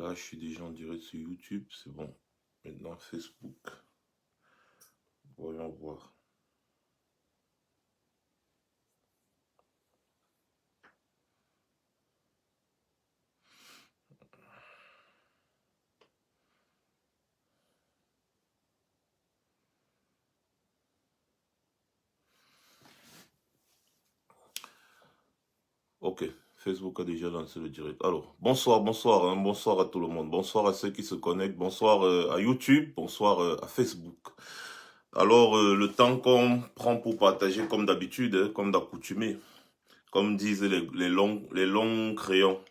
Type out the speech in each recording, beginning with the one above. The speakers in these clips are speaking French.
Là, je suis déjà en direct sur YouTube, c'est bon. Maintenant, Facebook. Voyons voir. Ok, Facebook a déjà lancé le direct. Alors, bonsoir, bonsoir, hein, bonsoir à tout le monde. Bonsoir à ceux qui se connectent. Bonsoir à YouTube. Bonsoir à Facebook. Alors, le temps qu'on prend pour partager comme d'habitude, hein, comme d'accoutumé, comme disent les longs crayons.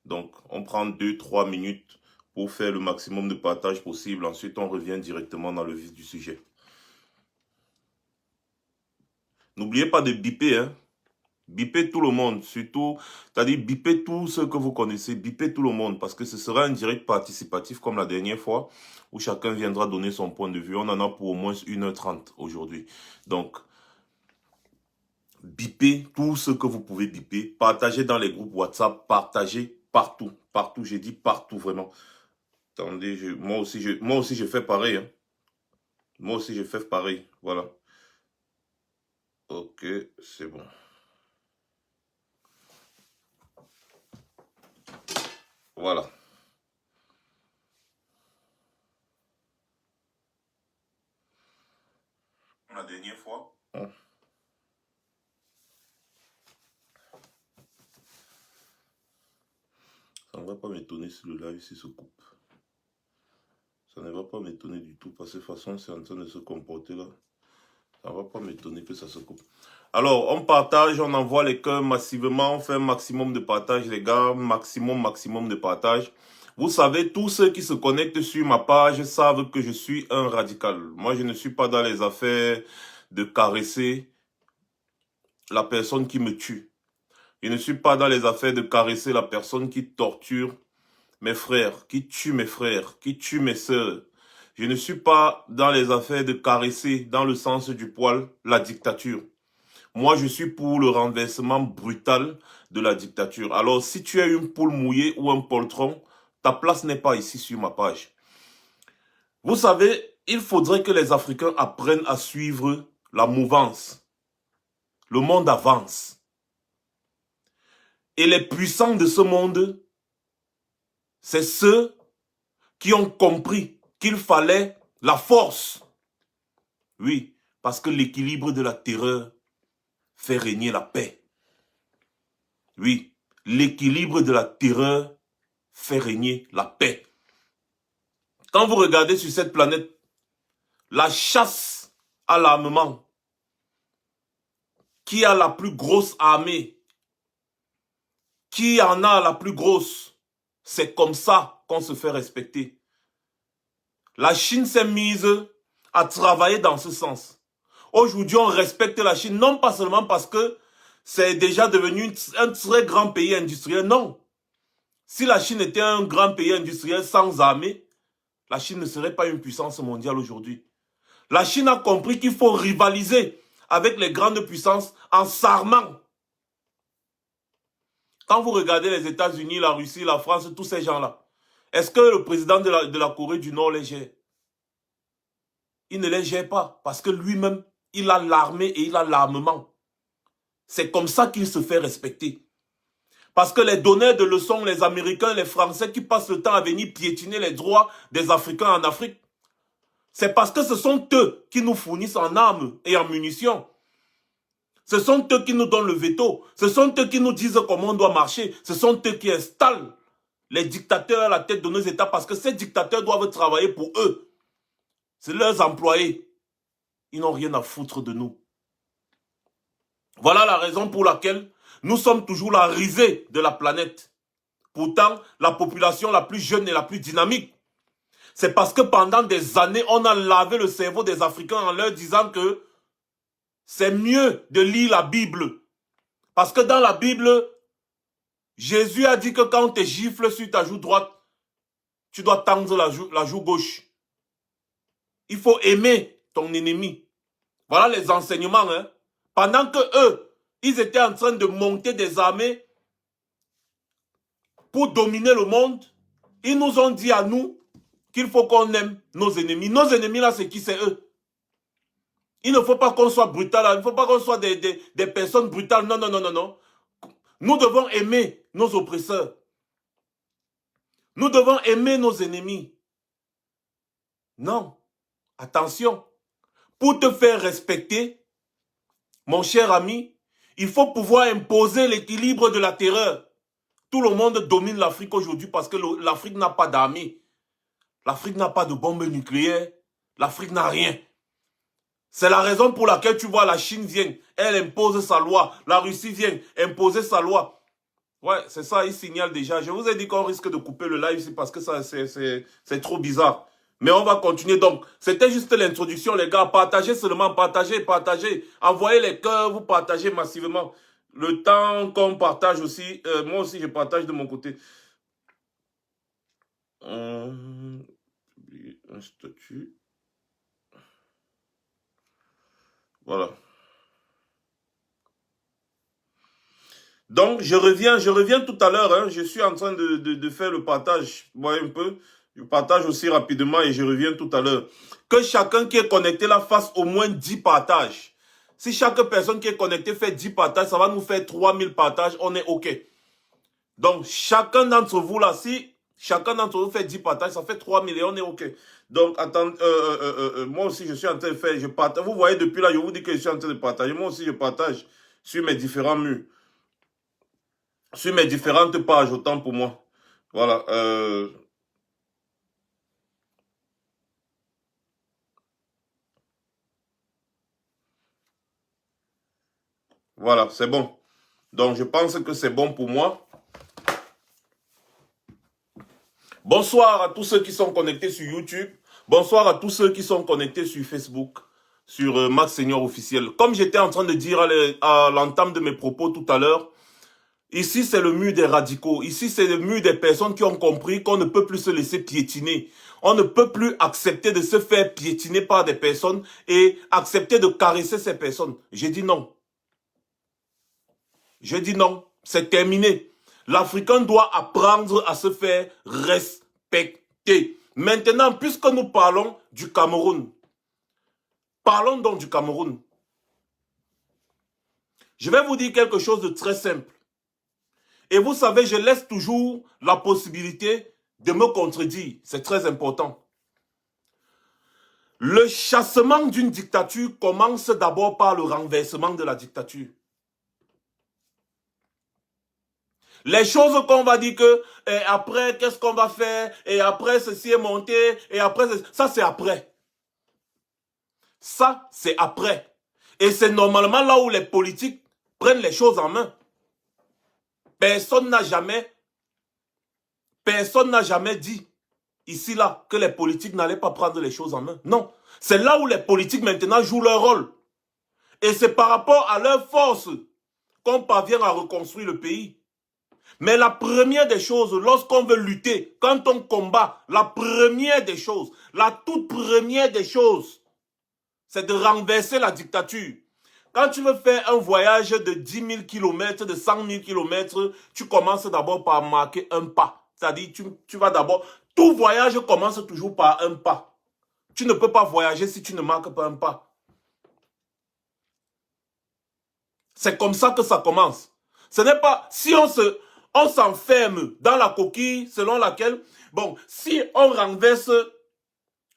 Donc, on prend 2-3 minutes pour faire le maximum de partage possible. Ensuite, on revient directement dans le vif du sujet. N'oubliez pas de biper, hein. Bipez tout le monde, surtout, c'est-à-dire bipez tous ceux que vous connaissez, bipez tout le monde, parce que ce sera un direct participatif comme la dernière fois, où chacun viendra donner son point de vue. On en a pour au moins 1h30 aujourd'hui. Donc, bipez tout ce que vous pouvez biper, partagez dans les groupes WhatsApp, partagez partout, partout, j'ai dit partout vraiment. Attendez, moi aussi je fais pareil, hein. Moi aussi je fais pareil, voilà. Ok, c'est bon. Voilà. La dernière fois. Ça ne va pas m'étonner si le live se coupe. Ça ne va pas m'étonner du tout, parce que de toute façon, c'est en train de se comporter là. Ça ne va pas m'étonner que ça se coupe. Alors, on partage, on envoie les cœurs massivement, on fait un maximum de partage, les gars. Maximum de partage. Vous savez, tous ceux qui se connectent sur ma page savent que je suis un radical. Moi, je ne suis pas dans les affaires de caresser la personne qui me tue. Je ne suis pas dans les affaires de caresser la personne qui torture mes frères, qui tue mes frères, qui tue mes sœurs. Je ne suis pas dans les affaires de caresser, dans le sens du poil, la dictature. Moi, je suis pour le renversement brutal de la dictature. Alors, si tu es une poule mouillée ou un poltron, ta place n'est pas ici sur ma page. Vous savez, il faudrait que les Africains apprennent à suivre la mouvance. Le monde avance. Et les puissants de ce monde, c'est ceux qui ont compris qu'il fallait la force. Oui, parce que l'équilibre de la terreur fait régner la paix. Oui, l'équilibre de la terreur fait régner la paix. Quand vous regardez sur cette planète, la chasse à l'armement, qui a la plus grosse armée, qui en a la plus grosse, c'est comme ça qu'on se fait respecter. La Chine s'est mise à travailler dans ce sens. Aujourd'hui, on respecte la Chine, non pas seulement parce que c'est déjà devenu un très grand pays industriel, non. Si la Chine était un grand pays industriel sans armée, la Chine ne serait pas une puissance mondiale aujourd'hui. La Chine a compris qu'il faut rivaliser avec les grandes puissances en s'armant. Quand vous regardez les États-Unis, la Russie, la France, tous ces gens-là, est-ce que le président de la Corée du Nord les gère? Il ne les gère pas parce que lui-même, il a l'armée et il a l'armement. C'est comme ça qu'il se fait respecter. Parce que les donneurs de leçons, les Américains, les Français qui passent le temps à venir piétiner les droits des Africains en Afrique, c'est parce que ce sont eux qui nous fournissent en armes et en munitions. Ce sont eux qui nous donnent le veto. Ce sont eux qui nous disent comment on doit marcher. Ce sont eux qui installent les dictateurs à la tête de nos États parce que ces dictateurs doivent travailler pour eux. C'est leurs employés. Ils n'ont rien à foutre de nous. Voilà la raison pour laquelle nous sommes toujours la risée de la planète. Pourtant, la population la plus jeune et la plus dynamique. C'est parce que pendant des années, on a lavé le cerveau des Africains en leur disant que c'est mieux de lire la Bible. Parce que dans la Bible, Jésus a dit que quand on te gifle sur ta joue droite, tu dois tendre la joue gauche. Il faut aimer ton ennemi. Voilà les enseignements. Hein. Pendant que eux, ils étaient en train de monter des armées pour dominer le monde, Ils nous ont dit à nous qu'il faut qu'on aime nos ennemis. Nos ennemis, là, c'est qui? C'est eux. Il ne faut pas qu'on soit brutal, il ne faut pas qu'on soit des personnes brutales. Non, non, non, non, non. Nous devons aimer nos oppresseurs. Nous devons aimer nos ennemis. Non. Attention. Pour te faire respecter, mon cher ami, il faut pouvoir imposer l'équilibre de la terreur. Tout le monde domine l'Afrique aujourd'hui parce que l'Afrique n'a pas d'armée. L'Afrique n'a pas de bombes nucléaires. L'Afrique n'a rien. C'est la raison pour laquelle tu vois la Chine vient, elle impose sa loi. La Russie vient imposer sa loi. Ouais, c'est ça, il signale déjà. Je vous ai dit qu'on risque de couper le live ici parce que ça c'est trop bizarre. Mais on va continuer donc. C'était juste l'introduction, les gars. Partagez seulement, partagez, partagez. Envoyez les cœurs, vous partagez massivement. Le temps qu'on partage aussi, moi aussi je partage de mon côté. Un statut. Voilà. Donc, je reviens tout à l'heure. Hein, je suis en train de faire le partage. Vous voyez un peu. Je partage aussi rapidement et je reviens tout à l'heure. Que chacun qui est connecté là fasse au moins 10 partages. Si chaque personne qui est connectée fait 10 partages, ça va nous faire 3000 partages. On est OK. Donc, chacun d'entre vous là, si chacun d'entre vous fait 10 partages, ça fait 3000 et on est OK. Donc, attends, moi aussi, je suis en train de faire, je partage. Vous voyez, depuis là, je vous dis que je suis en train de partager. Moi aussi, je partage sur mes différents murs. Sur mes différentes pages, autant pour moi. Voilà. Voilà, c'est bon. Donc, je pense que c'est bon pour moi. Bonsoir à tous ceux qui sont connectés sur YouTube. Bonsoir à tous ceux qui sont connectés sur Facebook, sur Max Seigneur officiel. Comme j'étais en train de dire à l'entame de mes propos tout à l'heure, ici c'est le mur des radicaux. Ici c'est le mur des personnes qui ont compris qu'on ne peut plus se laisser piétiner. On ne peut plus accepter de se faire piétiner par des personnes et accepter de caresser ces personnes. J'ai dit non. Je dis non, c'est terminé. L'Africain doit apprendre à se faire respecter. Maintenant, puisque nous parlons du Cameroun, parlons donc du Cameroun. Je vais vous dire quelque chose de très simple. Et vous savez, je laisse toujours la possibilité de me contredire. C'est très important. Le chassement d'une dictature commence d'abord par le renversement de la dictature. Les choses qu'on va dire que, et après, qu'est-ce qu'on va faire, et après, ceci est monté, et après, ça c'est après. Ça, c'est après. Et c'est normalement là où les politiques prennent les choses en main. Personne n'a jamais dit, ici là, que les politiques n'allaient pas prendre les choses en main. Non. C'est là où les politiques maintenant jouent leur rôle. Et c'est par rapport à leur force qu'on parvient à reconstruire le pays. Mais la première des choses, lorsqu'on veut lutter, quand on combat, la première des choses, la toute première des choses, c'est de renverser la dictature. Quand tu veux faire un voyage de 10 000 km, de 100 000 km, tu commences d'abord par marquer un pas. C'est-à-dire, tu vas d'abord... Tout voyage commence toujours par un pas. Tu ne peux pas voyager si tu ne marques pas un pas. C'est comme ça que ça commence. Ce n'est pas... Si on s'enferme dans la coquille selon laquelle, bon, si on renverse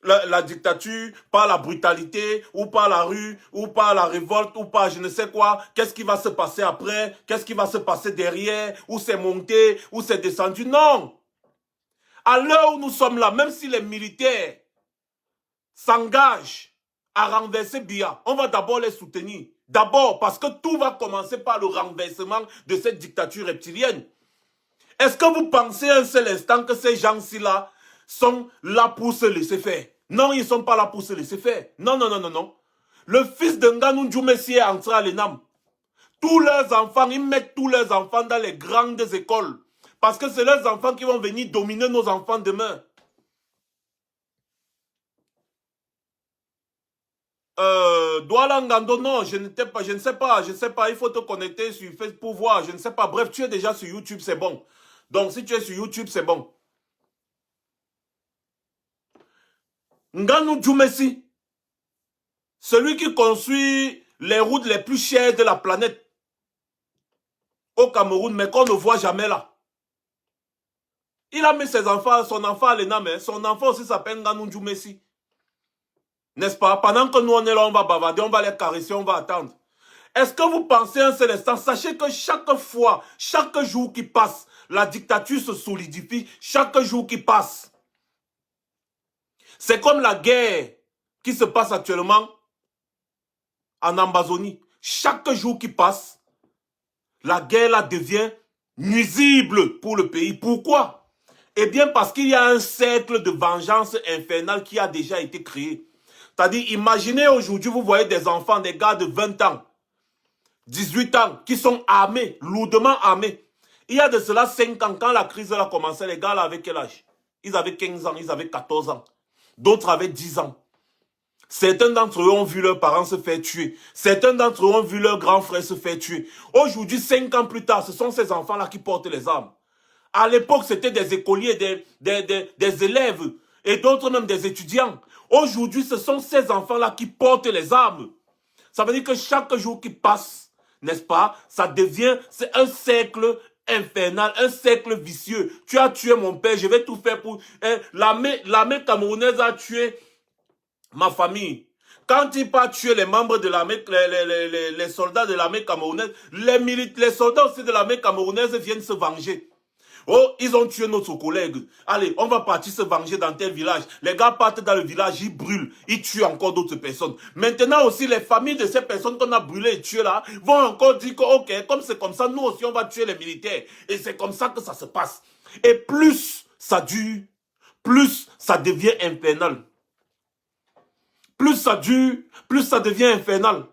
la dictature par la brutalité, ou par la rue, ou par la révolte, ou par je ne sais quoi, qu'est-ce qui va se passer après, qu'est-ce qui va se passer derrière, où c'est monté, où c'est descendu, non. À l'heure où nous sommes là, même si les militaires s'engagent à renverser Biya, on va d'abord les soutenir. D'abord, parce que tout va commencer par le renversement de cette dictature reptilienne. Est-ce que vous pensez un seul instant que ces gens-ci là sont là pour se laisser faire? Non, ils ne sont pas là pour se laisser faire. Non, non, non, non, non. Le fils de Nganou Djoumessi est entré à l'ENAM. Tous leurs enfants, ils mettent tous leurs enfants dans les grandes écoles. Parce que c'est leurs enfants qui vont venir dominer nos enfants demain. Douala Ngando, non, je ne sais pas, il faut te connecter sur Facebook pour voir, je ne sais pas. Bref, tu es déjà sur YouTube, c'est bon. Donc, si tu es sur YouTube, c'est bon. Nganou Djoumessi, celui qui construit les routes les plus chères de la planète au Cameroun, mais qu'on ne voit jamais là. Il a mis ses enfants, son enfant à l'ENA, mais son enfant aussi s'appelle Nganou Djoumessi. N'est-ce pas? Pendant que nous on est là, on va bavarder, on va les caresser, on va attendre. Est-ce que vous pensez un seul instant? Sachez que chaque fois, chaque jour qui passe, la dictature se solidifie. Chaque jour qui passe. C'est comme la guerre qui se passe actuellement en Amazonie. Chaque jour qui passe, la guerre là devient nuisible pour le pays. Pourquoi? Eh bien parce qu'il y a un cercle de vengeance infernale qui a déjà été créé. C'est-à-dire, imaginez aujourd'hui, vous voyez des enfants, des gars de 20 ans, 18 ans, qui sont armés, lourdement armés. Il y a de cela 5 ans, quand la crise a commencé, les gars là avaient quel âge? Ils avaient 15 ans, ils avaient 14 ans. D'autres avaient 10 ans. Certains d'entre eux ont vu leurs parents se faire tuer. Certains d'entre eux ont vu leurs grands frères se faire tuer. Aujourd'hui, 5 ans plus tard, ce sont ces enfants-là qui portent les armes. À l'époque, c'était des écoliers, des élèves et d'autres même des étudiants. Aujourd'hui, ce sont ces enfants-là qui portent les armes. Ça veut dire que chaque jour qui passe, n'est-ce pas, ça devient, c'est un cercle infernal, un cercle vicieux. Tu as tué mon père, je vais tout faire pour... L'armée camerounaise a tué ma famille. Quand il pas tuer les membres de l'armée, les soldats de l'armée camerounaise, les soldats aussi de l'armée camerounaise viennent se venger. Oh, ils ont tué notre collègue. Allez, on va partir se venger dans tel village. Les gars partent dans le village, ils brûlent. Ils tuent encore d'autres personnes. Maintenant aussi, les familles de ces personnes qu'on a brûlées et tuées là, vont encore dire que, ok, comme c'est comme ça, nous aussi, on va tuer les militaires. Et c'est comme ça que ça se passe. Et plus ça dure, plus ça devient infernal. Plus ça dure, plus ça devient infernal.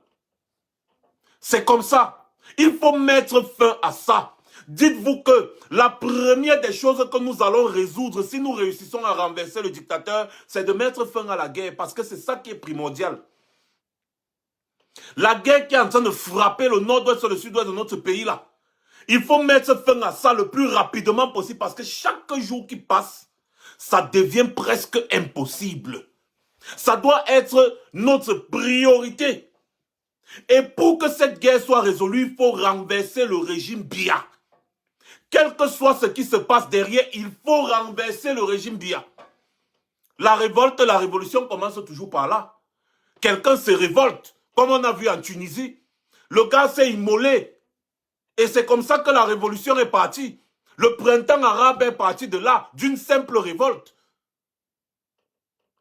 C'est comme ça. Il faut mettre fin à ça. Dites-vous que la première des choses que nous allons résoudre, si nous réussissons à renverser le dictateur, c'est de mettre fin à la guerre, parce que c'est ça qui est primordial. La guerre qui est en train de frapper le nord-ouest et le sud-ouest de notre pays là, il faut mettre fin à ça le plus rapidement possible, parce que chaque jour qui passe, ça devient presque impossible. Ça doit être notre priorité. Et pour que cette guerre soit résolue, il faut renverser le régime Biya. Quel que soit ce qui se passe derrière, il faut renverser le régime Biya. La révolte, la révolution commence toujours par là. Quelqu'un se révolte, comme on a vu en Tunisie. Le gars s'est immolé. Et c'est comme ça que la révolution est partie. Le printemps arabe est parti de là, d'une simple révolte.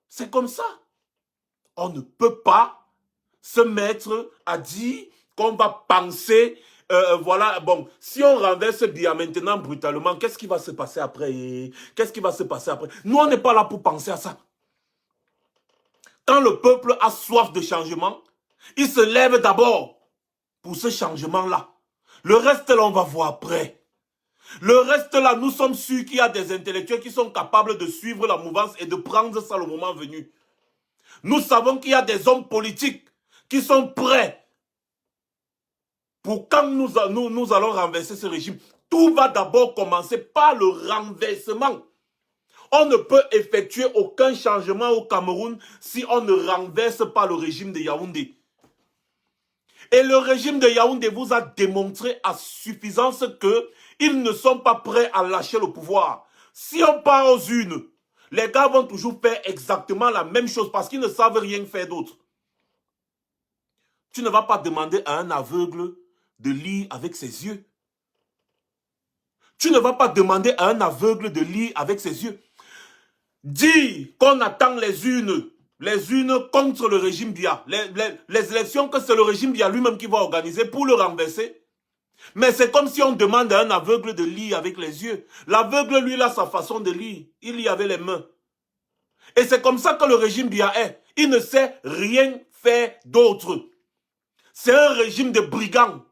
C'est comme ça. On ne peut pas se mettre à dire qu'on va penser... voilà, bon, si on renverse Biya maintenant brutalement, qu'est-ce qui va se passer après? Qu'est-ce qui va se passer après? Nous, on n'est pas là pour penser à ça. Quand le peuple a soif de changement, il se lève d'abord pour ce changement-là. Le reste, là, on va voir après. Le reste, là, nous sommes sûrs qu'il y a des intellectuels qui sont capables de suivre la mouvance et de prendre ça le moment venu. Nous savons qu'il y a des hommes politiques qui sont prêts pour quand nous allons renverser ce régime. Tout va d'abord commencer par le renversement. On ne peut effectuer aucun changement au Cameroun si on ne renverse pas le régime de Yaoundé. Et le régime de Yaoundé vous a démontré à suffisance qu'ils ne sont pas prêts à lâcher le pouvoir. Si on part aux urnes, les gars vont toujours faire exactement la même chose parce qu'ils ne savent rien faire d'autre. Tu ne vas pas demander à un aveugle de lire avec ses yeux. Tu ne vas pas demander à un aveugle de lire avec ses yeux. Dire qu'on attend les urnes contre le régime Biya, les élections que c'est le régime Biya lui-même qui va organiser pour le renverser. Mais c'est comme si on demande à un aveugle de lire avec les yeux. L'aveugle, lui, il a sa façon de lire. Il lit avec les mains. Et c'est comme ça que le régime Biya est. Il ne sait rien faire d'autre. C'est un régime de brigands,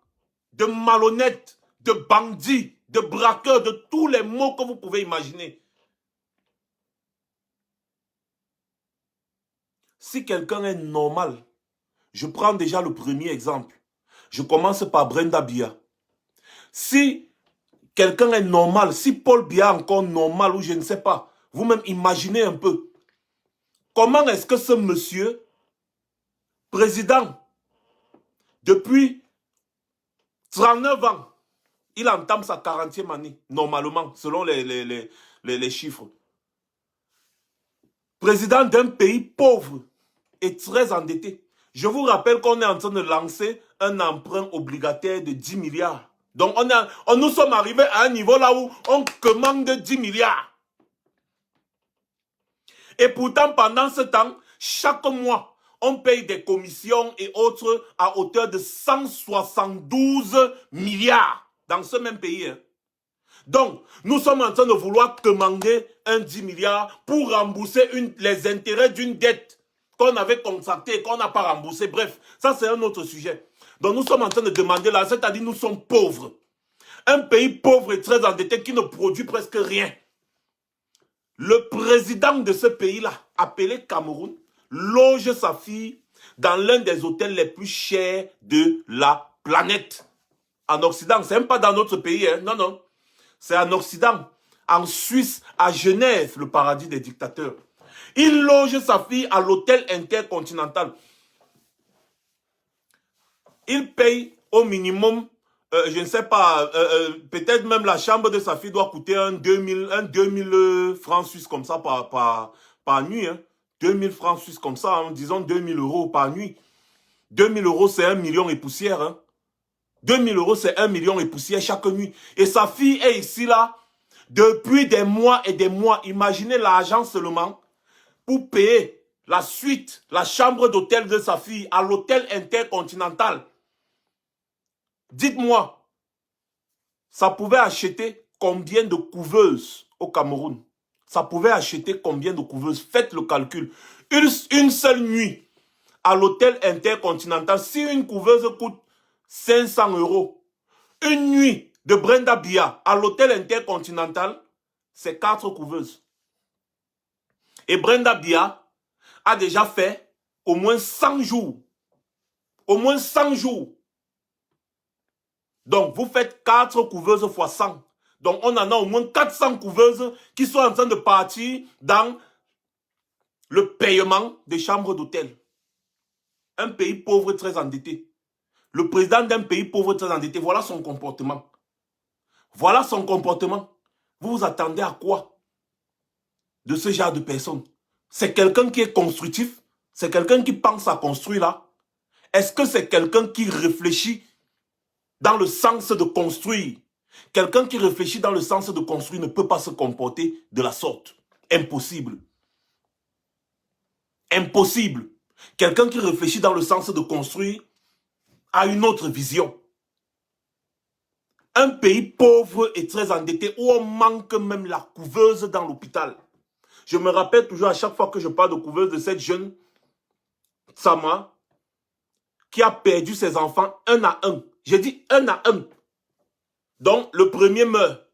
de malhonnêtes, de bandits, de braqueurs, de tous les mots que vous pouvez imaginer. Si quelqu'un est normal, je prends déjà le premier exemple. Je commence par Brenda Biya. Si quelqu'un est normal, si Paul Biya est encore normal ou je ne sais pas, vous-même imaginez un peu. comment est-ce que ce monsieur, président, depuis 39 ans, il entame sa 40e année, normalement, selon les chiffres. Président d'un pays pauvre et très endetté. Je vous rappelle qu'on est en train de lancer un emprunt obligataire de 10 milliards. Donc, nous sommes arrivés à un niveau là où on commande 10 milliards. Et pourtant, pendant ce temps, chaque mois, on paye des commissions et autres à hauteur de 172 milliards dans ce même pays. Hein. Donc, nous sommes en train de vouloir demander un 10 milliards pour rembourser les intérêts d'une dette qu'on avait contractée et qu'on n'a pas remboursée. Bref, ça c'est un autre sujet. Donc, nous sommes en train de demander là, c'est-à-dire nous sommes pauvres. Un pays pauvre et très endetté qui ne produit presque rien. Le président de ce pays-là, appelé Cameroun, loge sa fille dans l'un des hôtels les plus chers de la planète. En Occident, c'est même pas dans notre pays, hein. Non, non. C'est en Occident, en Suisse, à Genève, le paradis des dictateurs. Il loge sa fille à l'hôtel intercontinental. Il paye au minimum, je ne sais pas, peut-être même la chambre de sa fille doit coûter un 2000 francs suisses comme ça par nuit. Hein. 2000 francs suisses comme ça, hein, disons 2000 euros par nuit. 2000 euros, c'est 1 million et poussière. Hein. 2000 euros, c'est 1 million et poussière chaque nuit. Et sa fille est ici, là, depuis des mois et des mois. Imaginez l'argent seulement pour payer la suite, la chambre d'hôtel de sa fille à l'hôtel intercontinental. Dites-moi, ça pouvait acheter combien de couveuses au Cameroun? Ça pouvait acheter combien de couveuses? Faites le calcul. Une seule nuit à l'hôtel intercontinental, si une couveuse coûte 500 euros, une nuit de Brenda Bia à l'hôtel intercontinental, c'est 4 couveuses. Et Brenda Bia a déjà fait au moins 100 jours. Au moins 100 jours. Donc, vous faites 4 couveuses fois 100. Donc, on en a au moins 400 couveuses qui sont en train de partir dans le paiement des chambres d'hôtel. Un pays pauvre très endetté. Le président d'un pays pauvre très endetté, voilà son comportement. Voilà son comportement. Vous vous attendez à quoi de ce genre de personne? C'est quelqu'un qui est constructif? C'est quelqu'un qui pense à construire là? Est-ce que c'est quelqu'un qui réfléchit dans le sens de construire? Quelqu'un qui réfléchit dans le sens de construire ne peut pas se comporter de la sorte. Impossible. Impossible. Quelqu'un qui réfléchit dans le sens de construire a une autre vision. Un pays pauvre et très endetté où on manque même la couveuse dans l'hôpital. Je me rappelle toujours à chaque fois que je parle de couveuse de cette jeune Sama qui a perdu ses enfants un à un. J'ai dit un à un. Donc le premier meurt.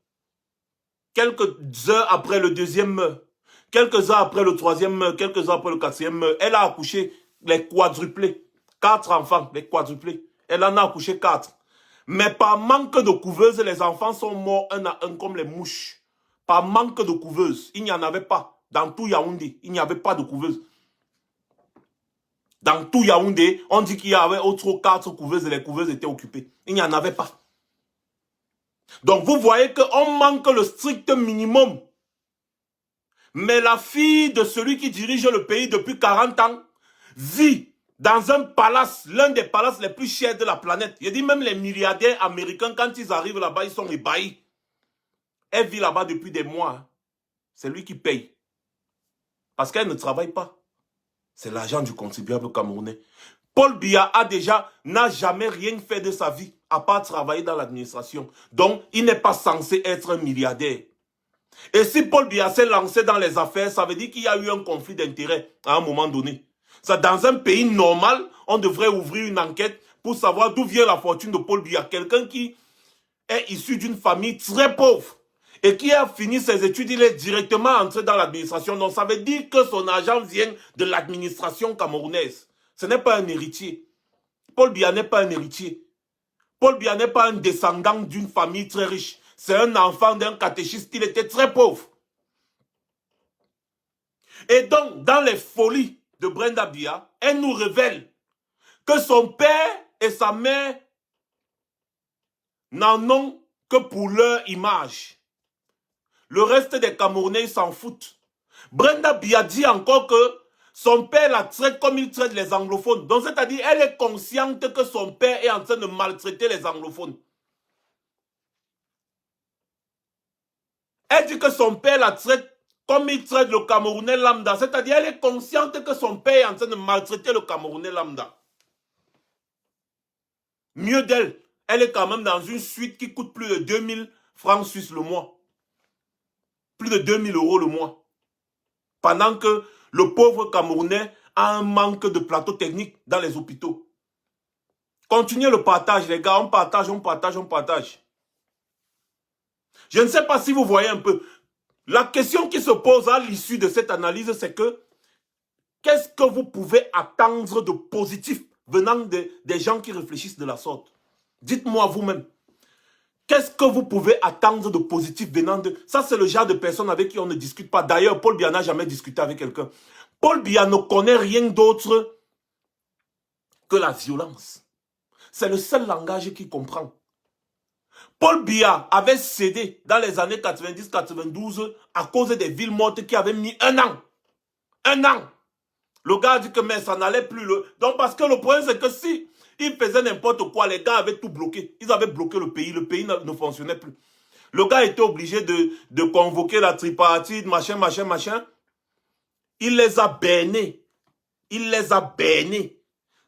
Quelques heures après le deuxième meurt. Quelques heures après le troisième meurt. Quelques heures après le quatrième meurt. Elle a accouché les quadruplés. 4 enfants, les quadruplés. Elle en a accouché 4. Mais par manque de couveuse, les enfants sont morts un à un comme les mouches. Par manque de couveuse, il n'y en avait pas. Dans tout Yaoundé, il n'y avait pas de couveuse. Dans tout Yaoundé, on dit qu'il y avait autre 4 couveuses et les couveuses étaient occupées. Il n'y en avait pas. Donc vous voyez qu'on manque le strict minimum. Mais la fille de celui qui dirige le pays depuis 40 ans vit dans un palace, l'un des palaces les plus chers de la planète. Je dis même les milliardaires américains, quand ils arrivent là-bas, ils sont ébahis. Elle vit là-bas depuis des mois. C'est lui qui paye. Parce qu'elle ne travaille pas. C'est l'argent du contribuable camerounais. Paul Biya n'a jamais rien fait de sa vie, à part travailler dans l'administration. Donc, il n'est pas censé être un milliardaire. Et si Paul Biya s'est lancé dans les affaires, ça veut dire qu'il y a eu un conflit d'intérêts à un moment donné. Ça, dans un pays normal, on devrait ouvrir une enquête pour savoir d'où vient la fortune de Paul Biya. Quelqu'un qui est issu d'une famille très pauvre et qui a fini ses études, il est directement entré dans l'administration. Donc ça veut dire que son argent vient de l'administration camerounaise. Ce n'est pas un héritier. Paul Biya n'est pas un héritier. Paul Biya n'est pas un descendant d'une famille très riche. C'est un enfant d'un catéchiste, il était très pauvre. Et donc, dans les folies de Brenda Biya, elle nous révèle que son père et sa mère n'en ont que pour leur image. Le reste des Camerounais s'en foutent. Brenda Biya dit encore que son père la traite comme il traite les anglophones. Donc, c'est-à-dire, elle est consciente que son père est en train de maltraiter les anglophones. Elle dit que son père la traite comme il traite le Camerounais lambda. C'est-à-dire, elle est consciente que son père est en train de maltraiter le Camerounais lambda. Mieux d'elle, elle est quand même dans une suite qui coûte plus de 2000 francs suisses le mois. Plus de 2000 € le mois. Pendant que le pauvre Camerounais a un manque de plateau technique dans les hôpitaux. Continuez le partage, les gars. On partage, on partage, on partage. Je ne sais pas si vous voyez un peu. La question qui se pose à l'issue de cette analyse, c'est que qu'est-ce que vous pouvez attendre de positif venant des gens qui réfléchissent de la sorte? Dites-moi vous-même. Qu'est-ce que vous pouvez attendre de positif venant de... Ça, c'est le genre de personnes avec qui on ne discute pas. D'ailleurs, Paul Biya n'a jamais discuté avec quelqu'un. Paul Biya ne connaît rien d'autre que la violence. C'est le seul langage qu'il comprend. Paul Biya avait cédé dans les années 90-92 à cause des villes mortes qui avaient mis 1 an. 1 an. Le gars a dit que mais ça n'allait plus. Donc parce que le problème c'est que si il faisait n'importe quoi, les gars avaient tout bloqué. Ils avaient bloqué le pays ne fonctionnait plus. Le gars était obligé de convoquer la tripartite, machin, machin, machin. Il les a bernés. Il les a bernés.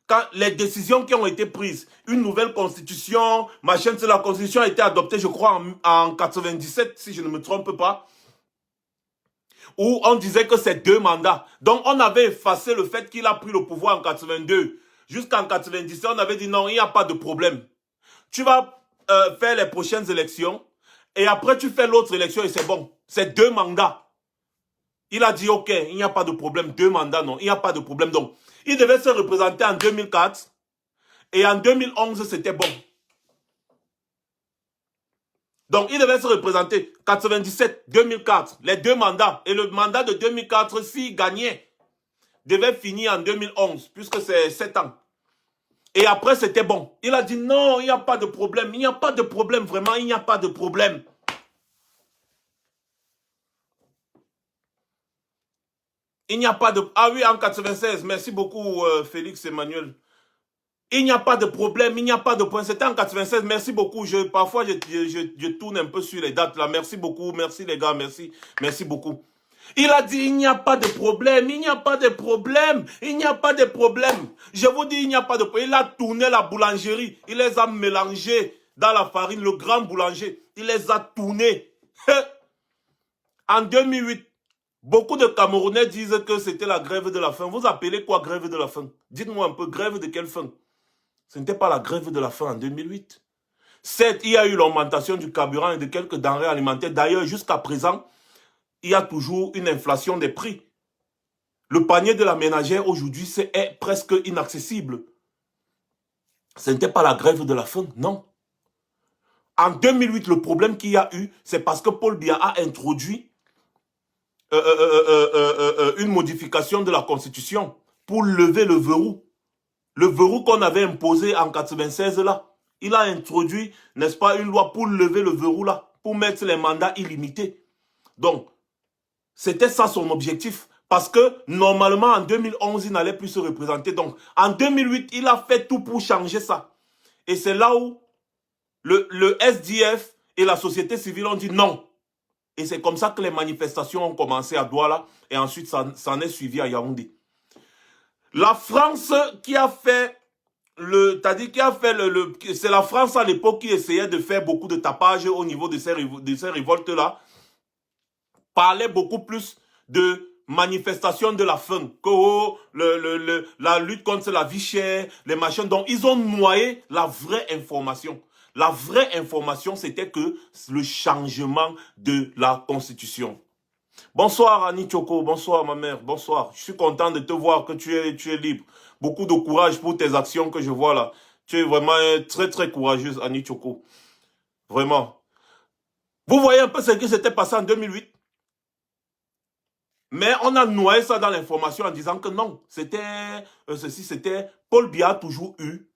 Quand les décisions qui ont été prises, une nouvelle constitution, machin, la constitution a été adoptée, je crois, en 97, si je ne me trompe pas, où on disait que c'est 2 mandats. Donc, on avait effacé le fait qu'il a pris le pouvoir en 82. Jusqu'en 97, on avait dit non, il n'y a pas de problème. Tu vas faire les prochaines élections et après, tu fais l'autre élection et c'est bon. C'est 2 mandats. Il a dit, ok, il n'y a pas de problème. 2 mandats, non, il n'y a pas de problème. Donc, il devait se représenter en 2004 et en 2011, c'était bon. Donc, il devait se représenter 97, 2004, les 2 mandats. Et le mandat de 2004, s'il gagnait, devait finir en 2011, puisque c'est 7 ans. Et après, c'était bon. Il a dit non, il n'y a pas de problème. Il n'y a pas de problème, vraiment, il n'y a pas de problème. Il n'y a pas de... Ah oui, en 96, merci beaucoup Félix Emmanuel. Il n'y a pas de problème, il n'y a pas de point. C'était en 96, merci beaucoup. Parfois, je tourne un peu sur les dates là. Merci beaucoup, merci les gars, merci beaucoup. Il a dit, il n'y a pas de problème, il n'y a pas de problème, il n'y a pas de problème. Je vous dis, il n'y a pas de problème. Il a tourné la boulangerie, il les a mélangés dans la farine, le grand boulanger. Il les a tournés. En 2008, beaucoup de Camerounais disent que c'était la grève de la faim. Vous appelez quoi grève de la faim? Dites-moi un peu, grève de quelle faim? Ce n'était pas la grève de la faim en 2008. Certes, il y a eu l'augmentation du carburant et de quelques denrées alimentaires. D'ailleurs, jusqu'à présent, il y a toujours une inflation des prix. Le panier de la ménagère aujourd'hui, est presque inaccessible. Ce n'était pas la grève de la faim, non. En 2008, le problème qu'il y a eu, c'est parce que Paul Biya a introduit une modification de la Constitution pour lever le verrou. Le verrou qu'on avait imposé en 96 là. Il a introduit, n'est-ce pas, une loi pour lever le verrou là, pour mettre les mandats illimités. Donc, c'était ça son objectif. Parce que normalement, en 2011, il n'allait plus se représenter. Donc, en 2008, il a fait tout pour changer ça. Et c'est là où le SDF et la société civile ont dit non. Et c'est comme ça que les manifestations ont commencé à Douala. Et ensuite, ça en est suivi à Yaoundé. La France qui a fait c'est la France à l'époque qui essayait de faire beaucoup de tapage au niveau de ces révoltes-là. Parlait beaucoup plus de manifestation de la faim que la lutte contre la vie chère, les machins. Donc, ils ont noyé la vraie information. La vraie information, c'était que le changement de la Constitution. Bonsoir Annie Choco, bonsoir ma mère, bonsoir. Je suis content de te voir que tu es libre. Beaucoup de courage pour tes actions que je vois là. Tu es vraiment très très courageuse Annie Choco. Vraiment. Vous voyez un peu ce qui s'était passé en 2008. Mais on a noyé ça dans l'information en disant que non, c'était ceci, c'était Paul Biya a toujours eu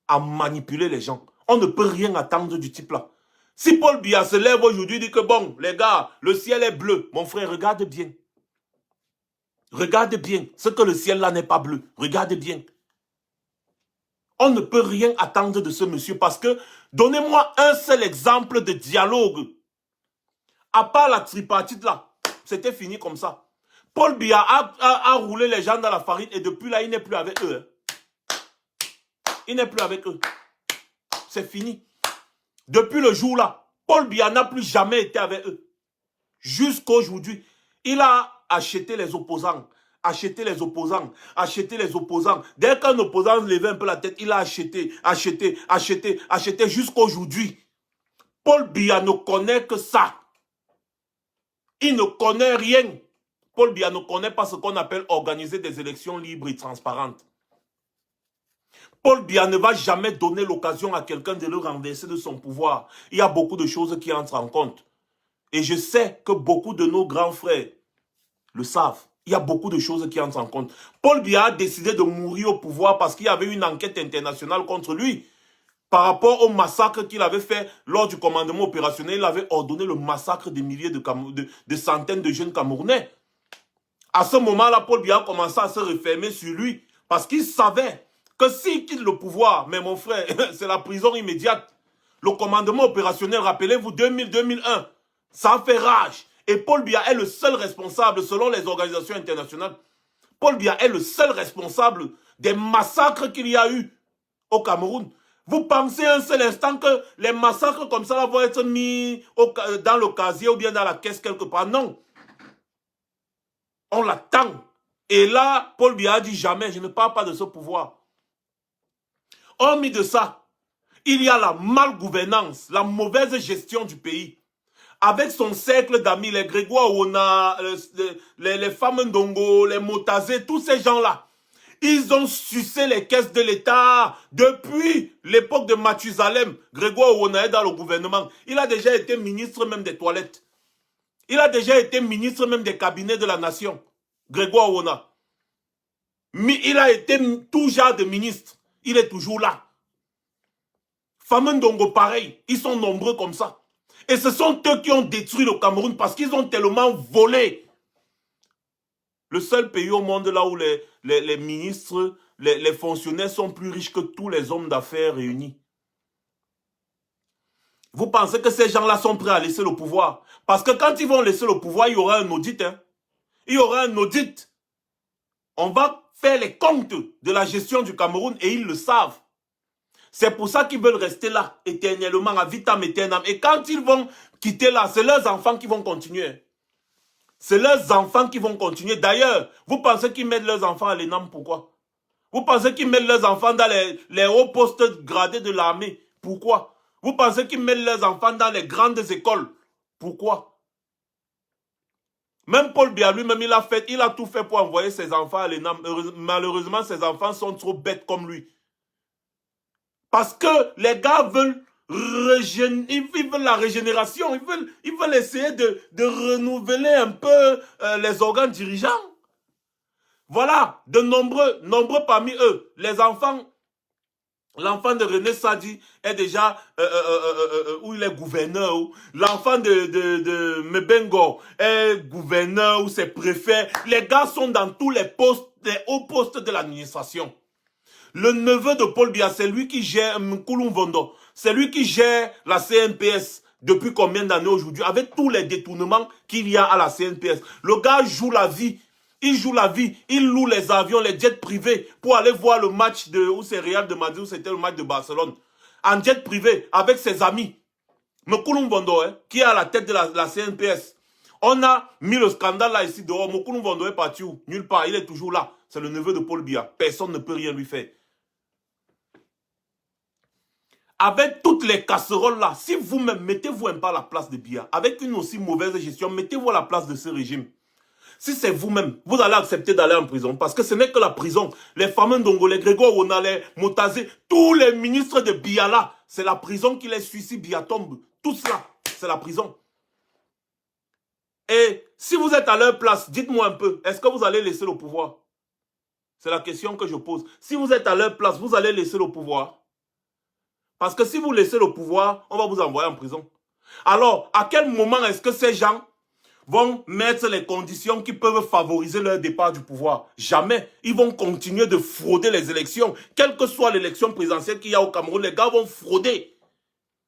à manipuler les gens. On ne peut rien attendre du type là. Si Paul Biya se lève aujourd'hui et dit que bon, les gars, le ciel est bleu, mon frère, regarde bien. Regarde bien, ce que le ciel là n'est pas bleu. Regarde bien. On ne peut rien attendre de ce monsieur parce que donnez-moi un seul exemple de dialogue. À part la tripartite là, c'était fini comme ça. Paul Biya a roulé les gens dans la farine et depuis là, il n'est plus avec eux. Il n'est plus avec eux. C'est fini. Depuis le jour là, Paul Biya n'a plus jamais été avec eux. Jusqu'aujourd'hui, il a acheté les opposants. Acheter les opposants, acheter les opposants. Dès qu'un opposant levait un peu la tête, il a acheté jusqu'aujourd'hui. Paul Biya ne connaît que ça. Il ne connaît rien. Paul Biya ne connaît pas ce qu'on appelle organiser des élections libres et transparentes. Paul Biya ne va jamais donner l'occasion à quelqu'un de le renverser de son pouvoir. Il y a beaucoup de choses qui entrent en compte. Et je sais que beaucoup de nos grands frères le savent. Il y a beaucoup de choses qui entrent en compte. Paul Biya a décidé de mourir au pouvoir parce qu'il y avait une enquête internationale contre lui. Par rapport au massacre qu'il avait fait lors du commandement opérationnel, il avait ordonné le massacre de milliers de centaines de jeunes Camerounais. À ce moment-là, Paul Biya a commencé à se refermer sur lui parce qu'il savait que s'il quitte le pouvoir, mais mon frère, c'est la prison immédiate. Le commandement opérationnel, rappelez-vous, 2000-2001, ça a fait rage. Et Paul Biya est le seul responsable, selon les organisations internationales. Paul Biya est le seul responsable des massacres qu'il y a eu au Cameroun. Vous pensez un seul instant que les massacres comme ça là, vont être mis dans le casier ou bien dans la caisse quelque part? Non. On l'attend. Et là, Paul Biya a dit jamais, je ne parle pas de ce pouvoir. Hormis de ça, il y a la malgouvernance, la mauvaise gestion du pays. Avec son cercle d'amis, les Grégoire Ouona, les femmes Ndongo, les Motazé, tous ces gens-là, ils ont sucé les caisses de l'État depuis l'époque de Mathusalem. Grégoire Ouona est dans le gouvernement. Il a déjà été ministre même des toilettes. Il a déjà été ministre même des cabinets de la nation. Grégoire Ouona. Mais il a été tout genre de ministre. Il est toujours là. Femmes Ndongo, pareil. Ils sont nombreux comme ça. Et ce sont eux qui ont détruit le Cameroun parce qu'ils ont tellement volé. Le seul pays au monde là où les ministres, les fonctionnaires sont plus riches que tous les hommes d'affaires réunis. Vous pensez que ces gens-là sont prêts à laisser le pouvoir? Parce que quand ils vont laisser le pouvoir, il y aura un audit. Hein? Il y aura un audit. On va faire les comptes de la gestion du Cameroun et ils le savent. C'est pour ça qu'ils veulent rester là, éternellement, à vitam aeternam. Et quand ils vont quitter là, c'est leurs enfants qui vont continuer. C'est leurs enfants qui vont continuer. D'ailleurs, vous pensez qu'ils mettent leurs enfants à l'ENAM, pourquoi? Vous pensez qu'ils mettent leurs enfants dans les hauts postes gradés de l'armée, pourquoi? Vous pensez qu'ils mettent leurs enfants dans les grandes écoles, pourquoi? Même Paul Biya lui-même, il a tout fait pour envoyer ses enfants à l'ENAM. Malheureusement, ses enfants sont trop bêtes comme lui. Parce que les gars veulent la régénération, ils veulent essayer de renouveler un peu les organes dirigeants. Voilà, de nombreux parmi eux, les enfants, l'enfant de René Sadi est déjà, où il est gouverneur, l'enfant de Mebengo est gouverneur ou c'est préfet. Les gars sont dans tous les postes, les hauts postes de l'administration. Le neveu de Paul Biya, c'est lui qui gère Moukoulou Vondo. C'est lui qui gère la CNPS depuis combien d'années aujourd'hui, avec tous les détournements qu'il y a à la CNPS. Le gars joue la vie. Il joue la vie. Il loue les avions, les jets privés pour aller voir le match de, où c'est Real de Madrid, où c'était le match de Barcelone. En jet privé, avec ses amis. Moukoulou Vondo, hein, qui est à la tête de la CNPS. On a mis le scandale là ici dehors. Moukoulou Vondo est parti où? Nulle part. Il est toujours là. C'est le neveu de Paul Biya. Personne ne peut rien lui faire. Avec toutes les casseroles là, si vous-même mettez-vous un peu à la place de Biya, avec une aussi mauvaise gestion, mettez-vous à la place de ce régime. Si c'est vous-même, vous allez accepter d'aller en prison. Parce que ce n'est que la prison. Les femmes Ndongo, les Grégoire Ouona, les Motazé, tous les ministres de Biya là, c'est la prison qui les suit si Biya tombe. Tout cela, c'est la prison. Et si vous êtes à leur place, dites-moi un peu, est-ce que vous allez laisser le pouvoir? C'est la question que je pose. Si vous êtes à leur place, vous allez laisser le pouvoir? Parce que si vous laissez le pouvoir, on va vous envoyer en prison. Alors, à quel moment est-ce que ces gens vont mettre les conditions qui peuvent favoriser leur départ du pouvoir? Jamais. Ils vont continuer de frauder les élections. Quelle que soit l'élection présidentielle qu'il y a au Cameroun, les gars vont frauder.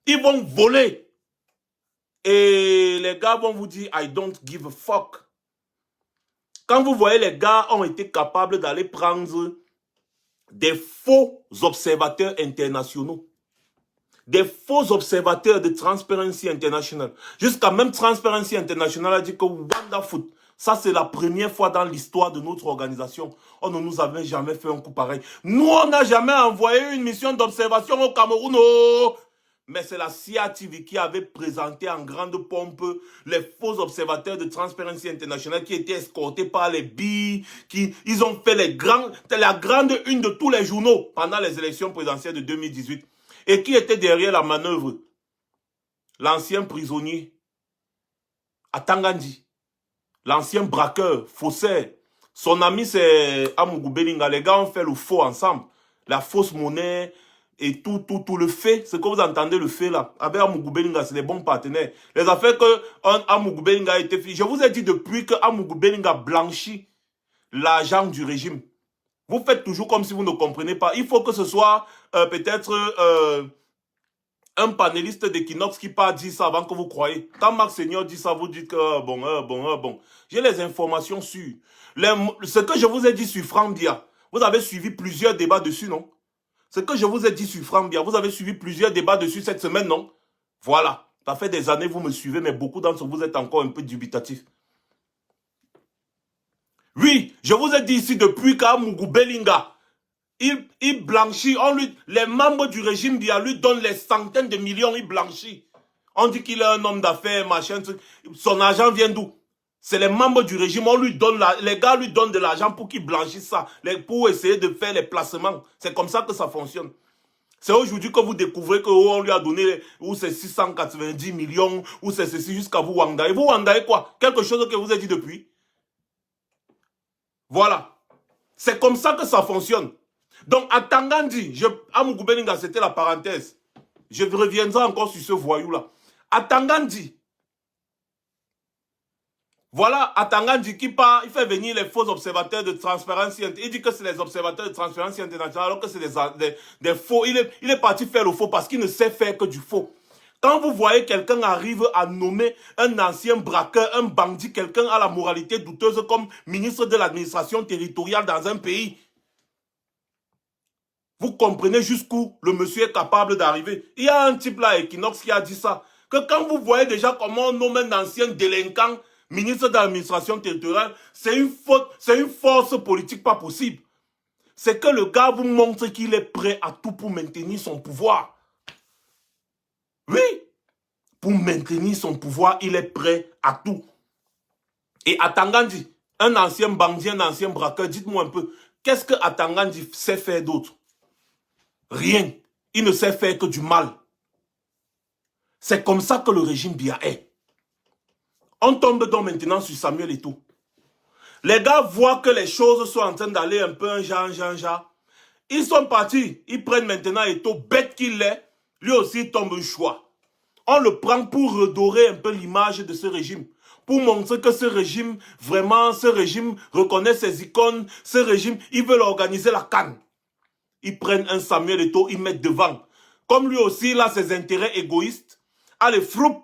Ils vont voler. Et les gars vont vous dire, I don't give a fuck. Quand vous voyez les gars ont été capables d'aller prendre des faux observateurs internationaux, des faux observateurs de Transparency International. Jusqu'à même Transparency International a dit que Wanda Foot, ça c'est la première fois dans l'histoire de notre organisation. On ne nous avait jamais fait un coup pareil. Nous, on n'a jamais envoyé une mission d'observation au Cameroun. Oh. Mais c'est la CIA TV qui avait présenté en grande pompe les faux observateurs de Transparency International qui étaient escortés par les billes, ils ont fait la grande une de tous les journaux pendant les élections présidentielles de 2018. Et qui était derrière la manœuvre? L'ancien prisonnier à Tangandi, l'ancien braqueur, faussaire. Son ami c'est Amougou Belinga. Les gars ont fait le faux ensemble. La fausse monnaie et tout le fait. Ce que vous entendez le fait là. Avec Amougou Belinga, c'est des bons partenaires. Les affaires que Amougou Belinga a été fait. Je vous ai dit depuis que Amougou Belinga blanchit l'argent du régime. Vous faites toujours comme si vous ne comprenez pas. Il faut que ce soit peut-être un panéliste d'Equinox qui part dire ça avant que vous croyez. Quand Marc Seigneur dit ça, vous dites que bon. J'ai les informations sûres. Ce que je vous ai dit sur Franck Bia, vous avez suivi plusieurs débats dessus, non? Ce que je vous ai dit sur Franck Bia, vous avez suivi plusieurs débats dessus cette semaine, non? Voilà. Ça fait des années, vous me suivez, mais beaucoup d'entre vous êtes encore un peu dubitatifs. Oui, je vous ai dit ici depuis qu'Amougou Belinga, il blanchit, les membres du régime Bia lui donnent les centaines de millions, il blanchit. On dit qu'il est un homme d'affaires, machin, truc. Son argent vient d'où? C'est les membres du régime, les gars lui donnent de l'argent pour qu'ils blanchissent ça, pour essayer de faire les placements. C'est comme ça que ça fonctionne. C'est aujourd'hui que vous découvrez qu'on lui a donné, ou c'est 690 millions, ou c'est ceci jusqu'à vous Wanda. Et vous Wanda quoi? Quelque chose que vous ai dit depuis. Voilà. C'est comme ça que ça fonctionne. Donc, à Tangandi, Amougou Belinga, c'était la parenthèse. Je reviendrai encore sur ce voyou-là. À Tangandi, voilà, à Tangandi qui part, il fait venir les faux observateurs de Transparency International. Il dit que c'est les observateurs de Transparency International, alors que c'est des faux. Il est parti faire le faux parce qu'il ne sait faire que du faux. Quand vous voyez quelqu'un arrive à nommer un ancien braqueur, un bandit, quelqu'un à la moralité douteuse comme ministre de l'administration territoriale dans un pays, vous comprenez jusqu'où le monsieur est capable d'arriver. Il y a un type là, Equinox, qui a dit ça. Que quand vous voyez déjà comment on nomme un ancien délinquant ministre de l'administration territoriale, c'est une faute, c'est une force politique pas possible. C'est que le gars vous montre qu'il est prêt à tout pour maintenir son pouvoir. Oui, pour maintenir son pouvoir, il est prêt à tout. Et Atangandi, un ancien bandit, un ancien braqueur, dites-moi un peu, qu'est-ce que Atangandi sait faire d'autre? Rien. Il ne sait faire que du mal. C'est comme ça que le régime Bia est. On tombe donc maintenant sur Samuel Eto'o. Les gars voient que les choses sont en train d'aller un peu un genre. Ils sont partis. Ils prennent maintenant Eto'o, bête qu'il est. Lui aussi, il tombe un choix. On le prend pour redorer un peu l'image de ce régime. Pour montrer que ce régime, vraiment, ce régime reconnaît ses icônes. Ce régime, ils veulent organiser la CAN. Ils prennent un Samuel Eto'o, ils mettent devant. Comme lui aussi, il a ses intérêts égoïstes. Allez, froup.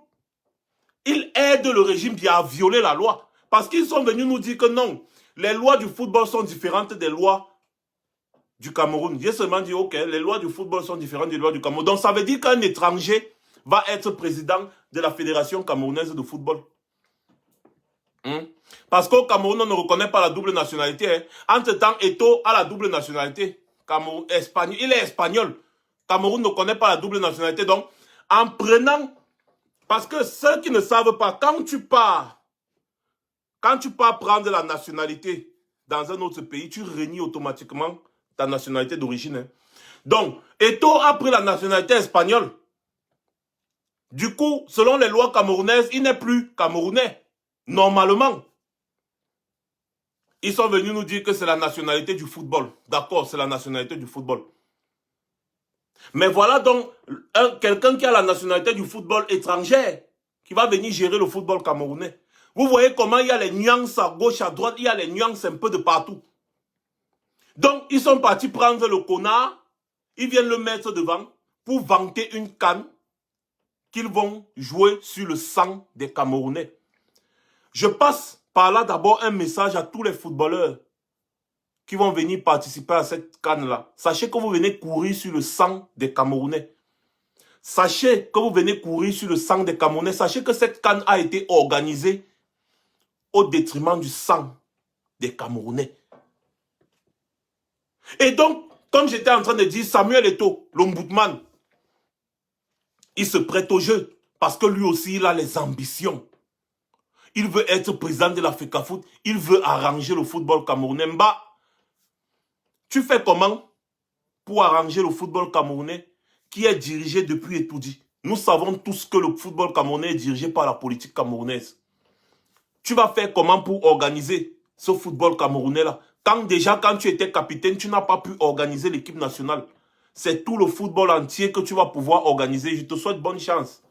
Il aide le régime qui a violé la loi. Parce qu'ils sont venus nous dire que non, les lois du football sont différentes des lois du Cameroun. J'ai seulement dit, ok, les lois du football sont différentes des lois du Cameroun. Donc ça veut dire qu'un étranger va être président de la Fédération camerounaise de football. Parce qu'au Cameroun, on ne reconnaît pas la double nationalité. Entre-temps, Eto'o a la double nationalité. Il est espagnol. Cameroun ne connaît pas la double nationalité. Donc, en prenant... Parce que ceux qui ne savent pas, quand tu pars prendre la nationalité dans un autre pays, tu renies automatiquement ta nationalité d'origine. Donc, Eto'o a pris la nationalité espagnole. Du coup, selon les lois camerounaises, il n'est plus camerounais. Normalement, ils sont venus nous dire que c'est la nationalité du football. D'accord, c'est la nationalité du football. Mais voilà donc quelqu'un qui a la nationalité du football étrangère qui va venir gérer le football camerounais. Vous voyez comment il y a les nuances à gauche, à droite, il y a les nuances un peu de partout. Donc, ils sont partis prendre le connard, ils viennent le mettre devant pour vanter une canne qu'ils vont jouer sur le sang des Camerounais. Je passe par là d'abord un message à tous les footballeurs qui vont venir participer à cette canne-là. Sachez que vous venez courir sur le sang des Camerounais. Sachez que vous venez courir sur le sang des Camerounais. Sachez que cette canne a été organisée au détriment du sang des Camerounais. Et donc, comme j'étais en train de dire, Samuel Eto'o, l'ombudsman, il se prête au jeu parce que lui aussi, il a les ambitions. Il veut être président de l'Africafoot. Il veut arranger le football camerounais. Mba, tu fais comment pour arranger le football camerounais qui est dirigé depuis Etoudi? Nous savons tous que le football camerounais est dirigé par la politique camerounaise. Tu vas faire comment pour organiser ce football camerounais-là? Quand tu étais capitaine, tu n'as pas pu organiser l'équipe nationale. C'est tout le football entier que tu vas pouvoir organiser. Je te souhaite bonne chance.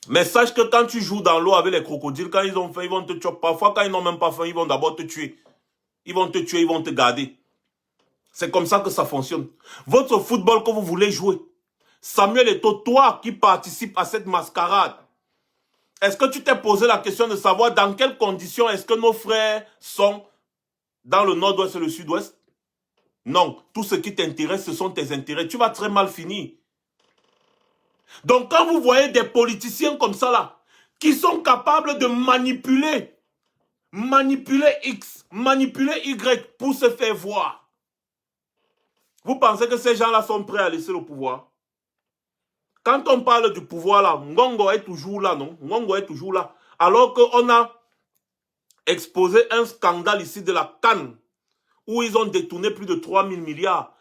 Mais sache que quand tu joues dans l'eau avec les crocodiles, quand ils ont faim, ils vont te tuer. Parfois, quand ils n'ont même pas faim, ils vont d'abord te tuer. Ils vont te tuer, ils vont te garder. C'est comme ça que ça fonctionne. Votre football que vous voulez jouer, Samuel Eto'o, toi qui participes à cette mascarade, est-ce que tu t'es posé la question de savoir dans quelles conditions est-ce que nos frères sont dans le nord-ouest et le sud-ouest? Non, tout ce qui t'intéresse, ce sont tes intérêts. Tu vas très mal finir. Donc quand vous voyez des politiciens comme ça là, qui sont capables de manipuler X, manipuler Y pour se faire voir, vous pensez que ces gens-là sont prêts à laisser le pouvoir? Quand on parle du pouvoir là, Ngongo est toujours là, non? Ngongo est toujours là. Alors qu'on a exposé un scandale ici de la CAN, où ils ont détourné plus de 3 000 milliards.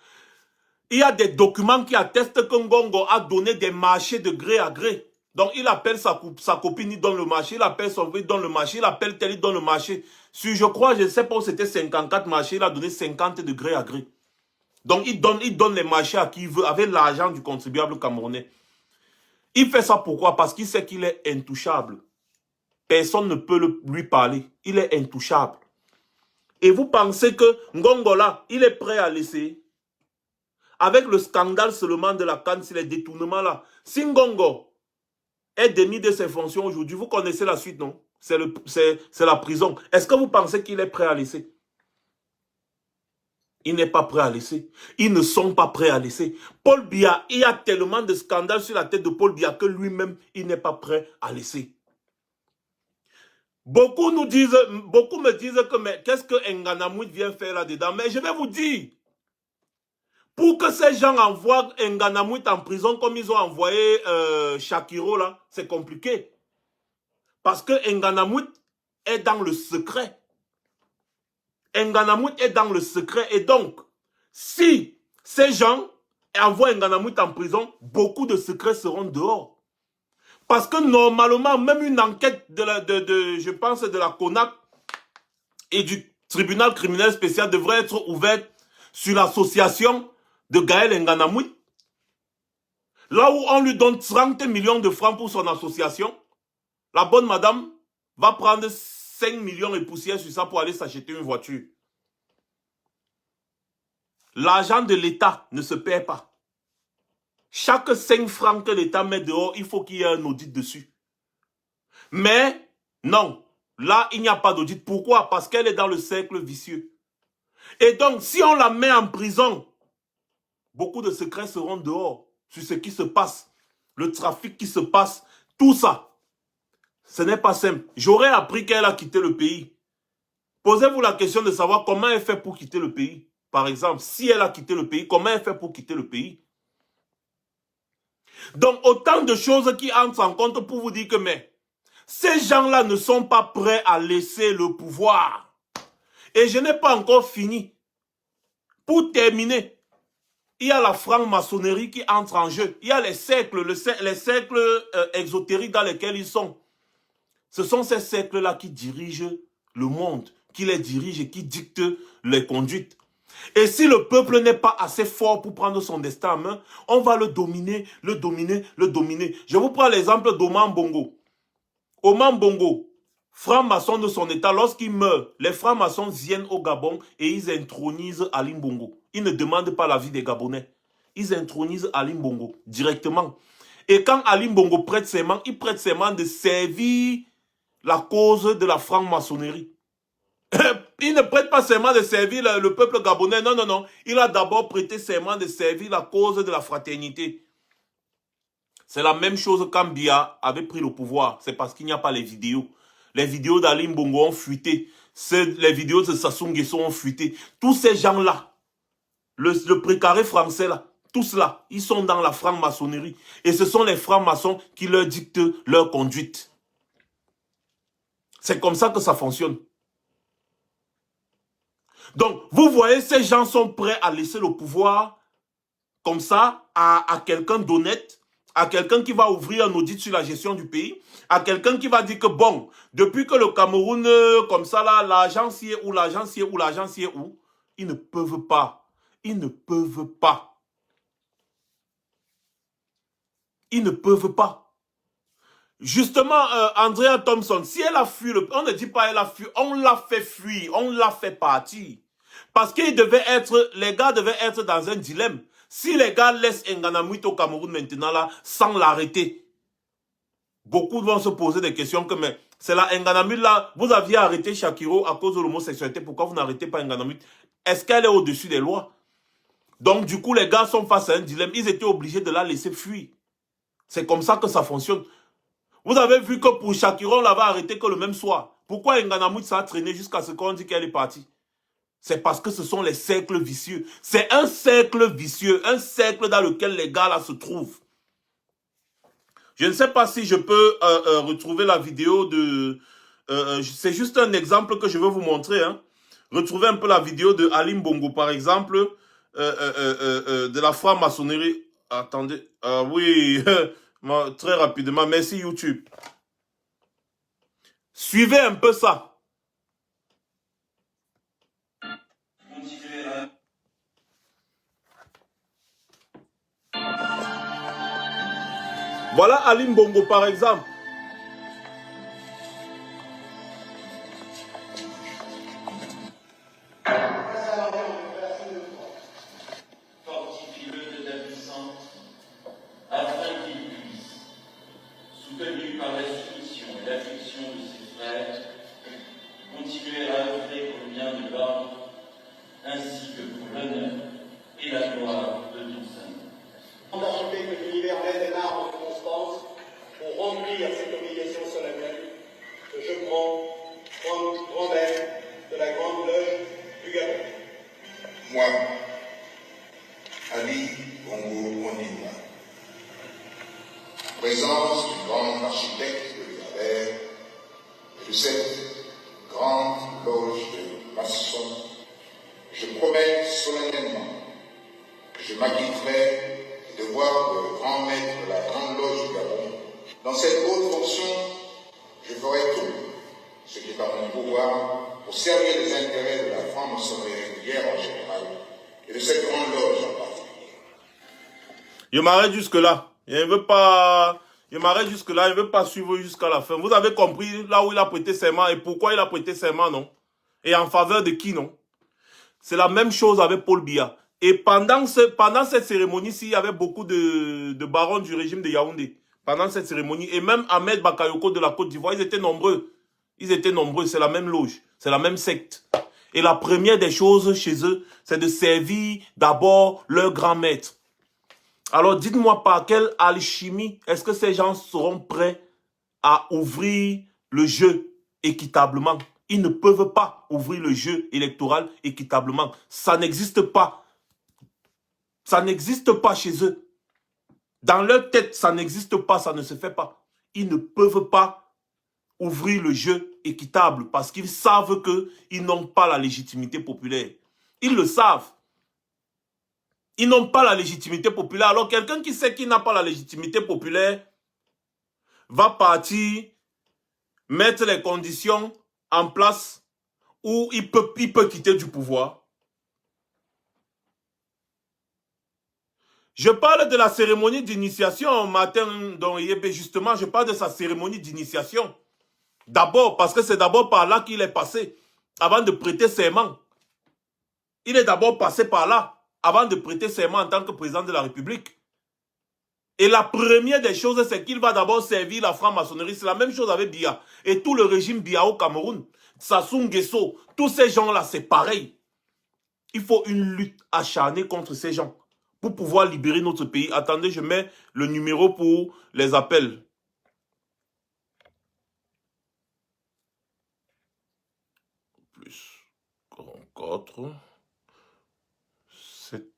Il y a des documents qui attestent que Ngongo a donné des marchés de gré à gré. Donc il appelle sa copine, il donne le marché, il appelle son frère, il donne le marché, il appelle tel, il donne le marché. Sur, je crois, je ne sais pas où c'était 54 marchés, il a donné 50 de gré à gré. Donc il donne les marchés à qui il veut, avec l'argent du contribuable camerounais. Il fait ça pourquoi? Parce qu'il sait qu'il est intouchable. Personne ne peut lui parler. Il est intouchable. Et vous pensez que Ngongo là, il est prêt à laisser? Avec le scandale seulement de la CAN, c'est les détournements là. Si Ngongo est démis de ses fonctions aujourd'hui, vous connaissez la suite, non? C'est la prison. Est-ce que vous pensez qu'il est prêt à laisser? Il n'est pas prêt à laisser. Ils ne sont pas prêts à laisser. Paul Biya, il y a tellement de scandales sur la tête de Paul Biya que lui-même, il n'est pas prêt à laisser. Beaucoup me disent que mais qu'est-ce que Nganamouit vient faire là-dedans? Mais je vais vous dire, pour que ces gens envoient Nganamouit en prison comme ils ont envoyé Shakiro là, c'est compliqué. Parce que Nganamouit est dans le secret. Nganamouit est dans le secret. Et donc, si ces gens envoient Nganamouit en prison, beaucoup de secrets seront dehors. Parce que normalement, même une enquête je pense, de la CONAC et du tribunal criminel spécial devrait être ouverte sur l'association de Gaël Nganamouit. Là où on lui donne 30 millions de francs pour son association, la bonne madame va prendre 5 millions et poussière sur ça pour aller s'acheter une voiture. L'argent de l'État ne se perd pas. Chaque 5 francs que l'État met dehors, il faut qu'il y ait un audit dessus. Mais, non, là, il n'y a pas d'audit. Pourquoi? Parce qu'elle est dans le cercle vicieux. Et donc, si on la met en prison, beaucoup de secrets seront dehors sur ce qui se passe, le trafic qui se passe, tout ça. Ce n'est pas simple. J'aurais appris qu'elle a quitté le pays. Posez-vous la question de savoir comment elle fait pour quitter le pays. Par exemple, si elle a quitté le pays, comment elle fait pour quitter le pays? Donc, autant de choses qui entrent en compte pour vous dire que mais, ces gens-là ne sont pas prêts à laisser le pouvoir. Et je n'ai pas encore fini. Pour terminer, il y a la franc-maçonnerie qui entre en jeu. Il y a les cercles, les cercles exotériques dans lesquels ils sont. Ce sont ces cercles-là qui dirigent le monde, qui les dirigent et qui dictent les conduites. Et si le peuple n'est pas assez fort pour prendre son destin en main, on va le dominer, le dominer, le dominer. Je vous prends l'exemple d'Oman Bongo. Oman Bongo, franc-maçon de son état, lorsqu'il meurt, les francs-maçons viennent au Gabon et ils intronisent Alim Bongo. Ils ne demandent pas l'avis des Gabonais. Ils intronisent Alim Bongo directement. Et quand Alim Bongo prête serment, il prête serment de servir la cause de la franc-maçonnerie. Il ne prête pas serment de servir le peuple gabonais. Non, non, non. Il a d'abord prêté serment de servir la cause de la fraternité. C'est la même chose quand Biya avait pris le pouvoir. C'est parce qu'il n'y a pas les vidéos. Les vidéos d'Alim Bongo ont fuité. Les vidéos de Sassou Nguesso ont fuité. Tous ces gens-là, le précaré français là, tous là, ils sont dans la franc-maçonnerie. Et ce sont les francs-maçons qui leur dictent leur conduite. C'est comme ça que ça fonctionne. Donc, vous voyez, ces gens sont prêts à laisser le pouvoir comme ça à quelqu'un d'honnête, à quelqu'un qui va ouvrir un audit sur la gestion du pays, à quelqu'un qui va dire que bon, depuis que le Cameroun, comme ça là, l'agence y est où, l'agence y est où, l'agence y est où, ils ne peuvent pas. Ils ne peuvent pas. Ils ne peuvent pas. Justement, Andrea Thompson, si elle a fui, on ne dit pas elle a fui, on l'a fait fuir, on l'a fait partir. Parce qu'ils devaient être, les gars devaient être dans un dilemme. Si les gars laissent Nganamouit au Cameroun maintenant là, sans l'arrêter, beaucoup vont se poser des questions que, mais c'est la Nganamouit là, vous aviez arrêté Shakiro à cause de l'homosexualité, pourquoi vous n'arrêtez pas Nganamouit? Est-ce qu'elle est au-dessus des lois? Donc du coup, les gars sont face à un dilemme, ils étaient obligés de la laisser fuir. C'est comme ça que ça fonctionne. Vous avez vu que pour Shakiro, on l'avait arrêté que le même soir. Pourquoi Nganamouit ça a traîné jusqu'à ce qu'on dit qu'elle est partie? C'est parce que ce sont les cercles vicieux. C'est un cercle vicieux, un cercle dans lequel les gars là se trouvent. Je ne sais pas si je peux retrouver la vidéo de... c'est juste un exemple que je veux vous montrer. Hein. Retrouver un peu la vidéo de Alim Bongo, par exemple, de la franc-maçonnerie. Attendez, oui, très rapidement, merci YouTube. Suivez un peu ça. Voilà Alim Bongo par exemple. Fortifie-le de ta puissance, afin qu'il puisse, soutenu par la soumission et l'affection de ses frères, continuer à œuvrer pour le bien de l'ordre, ainsi que pour l'honneur et la gloire de ton Saint-Nom. D'ajouter que l'univers mène des armes de constance pour remplir cette obligation solennelle que je prends comme grand maître de la Grande Loge du Gabon. Moi, Ali Bongo Ondimba, en présence du grand architecte de l'univers et de cette grande loge de maçons, je promets solennellement que je m'acquitterai des devoirs de grand maître de la Grande Loge du Gabon. Dans cette haute fonction, je ferai tout ce qui est en mon pouvoir pour servir les intérêts de la franc-maçonnerie régulière en général et de cette grande loge en particulier. Je m'arrête jusque-là. Je ne veux pas... Je m'arrête jusque-là. Je ne veux pas suivre jusqu'à la fin. Vous avez compris là où il a prêté serment et pourquoi il a prêté serment, non? Et en faveur de qui, non? C'est la même chose avec Paul Biya. Et pendant cette cérémonie-ci, il y avait beaucoup de barons du régime de Yaoundé. Pendant cette cérémonie. Et même Ahmed Bakayoko de la Côte d'Ivoire, ils étaient nombreux. Ils étaient nombreux. C'est la même loge. C'est la même secte. Et la première des choses chez eux, c'est de servir d'abord leur grand maître. Alors dites-moi par quelle alchimie est-ce que ces gens seront prêts à ouvrir le jeu équitablement? Ils ne peuvent pas ouvrir le jeu électoral équitablement. Ça n'existe pas. Ça n'existe pas chez eux. Dans leur tête, ça n'existe pas, ça ne se fait pas. Ils ne peuvent pas ouvrir le jeu équitable parce qu'ils savent qu'ils n'ont pas la légitimité populaire. Ils le savent. Ils n'ont pas la légitimité populaire. Alors quelqu'un qui sait qu'il n'a pas la légitimité populaire va partir mettre les conditions en place où il peut quitter du pouvoir. Je parle de la cérémonie d'initiation, Martin Dongayebe, justement, je parle de sa cérémonie d'initiation. D'abord, parce que c'est d'abord par là qu'il est passé, avant de prêter serment. Il est d'abord passé par là, avant de prêter serment en tant que président de la République. Et la première des choses, c'est qu'il va d'abord servir la franc-maçonnerie. C'est la même chose avec Biya. Et tout le régime Biya au Cameroun, Sassou Nguesso, tous ces gens-là, c'est pareil. Il faut une lutte acharnée contre ces gens pour pouvoir libérer notre pays. Attendez, je mets le numéro pour les appels. Plus 44 7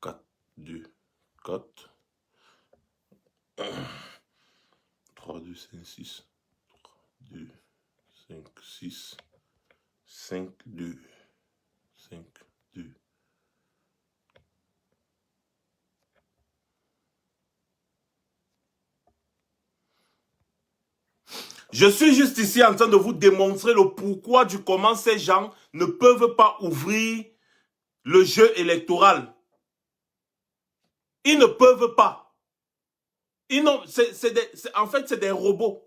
4 2 4 3 2 5 6 3 2 5 6 5 2 5 2 Je suis juste ici en train de vous démontrer le pourquoi du comment ces gens ne peuvent pas ouvrir le jeu électoral. Ils ne peuvent pas. En fait, c'est des robots.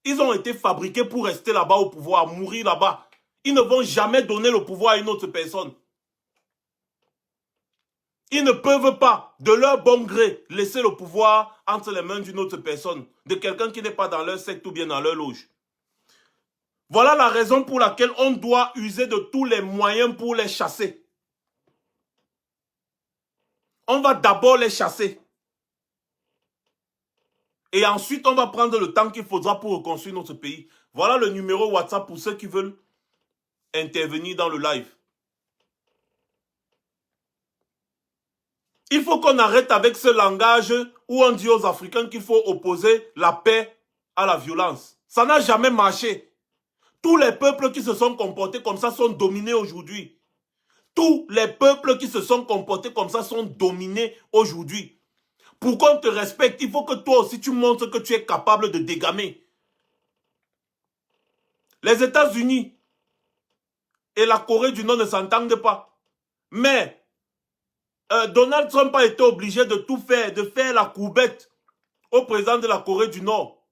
Ils ont été fabriqués pour rester là-bas au pouvoir, mourir là-bas. Ils ne vont jamais donner le pouvoir à une autre personne. Ils ne peuvent pas, de leur bon gré, laisser le pouvoir entre les mains d'une autre personne, de quelqu'un qui n'est pas dans leur secte ou bien dans leur loge. Voilà la raison pour laquelle on doit user de tous les moyens pour les chasser. On va d'abord les chasser. Et ensuite, on va prendre le temps qu'il faudra pour reconstruire notre pays. Voilà le numéro WhatsApp pour ceux qui veulent intervenir dans le live. Il faut qu'on arrête avec ce langage où on dit aux Africains qu'il faut opposer la paix à la violence. Ça n'a jamais marché. Tous les peuples qui se sont comportés comme ça sont dominés aujourd'hui. Tous les peuples qui se sont comportés comme ça sont dominés aujourd'hui. Pour qu'on te respecte, il faut que toi aussi tu montres que tu es capable de dégamer. Les États-Unis et la Corée du Nord ne s'entendent pas. Mais Donald Trump a été obligé de tout faire, de faire la courbette au président de la Corée du Nord.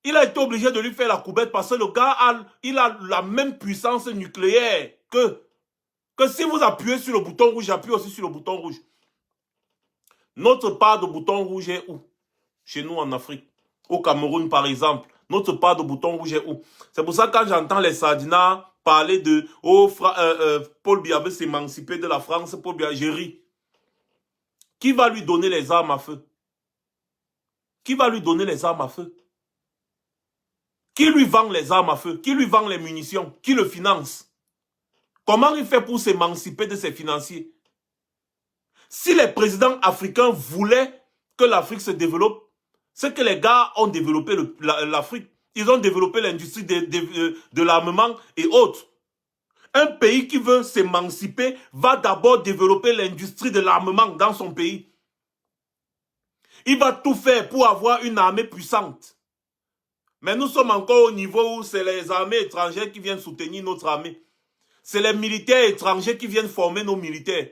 Il a été obligé de lui faire la courbette parce que le gars il a la même puissance nucléaire que si vous appuyez sur le bouton rouge, j'appuie aussi sur le bouton rouge. Notre part de bouton rouge est où? Chez nous en Afrique. Au Cameroun par exemple. Notre part de bouton rouge est où? C'est pour ça que quand j'entends les Sardinats parler de Paul Biya veut s'émanciper de la France, Paul Biya, je ris. Qui va lui donner les armes à feu? Qui va lui donner les armes à feu? Qui lui vend les armes à feu? Qui lui vend les munitions? Qui le finance? Comment il fait pour s'émanciper de ses financiers? Si les présidents africains voulaient que l'Afrique se développe, c'est que les gars ont développé l'Afrique. Ils ont développé l'industrie de l'armement et autres. Un pays qui veut s'émanciper va d'abord développer l'industrie de l'armement dans son pays. Il va tout faire pour avoir une armée puissante. Mais nous sommes encore au niveau où c'est les armées étrangères qui viennent soutenir notre armée. C'est les militaires étrangers qui viennent former nos militaires.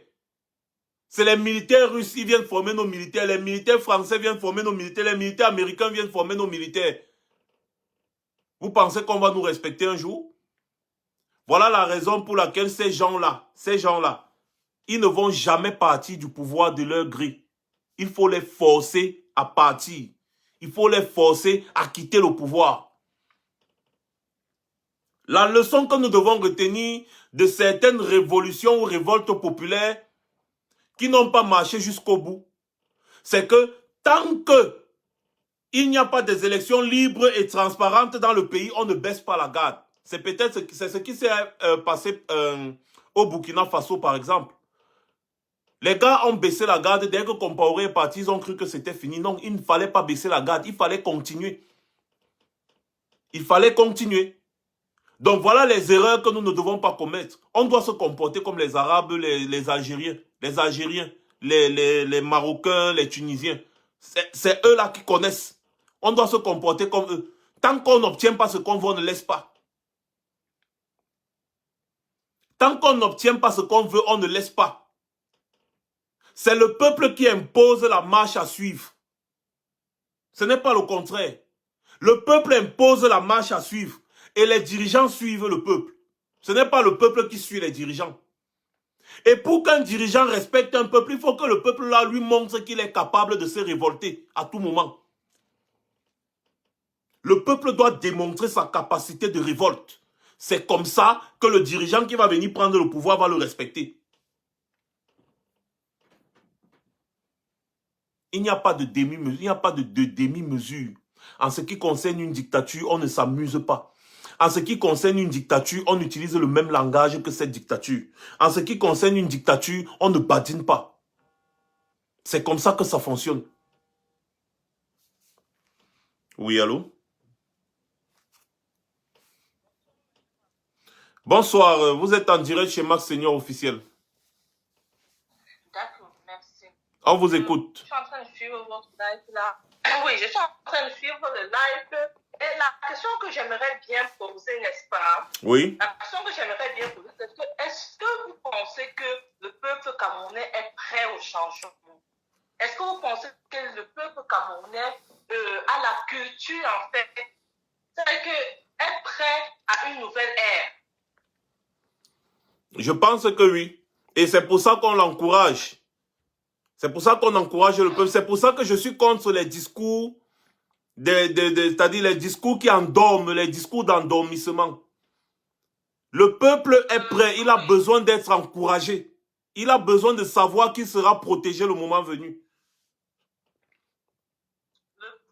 C'est les militaires russes qui viennent former nos militaires. Les militaires français viennent former nos militaires. Les militaires américains viennent former nos militaires. Vous pensez qu'on va nous respecter un jour? Voilà la raison pour laquelle ces gens-là, ils ne vont jamais partir du pouvoir de leur gré. Il faut les forcer à partir. Il faut les forcer à quitter le pouvoir. La leçon que nous devons retenir de certaines révolutions ou révoltes populaires qui n'ont pas marché jusqu'au bout, c'est que tant que il n'y a pas des élections libres et transparentes dans le pays, on ne baisse pas la garde. C'est peut-être ce qui s'est passé au Burkina Faso, par exemple. Les gars ont baissé la garde dès que Compaoré est parti, ils ont cru que c'était fini. Non, il ne fallait pas baisser la garde, il fallait continuer. Il fallait continuer. Donc voilà les erreurs que nous ne devons pas commettre. On doit se comporter comme les Arabes, les Algériens, les Marocains, les Tunisiens. C'est eux là qui connaissent. On doit se comporter comme eux. Tant qu'on n'obtient pas ce qu'on veut, on ne laisse pas. Tant qu'on n'obtient pas ce qu'on veut, on ne laisse pas. C'est le peuple qui impose la marche à suivre. Ce n'est pas le contraire. Le peuple impose la marche à suivre et les dirigeants suivent le peuple. Ce n'est pas le peuple qui suit les dirigeants. Et pour qu'un dirigeant respecte un peuple, il faut que le peuple là lui montre qu'il est capable de se révolter à tout moment. Le peuple doit démontrer sa capacité de révolte. C'est comme ça que le dirigeant qui va venir prendre le pouvoir va le respecter. Il n'y a pas de demi-mesure. Il n'y a pas de demi-mesure. En ce qui concerne une dictature, on ne s'amuse pas. En ce qui concerne une dictature, on utilise le même langage que cette dictature. En ce qui concerne une dictature, on ne badine pas. C'est comme ça que ça fonctionne. Oui, allô? Bonsoir, vous êtes en direct chez Max Seigneur officiel. D'accord, merci. On vous écoute. Je suis en train de suivre votre live là. Oui, je suis en train de suivre le live. Et la question que j'aimerais bien poser, n'est-ce pas? Oui. La question que j'aimerais bien poser, c'est est-ce que vous pensez que le peuple camerounais est prêt au changement? Est-ce que vous pensez que le peuple camerounais a la culture, en fait, c'est que est prêt à une nouvelle ère? Je pense que oui. Et c'est pour ça qu'on l'encourage. C'est pour ça qu'on encourage le peuple. C'est pour ça que je suis contre les discours, c'est-à-dire les discours qui endorment, les discours d'endormissement. Le peuple est prêt. Il a besoin d'être encouragé. Il a besoin de savoir qu'il sera protégé le moment venu.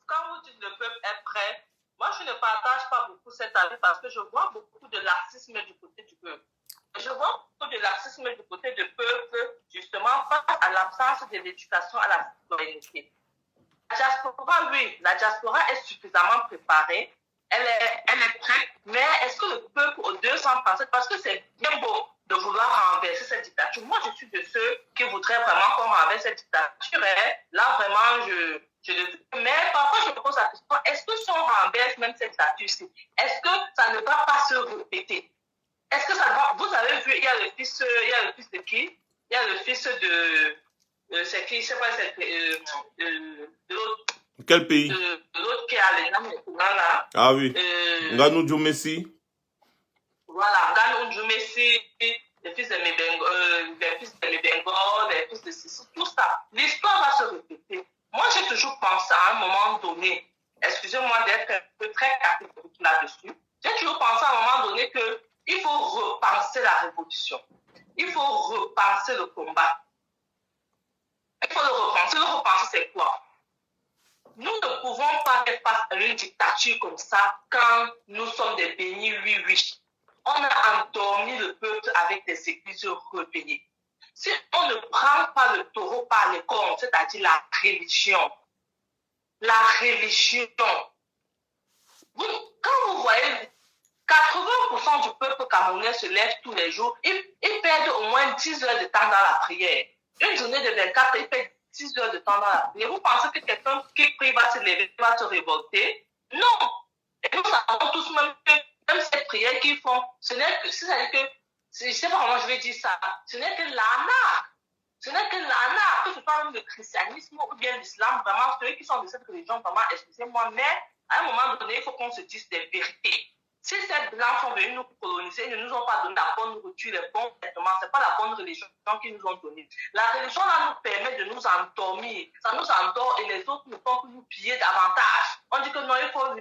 Quand vous dites le peuple est prêt, moi je ne partage pas beaucoup cet avis parce que je vois beaucoup de laxisme du côté du peuple. Je vois beaucoup de laxisme du côté du peuple, justement, face à l'absence de l'éducation à la citoyenneté. La diaspora, oui, la diaspora est suffisamment préparée, elle est prête, mais est-ce que le peuple au 200%, parce que c'est bien beau de vouloir renverser cette dictature. Moi, je suis de ceux qui voudraient vraiment qu'on renverse cette dictature. Là, vraiment, mais parfois, je me pose la question, est-ce que si on renverse même cette dictature-ci, est-ce que ça ne va pas se répéter? Est-ce que ça va... Vous avez vu, il y a le fils de qui? Il y a le fils de... c'est qui? Je sais pas, c'est... de l'autre... Quel pays? De l'autre qui a les noms là. Ah oui. Nganou Djoumessi. Voilà, Nganou Djoumessi, les fils de Mebengo, les fils de Sissi, tout ça. L'histoire va se répéter. Moi, j'ai toujours pensé à un moment donné, excusez-moi d'être un peu très catégorique là-dessus, j'ai toujours pensé à un moment donné que il faut repenser la révolution. Il faut repenser le combat. Il faut le repenser. Le repenser, c'est quoi? Nous ne pouvons pas faire face à une dictature comme ça quand nous sommes des bénis, oui. On a endormi le peuple avec des églises repayées. Si on ne prend pas le taureau par les cornes, c'est-à-dire la religion, quand vous voyez 80% du peuple camerounais se lève tous les jours, ils perdent au moins 10 heures de temps dans la prière. Une journée de 24 heures, ils perdent 10 heures de temps dans la prière. Vous pensez que quelqu'un qui prie va se lever, va se révolter? Non. Et nous savons tous même que même cette prière qu'ils font, ce n'est que, c'est-à-dire que, je ne sais pas comment je vais dire ça, ce n'est que l'arnaque. Ce n'est que l'arnaque, que ce soit même le christianisme ou bien l'islam, vraiment, ceux qui sont de cette religion, vraiment, excusez-moi, mais à un moment donné, il faut qu'on se dise des vérités. Si ces blancs sont venus nous coloniser, ils ne nous ont pas donné la bonne nourriture, les bons vêtements, ce n'est pas la bonne religion qu'ils nous ont donnée. La religion là nous permet de nous endormir, ça nous endort et les autres ne font que nous piller davantage. On dit que non, il faut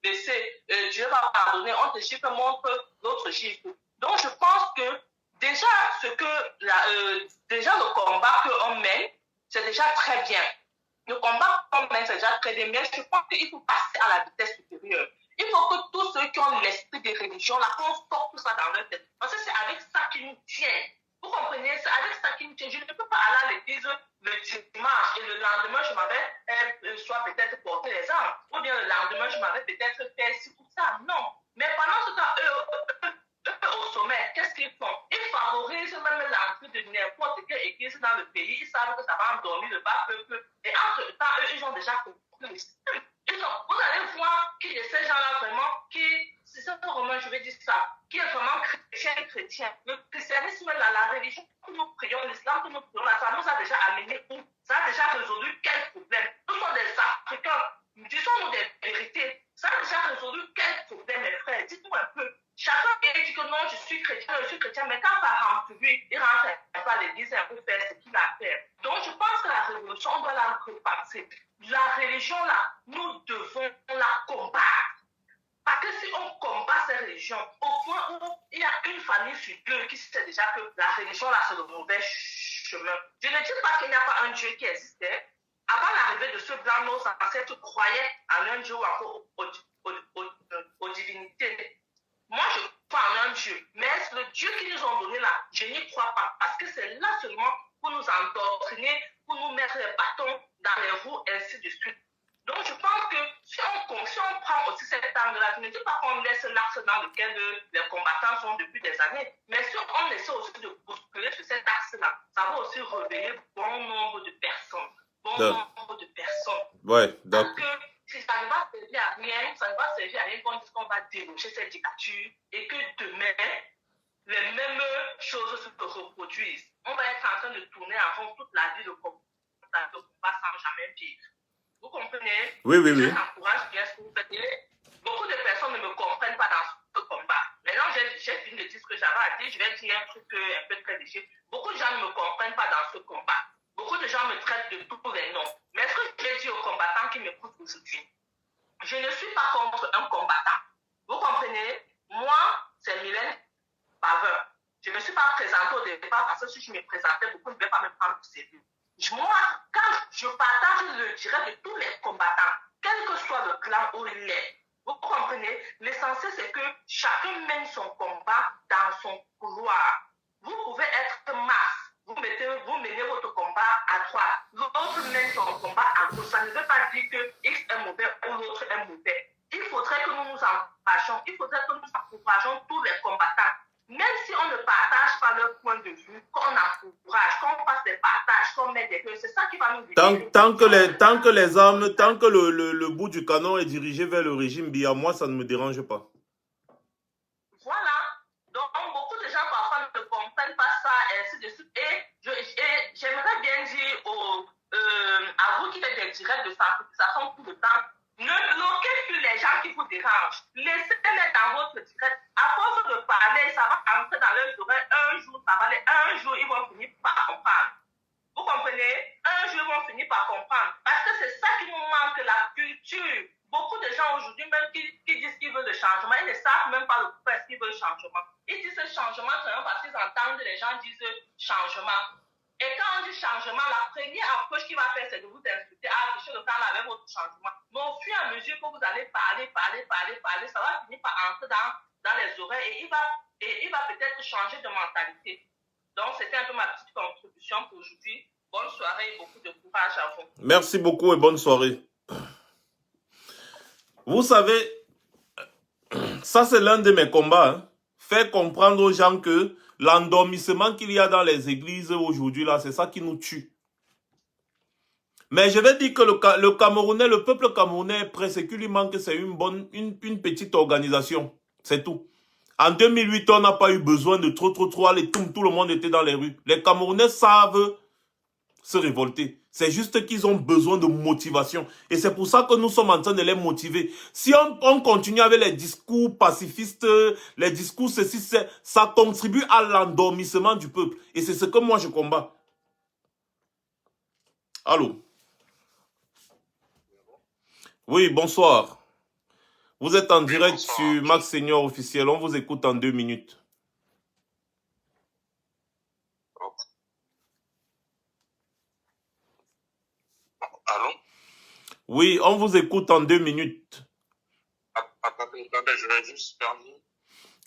laisser, Dieu va pardonner, on te chiffre, montre l'autre chiffre. Donc je pense que déjà, déjà le combat qu'on mène, c'est déjà très bien. Le combat qu'on mène, c'est déjà très bien, mais je pense qu'il faut passer à la vitesse supérieure. Il faut que tous ceux qui ont l'esprit des religions, là, qu'on sorte tout ça dans leur tête. Parce que c'est avec ça qui nous tient. Vous comprenez? C'est avec ça qui nous tient. Je ne peux pas aller à l'église le dimanche et le lendemain, je m'avais soit peut-être porté les armes, ou bien le lendemain, je m'avais peut-être fait ci ou ça. Non. Mais pendant ce temps, eux, au sommet, qu'est-ce qu'ils font? Ils favorisent même l'entrée de n'importe quelle église dans le pays. Ils savent que ça va endormir le bas peuple. Et entre-temps, eux, qu'ils ont déjà compris. Vous allez voir qu'il y a ces gens-là vraiment qui, c'est ça vraiment, je vais dire ça, qui est vraiment chrétien. Le christianisme, la religion que nous prions, l'islam que nous prions, ça nous a déjà amené où? Ça a déjà résolu quel problème? Nous sommes des Africains, disons-nous des vérités. Ça a déjà résolu quel problème, mes frères? Dites-nous un peu. Chacun dit que non, je suis chrétien, mais quand ça rentre lui, il rentre pas à l'église et un peu faire ce qu'il a à faire. Donc je pense que la révolution, on doit la repasser. La religion, là, nous devons la combattre. Parce que si on combat ces religions, au point où il y a une famille sur deux qui sait déjà que la religion, là, c'est le mauvais chemin. Je ne dis pas qu'il n'y a pas un Dieu qui existait. Avant l'arrivée de ce blanc, nos ancêtres croyaient en un Dieu ou encore aux divinités. Moi, je crois en un Dieu. Mais est-ce le Dieu qu'ils nous ont donné là? Je n'y crois pas. Parce que c'est là seulement pour nous endoctriner, pour nous mettre les bâtons dans les roues, ainsi de suite. Donc, je pense que si on prend aussi cet angle-là, je ne dis pas qu'on laisse l'axe dans lequel les combattants sont depuis des années, mais si on essaie aussi de bousculer sur cet axe-là, ça va aussi réveiller bon nombre de personnes. Ouais, parce que si ça ne va servir à rien, ça ne va servir à rien qu'on dise qu'on va déloger cette dictature et que demain, les mêmes choses se reproduisent. On va être en train de tourner en rond toute la vie de combat sans jamais vivre. Vous comprenez? Oui. J'encourage bien ce que vous faites. Beaucoup de personnes ne me comprennent pas dans ce combat. Maintenant, j'ai fini de dire ce que j'avais à dire. Je vais dire un truc un peu très léger. Beaucoup de gens ne me comprennent pas dans ce combat. Beaucoup de gens me traitent de tous les noms. Mais ce que je vais dire aux combattants qui m'écoutent aujourd'hui, je ne suis pas contre un combattant. Vous comprenez? Moi, c'est Mylène Paveur. Je ne me suis pas présentée au départ parce que si je me présentais, beaucoup ne pouvaient pas me prendre au sérieux. Moi, quand je partage le direct de tous les combattants, quel que soit le clan où il est, vous comprenez, l'essentiel c'est que chacun mène son combat dans son couloir. Vous pouvez être masse, vous menez votre combat à droite, l'autre mène son combat à gauche. Ça ne veut pas dire que X est mauvais ou l'autre est mauvais. Il faudrait que nous nous encourageons, il faudrait que nous encourageons tous les combattants. Même si on ne partage pas leur point de vue, qu'on encourage, qu'on fasse des partages, qu'on met des cœurs, c'est ça qui va nous dire. Tant que les armes, tant que le bout du canon est dirigé vers le régime Biya, moi ça ne me dérange pas. Voilà. Donc beaucoup de gens parfois ne comprennent pas ça, et ainsi de suite. Et j'aimerais bien dire à vous qui faites des directs de sensibilisation tout le temps, ne bloquez plus les gens qui vous dérangent. Laissez-les dans votre direct. À force de parler, ça va entrer dans leurs oreilles. Un jour, ils vont finir par comprendre. Vous comprenez? Un jour, ils vont finir par comprendre. Parce que c'est ça qui nous manque, la culture. Beaucoup de gens aujourd'hui, même qui disent qu'ils veulent le changement, ils ne savent même pas pourquoi est-ce qu'ils veulent le changement. Ils disent le changement seulement parce qu'ils entendent les gens dire changement. Et quand on dit changement, la première approche qu'il va faire, c'est de vous insulter, afficher le temps avec votre changement. Mais au fur et à mesure que vous allez parler, ça va finir par entrer dans les oreilles et il va peut-être changer de mentalité. Donc, c'était un peu ma petite contribution pour aujourd'hui. Bonne soirée et beaucoup de courage à vous. Merci beaucoup et bonne soirée. Vous savez, ça c'est l'un de mes combats. Hein. Faire comprendre aux gens que l'endormissement qu'il y a dans les églises aujourd'hui, là, c'est ça qui nous tue. Mais je vais dire que le Camerounais, le peuple camerounais est prêt. Ce qui lui manque, c'est une petite organisation. C'est tout. En 2008, on n'a pas eu besoin de trop aller. Tout le monde était dans les rues. Les Camerounais savent se révolter. C'est juste qu'ils ont besoin de motivation. Et c'est pour ça que nous sommes en train de les motiver. Si on continue avec les discours pacifistes, les discours ceci, ça contribue à l'endormissement du peuple. Et c'est ce que moi je combats. Allô? Oui, bonsoir. Vous êtes en direct sur Max Senior officiel. On vous écoute en 2 minutes. Allô? Oui, on vous écoute en 2 minutes. Attendez, je vais juste fermer.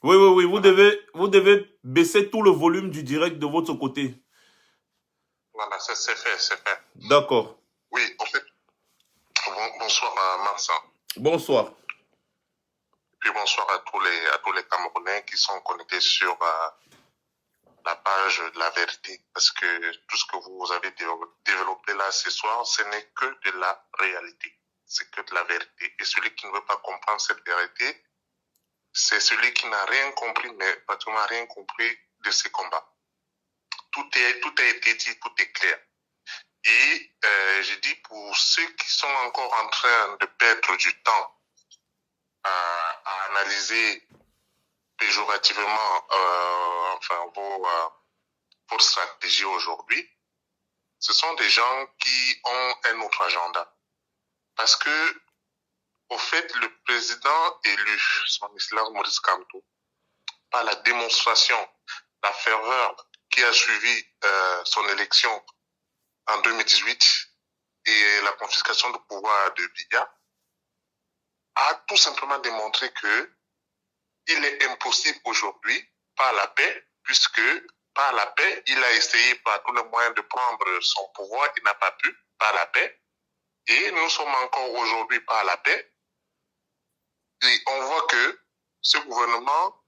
Oui, vous devez baisser tout le volume du direct de votre côté. Voilà, c'est fait. D'accord. Oui, en fait, bonsoir à Marsa. Bonsoir. Et puis bonsoir à tous les Camerounais qui sont connectés sur la page de la vérité, parce que tout ce que vous avez développé là ce soir, ce n'est que de la réalité. C'est que de la vérité. Et celui qui ne veut pas comprendre cette vérité, c'est celui qui n'a rien compris, mais pratiquement rien compris de ces combats. Tout a été dit, tout est clair. Et je dis pour ceux qui sont encore en train de perdre du temps à analyser péjorativement vos stratégies aujourd'hui, ce sont des gens qui ont un autre agenda. Parce que, au fait, le président élu, son Excellence Maurice Kamto, par la démonstration, la ferveur qui a suivi son élection en 2018 et la confiscation du pouvoir de Biya, a tout simplement démontré que il est impossible aujourd'hui, par la paix, puisque par la paix, il a essayé par tous les moyens de prendre son pouvoir, il n'a pas pu, par la paix. Et nous sommes encore aujourd'hui par la paix. Et on voit que ce gouvernement,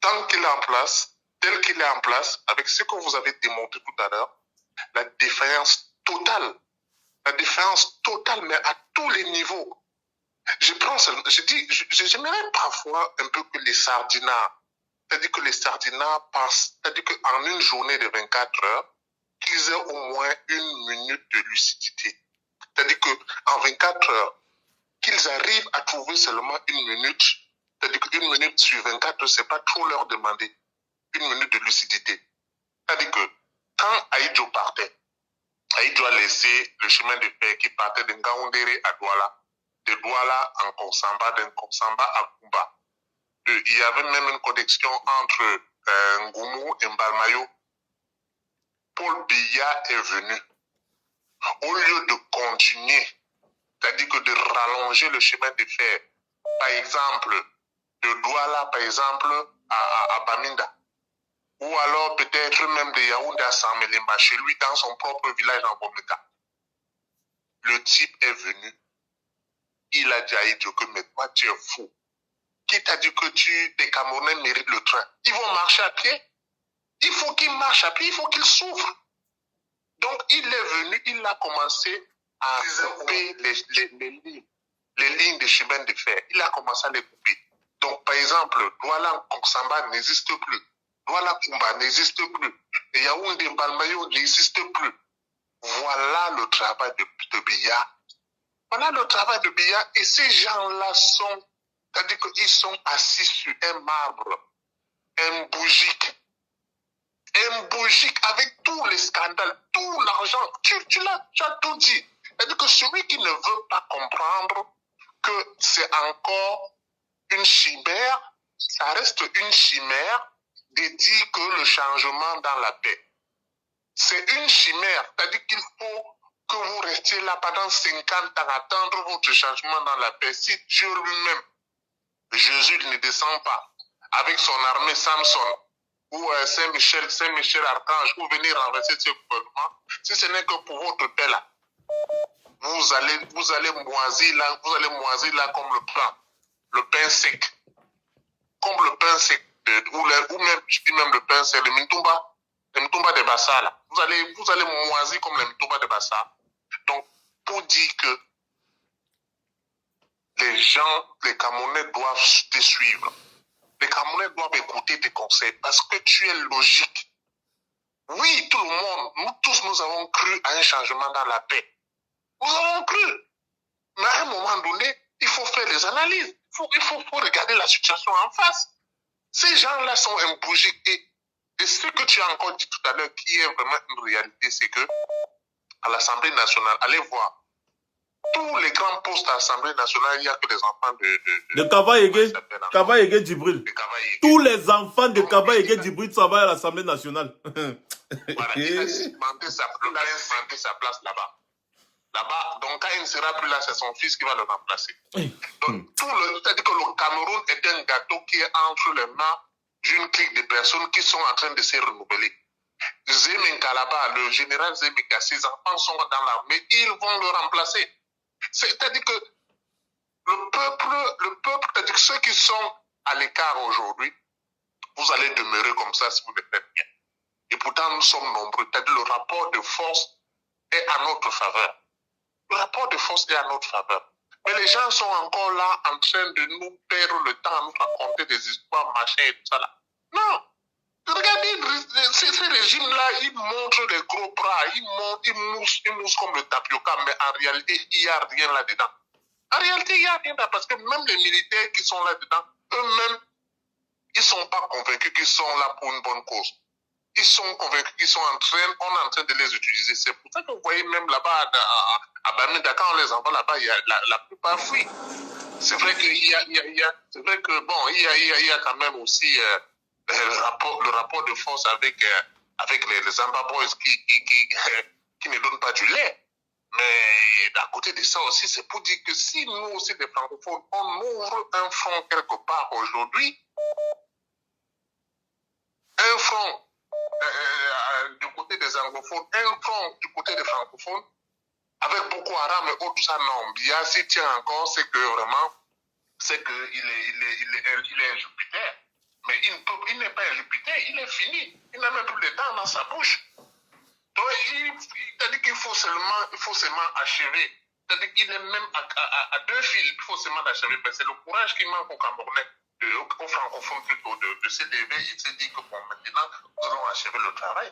tant qu'il est en place, tel qu'il est en place, avec ce que vous avez démontré tout à l'heure, la défaillance totale, mais à tous les niveaux. J'aimerais parfois un peu que les sardinats, c'est-à-dire que les sardinats passent, c'est-à-dire qu'en une journée de 24 heures, qu'ils aient au moins une minute de lucidité. C'est-à-dire qu'en 24 heures, qu'ils arrivent à trouver seulement une minute, c'est-à-dire qu'une minute sur 24 heures, c'est pas trop leur demander une minute de lucidité. C'est-à-dire que quand Aïdjo partait, Aïdjo a laissé le chemin de fer qui partait de Ngaoundéré à Douala, de Douala en Konsamba, de Konsamba à Kumba. Il y avait même une connexion entre Ngoumou et Mbalmayo. Paul Biya est venu. Au lieu de continuer, c'est-à-dire que de rallonger le chemin de fer, par exemple, de Douala, par exemple, à Baminda, ou alors peut-être même de Yaoundé à Samelimba, chez lui, dans son propre village en Bomeka. Le type est venu. Il a dit à Aïdjo que, mais toi, tu es fou. Qui t'a dit que tes Camerounais méritent le train? Ils vont marcher à pied. Il faut qu'ils marchent à pied, il faut qu'ils souffrent. Donc, il est venu, il a commencé à couper les lignes de chemin de fer. Il a commencé à les couper. Donc, par exemple, Douala Koksamba n'existe plus. Douala Kumba n'existe plus. Et Yaoundé Mbalmayo n'existe plus. Voilà le travail de Biya. Voilà le travail de Biya. Et ces gens-là sont, c'est-à-dire qu'ils sont assis sur un marbre, un bougique avec tous les scandales, tout l'argent. Tu as tout dit. C'est-à-dire que celui qui ne veut pas comprendre que c'est encore une chimère, ça reste une chimère de dire que le changement dans la paix. C'est une chimère. C'est-à-dire qu'il faut que vous restiez là pendant 50 ans à attendre votre changement dans la paix. Si Dieu lui-même, Jésus ne descend pas avec son armée Samson, ou Saint-Michel Archange, pour venir renverser ce gouvernement, si ce n'est que pour votre paix là, vous allez moisir là comme le pain sec, comme le pain sec, ou même, je dis même le pain sec, le Mintumba de Bassa là, vous allez moisir comme le Mintumba de Bassa. Donc, pour dire que les Camerounais doivent te suivre. Les Camerounais doivent écouter tes conseils parce que tu es logique. Oui, tout le monde, nous tous, nous avons cru à un changement dans la paix. Nous avons cru. Mais à un moment donné, il faut faire des analyses. Il faut regarder la situation en face. Ces gens-là sont imbougiques. Et ce que tu as encore dit tout à l'heure, qui est vraiment une réalité, c'est que à l'Assemblée nationale, allez voir, tous les grands postes à l'Assemblée nationale, il n'y a que des enfants de Kaba Yege Djibril. Tous les enfants de Kaba Yege Djibril travaillent à l'Assemblée nationale. Voilà, il a cimenté sa place là-bas. Là-bas, donc quand il ne sera plus là, c'est son fils qui va le remplacer. Donc, c'est-à-dire que le Cameroun est un gâteau qui est entre les mains d'une clique de personnes qui sont en train de se renouveler. Zemenka là-bas, le général Zemenka, ses enfants sont dans l'armée, ils vont le remplacer. C'est-à-dire que le peuple, c'est-à-dire que ceux qui sont à l'écart aujourd'hui, vous allez demeurer comme ça si vous ne faites rien. Et pourtant, nous sommes nombreux. C'est-à-dire le rapport de force est à notre faveur. Le rapport de force est à notre faveur. Mais les gens sont encore là en train de nous perdre le temps à nous raconter des histoires, machin et tout ça là. Non. Regardez, ces régimes-là, ils montrent les gros bras, ils moussent comme le tapioca, mais en réalité, il n'y a rien là-dedans. En réalité, il n'y a rien là, parce que même les militaires qui sont là-dedans, eux-mêmes, ils ne sont pas convaincus qu'ils sont là pour une bonne cause. Ils sont convaincus qu'ils sont on est en train de les utiliser. C'est pour ça que vous voyez même là-bas, à Bamenda, quand on les envoie là-bas, la plupart fuient. C'est vrai qu'il y a quand même aussi le rapport de force avec les Amba Boys qui ne donnent pas du lait. Mais à côté de ça aussi, c'est pour dire que si nous aussi, les francophones, on ouvre un front quelque part aujourd'hui, un front du côté des anglophones, un front du côté des francophones, avec Boko Haram et autres, ça non. Bien, s'il tient encore, c'est que vraiment, c'est qu'il est un Jupiter. Mais il n'est pas un Jupiter, il est fini. Il n'a même plus de dents dans sa bouche. Donc, il a dit qu'il faut seulement achever. C'est-à-dire qu'il est même à deux fils, il faut seulement achever. Mais c'est le courage qui manque aux Camerounais, aux francophones plutôt, de se lever. Il s'est dit que bon, maintenant, nous allons achever le travail.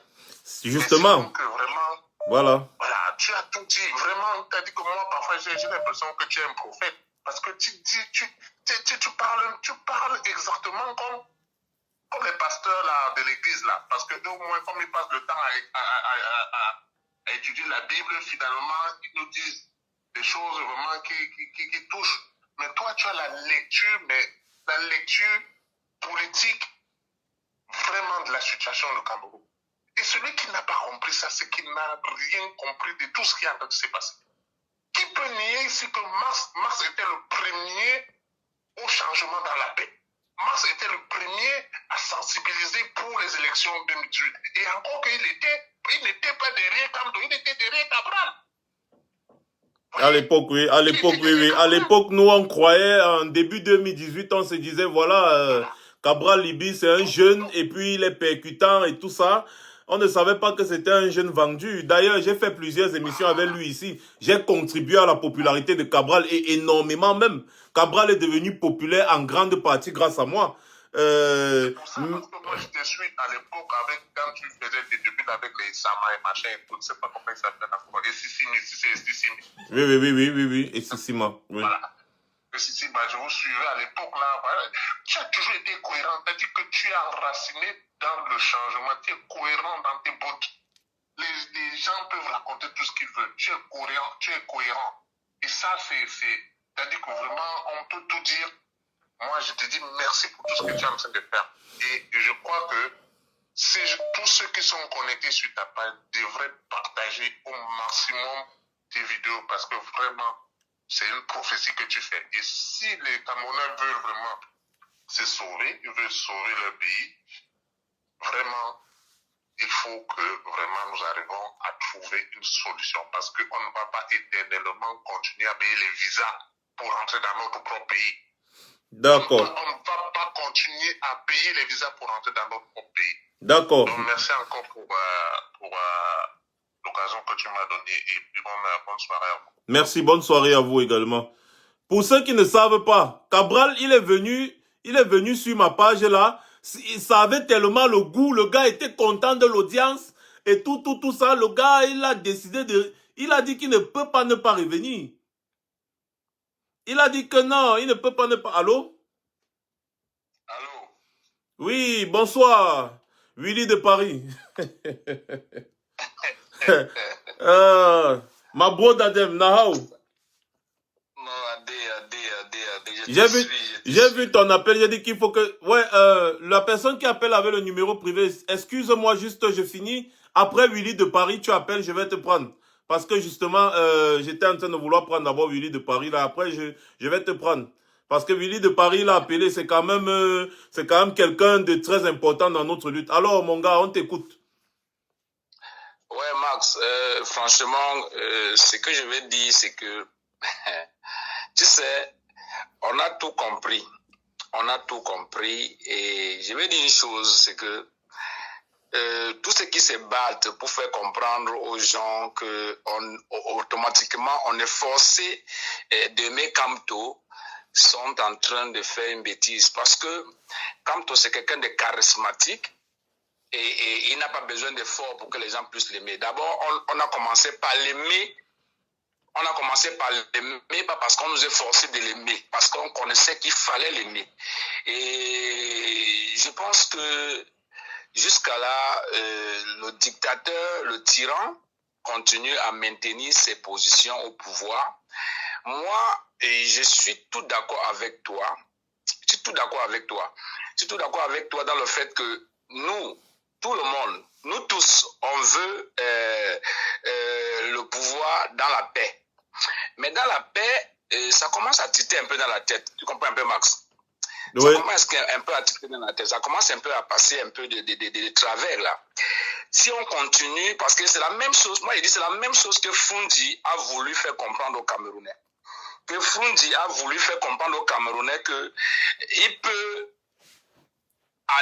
Justement. Que vraiment, voilà, tu as tout dit. Vraiment, tu as dit que moi, parfois, j'ai l'impression que tu es un prophète. Parce que tu parles exactement comme les pasteurs là, de l'église. Là. Parce que eux, au moins, comme ils passent le temps à étudier la Bible, finalement, ils nous disent des choses vraiment qui touchent. Mais toi, tu as la lecture politique vraiment de la situation du Cameroun. Et celui qui n'a pas compris ça, c'est qu'il n'a rien compris de tout ce qui est en train de se passer. Qui peut nier ici que Mars était le premier au changement dans la paix? Mars était le premier à sensibiliser pour les élections 2018. Et encore qu'il n'était pas derrière Kamto, il était derrière Cabral. À l'époque, oui. À l'époque, nous, on croyait, en début 2018, on se disait, voilà, Cabral Libi, c'est un jeune, et puis il est percutant et tout ça. On ne savait pas que c'était un jeune vendu. D'ailleurs, j'ai fait plusieurs émissions avec lui ici. J'ai contribué à la popularité de Cabral, et énormément même. Cabral est devenu populaire en grande partie grâce à moi. C'est pour ça, parce que moi, je te suis à l'époque quand tu faisais tes débuts avec les Sama et machin et tout, je ne sais pas comment ils s'appellent encore. Et Sissimi, si c'est Sissimi. Oui, et Sissima. Oui. Voilà. Et Sissimi, je vous suivais à l'époque là. Voilà. Tu as toujours été cohérent. C'est-à-dire que tu es enraciné dans le changement. Tu es cohérent dans tes bottes. Les gens peuvent raconter tout ce qu'ils veulent. Tu es cohérent. Et ça, c'est-à-dire que vraiment, on peut tout dire. Moi, je te dis merci pour tout ce que tu es en train de faire. Et je crois que tous ceux qui sont connectés sur ta page devraient partager au maximum tes vidéos parce que vraiment, c'est une prophétie que tu fais. Et si les Camerounais veulent vraiment se sauver, ils veulent sauver leur pays, vraiment, il faut que vraiment nous arrivons à trouver une solution parce qu'on ne va pas éternellement continuer à payer les visas pour rentrer dans notre propre pays. D'accord. On ne va pas continuer à payer les visas pour rentrer dans notre propre pays. D'accord. Donc, merci encore pour l'occasion que tu m'as donnée et puis bonne soirée à vous. Merci, bonne soirée à vous également. Pour ceux qui ne savent pas, Cabral, il est venu sur ma page là. Ça avait tellement le goût, le gars était content de l'audience et tout ça. Le gars, il a décidé il a dit qu'il ne peut pas ne pas revenir. Il a dit que non, il ne peut pas ne pas... Allô? Allô? Oui, bonsoir. Willy de Paris. Ma bro d'Adem, Nahao. Non, Adé. J'ai vu ton appel, j'ai dit qu'il faut que... Ouais, la personne qui appelle avec le numéro privé, excuse-moi juste, je finis. Après Willy de Paris, tu appelles, je vais te prendre. Parce que justement, j'étais en train de vouloir prendre d'abord Willy de Paris. Là, après, je vais te prendre. Parce que Willy de Paris l'a appelé, c'est quand même quelqu'un de très important dans notre lutte. Alors, mon gars, on t'écoute. Ouais, Max, franchement, ce que je vais dire, c'est que, tu sais, on a tout compris. on a tout compris. Et je vais dire une chose, c'est que tous ceux qui se battent pour faire comprendre aux gens que automatiquement on est forcé d'aimer Kamto sont en train de faire une bêtise. Parce que Kamto, c'est quelqu'un de charismatique et il n'a pas besoin d'efforts pour que les gens puissent l'aimer. D'abord, on a commencé par l'aimer. On a commencé par l'aimer, pas parce qu'on nous a forcé de l'aimer, parce qu'on connaissait qu'il fallait l'aimer. Et je pense que jusqu'à là, le dictateur, le tyran, continue à maintenir ses positions au pouvoir. Moi, je suis tout d'accord avec toi. Je suis tout d'accord avec toi. Je suis tout d'accord avec toi dans le fait que nous, tout le monde, nous tous, on veut le pouvoir dans la paix. Mais dans la paix, ça commence à titer un peu dans la tête. Tu comprends un peu, Max? Oui. Ça commence un peu à titer dans la tête. Ça commence un peu à passer un peu de travers, là. Si on continue, parce que c'est la même chose, moi, je dis c'est la même chose que Fundi a voulu faire comprendre aux Camerounais. Que Fundi a voulu faire comprendre aux Camerounais qu'il peut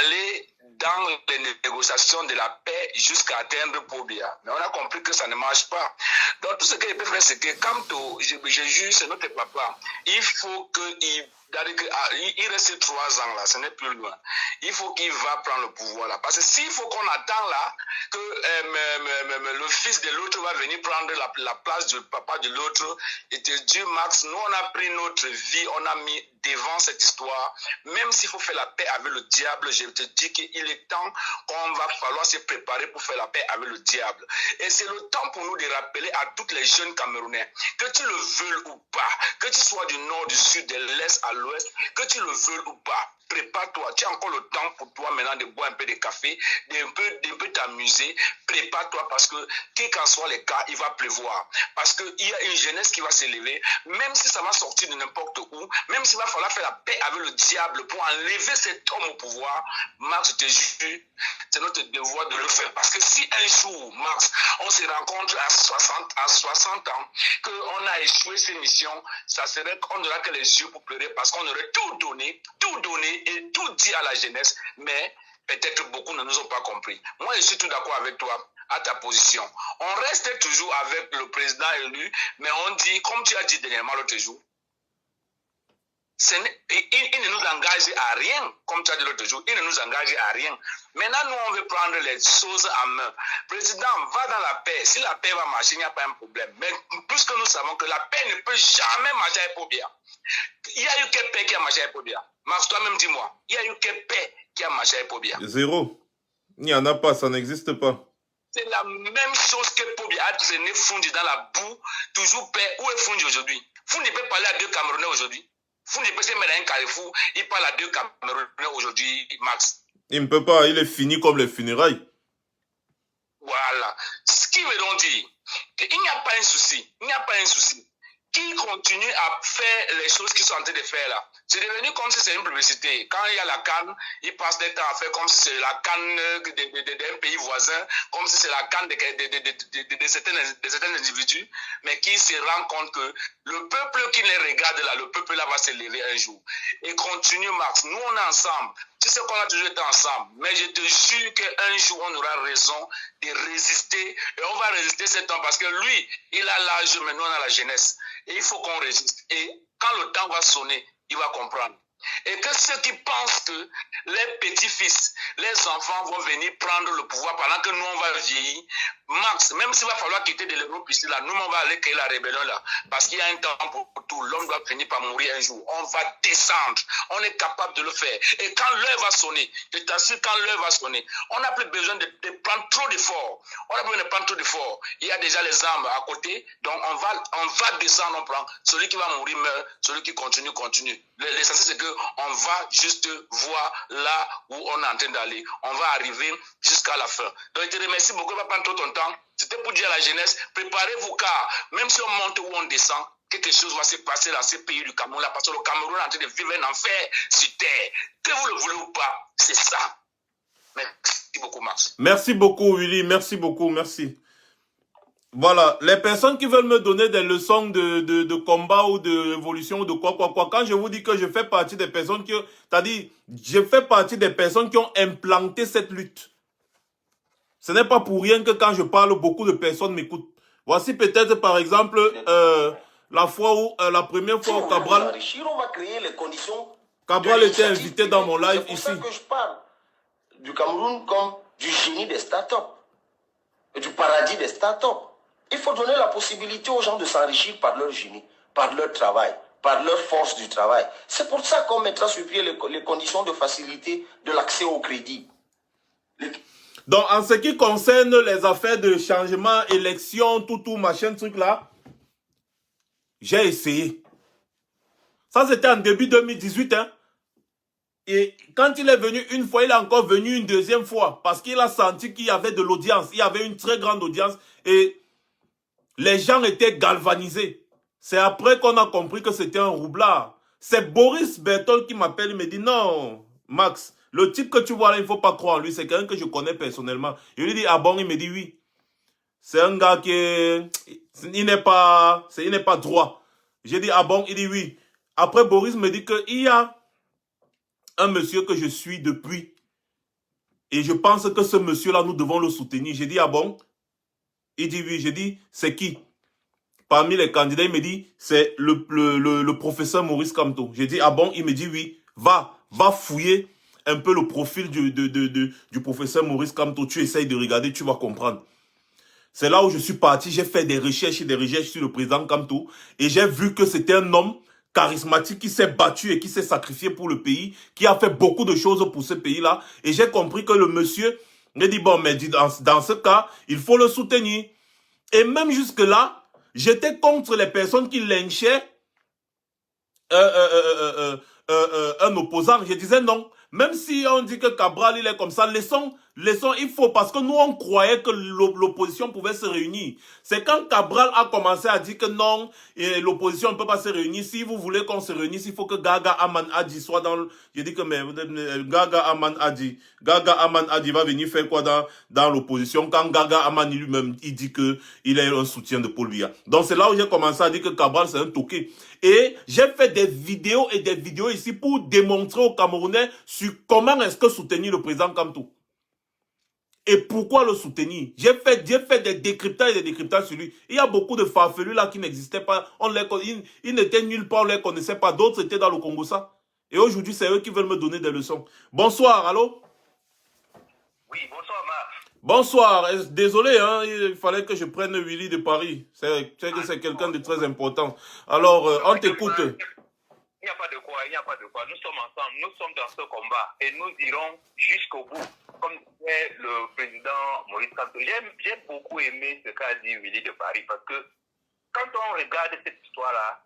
aller dans les négociations de la paix jusqu'à atteindre Pobia. Mais on a compris que ça ne marche pas. Donc tout ce qu'il peut faire, c'est que Kamto, je juge, c'est notre papa. Il faut qu'il reste 3 ans là, ce n'est plus loin. Il faut qu'il va prendre le pouvoir là. Parce que s'il faut qu'on attend là, que le fils de l'autre va venir prendre la place du papa de l'autre, et te dire, Max, nous on a pris notre vie, on a mis devant cette histoire. Même s'il faut faire la paix avec le diable, je te dis qu'il est temps qu'on va falloir se préparer pour faire la paix avec le diable. Et c'est le temps pour nous de rappeler à toutes les jeunes Camerounais, que tu le veuilles ou pas, que tu sois du nord, du sud, de l'est à l'ouest, que tu le veuilles ou pas, prépare-toi. Tu as encore le temps pour toi maintenant de boire un peu de café, d'un peu t'amuser. Prépare-toi parce que, quel qu'en soit le cas, il va pleuvoir. Parce qu'il y a une jeunesse qui va s'élever, même si ça va sortir de n'importe où, même s'il va falloir faire la paix avec le diable pour enlever cet homme au pouvoir. Max, je te jure, c'est notre devoir de le faire. Parce que si un jour, Max, on se rencontre à 60 ans, qu'on a échoué ces missions, ça serait qu'on n'aura que les yeux pour pleurer parce qu'on aurait tout donné et tout dit à la jeunesse, mais peut-être beaucoup ne nous ont pas compris. Moi, je suis tout d'accord avec toi à ta position. On reste toujours avec le président élu, mais on dit, comme tu as dit dernièrement l'autre jour, il ne nous engage à rien, comme tu as dit l'autre jour, il ne nous engage à rien. Maintenant, nous, on veut prendre les choses en main. Président, va dans la paix. Si la paix va marcher, il n'y a pas un problème. Mais puisque nous savons que la paix ne peut jamais marcher à Pobia. Il y a eu quelle paix qui a marché à Pobia? Max, toi-même, dis-moi. Il y a eu quelle paix qui a marché à Pobia? Zéro. Il n'y en a pas, ça n'existe pas. C'est la même chose que Pobia a traîné Fundi dans la boue. Toujours paix. Où est Fundi aujourd'hui? Fundi peut parler à 2 Camerounais aujourd'hui. Fundi peut se mettre dans un carrefour. Il parle à 2 Camerounais aujourd'hui, Max. Il ne peut pas, il est fini comme les funérailles. Voilà. Ce qui veut donc dire qu'il n'y a pas un souci. Il n'y a pas un souci. Qui continue à faire les choses qu'ils sont en train de faire là. C'est devenu comme si c'est une publicité. Quand il y a la canne, ils passent des temps à faire comme si c'est la canne d'un pays voisin, comme si c'est la canne de certains individus, mais qui se rendent compte que le peuple qui les regarde là, le peuple là va se lever un jour. Et continue, Max. Nous, on est ensemble. Tu sais qu'on a toujours été ensemble, mais je te jure qu'un jour, on aura raison de résister. Et on va résister cet homme parce que lui, il a l'âge, mais nous, on a la jeunesse. Et il faut qu'on résiste. Et quand le temps va sonner, il va comprendre. Et que ceux qui pensent que les petits-fils, les enfants vont venir prendre le pouvoir pendant que nous, on va vieillir, Max, même s'il va falloir quitter de l'Europe ici, là, nous, on va aller créer la rébellion là. Parce qu'il y a un temps pour tout. L'homme doit finir par mourir un jour. On va descendre. On est capable de le faire. Et quand l'heure va sonner, je t'assure, quand l'heure va sonner, on n'a plus besoin de prendre trop d'efforts. On n'a plus besoin de prendre trop d'efforts. Il y a déjà les armes à côté. Donc, on va descendre, on prend. Celui qui va mourir meurt. Celui qui continue, continue. L'essentiel, c'est qu'on va juste voir là où on est en train d'aller. On va arriver jusqu'à la fin. Donc, je te remercie beaucoup. On va prendre trop ton temps. C'était pour dire à la jeunesse, préparez-vous car même si on monte ou on descend, quelque chose va se passer dans ces pays du Cameroun là, parce que le Cameroun est en train de vivre un enfer sur terre. Que vous le voulez ou pas, c'est ça. Merci beaucoup, Max. Merci beaucoup, Willy. Merci beaucoup, merci. Voilà, les personnes qui veulent me donner des leçons de combat ou d'évolution ou de quoi, quand je vous dis que je fais partie des personnes qui, c'est-à-dire, je fais partie des personnes qui ont implanté cette lutte. Ce n'est pas pour rien que quand je parle, beaucoup de personnes m'écoutent. Voici peut-être par exemple la première fois où Cabral était invité dans mon live ici. C'est pour ça que je parle du Cameroun comme du génie des startups, du paradis des startups. Il faut donner la possibilité aux gens de s'enrichir par leur génie, par leur travail, par leur force du travail. C'est pour ça qu'on mettra sur pied les conditions de facilité de l'accès au crédit. Donc, en ce qui concerne les affaires de changement, élection, tout, machin, truc là, j'ai essayé. Ça, c'était en début 2018, hein. Et quand il est venu une fois, il est encore venu une deuxième fois. Parce qu'il a senti qu'il y avait de l'audience. Il y avait une très grande audience. Et les gens étaient galvanisés. C'est après qu'on a compris que c'était un roublard. C'est Boris Bertol qui m'appelle, il me dit, non, Max, le type que tu vois là, il ne faut pas croire en lui. C'est quelqu'un que je connais personnellement. Je lui dis, ah bon, il me dit oui. C'est un gars qui il n'est pas droit. J'ai dit, ah bon, il dit oui. Après, Boris me dit qu'il y a un monsieur que je suis depuis. Et je pense que ce monsieur-là, nous devons le soutenir. J'ai dit, ah bon? Il dit oui. J'ai dit, c'est qui? Parmi les candidats, il me dit, c'est le professeur Maurice Kamto. J'ai dit, ah bon? Il me dit oui. Va fouiller un peu le profil du professeur Maurice Kamto. Tu essayes de regarder, tu vas comprendre. C'est là où je suis parti. J'ai fait des recherches sur le président Kamto. Et j'ai vu que c'était un homme charismatique qui s'est battu et qui s'est sacrifié pour le pays, qui a fait beaucoup de choses pour ce pays-là. Et j'ai compris que le monsieur me dit, bon, mais dans ce cas, il faut le soutenir. Et même jusque-là, j'étais contre les personnes qui lynchaient un opposant. Je disais non. Même si on dit que Cabral, il est comme ça, laissons, il faut, parce que nous, on croyait que l'opposition pouvait se réunir. C'est quand Cabral a commencé à dire que non, l'opposition ne peut pas se réunir. Si vous voulez qu'on se réunisse, il faut que Gaga Aman Adi soit dans le... Je dis que mais, Gaga Aman Adi va venir faire quoi dans l'opposition quand Gaga Aman lui-même, il dit que il est un soutien de Paul Biya. Donc c'est là où j'ai commencé à dire que Cabral, c'est un toqué. Et j'ai fait des vidéos ici pour démontrer aux Camerounais sur comment est-ce que soutenir le président Kamto. Et pourquoi le soutenir? J'ai fait des décryptages sur lui. Il y a beaucoup de farfelus là qui n'existaient pas. Ils n'étaient nulle part, on ne les connaissait pas. D'autres étaient dans le Congo ça. Et aujourd'hui, c'est eux qui veulent me donner des leçons. Bonsoir, allô? Oui, bonsoir, Marc. Bonsoir. Désolé, hein, il fallait que je prenne Willy de Paris. C'est quelqu'un de très important. Alors, on t'écoute. Il n'y a pas de quoi, Nous sommes ensemble, nous sommes dans ce combat et nous irons jusqu'au bout. Comme disait le président Maurice Kamto, j'ai beaucoup aimé ce qu'a dit Willy de Paris parce que quand on regarde cette histoire-là,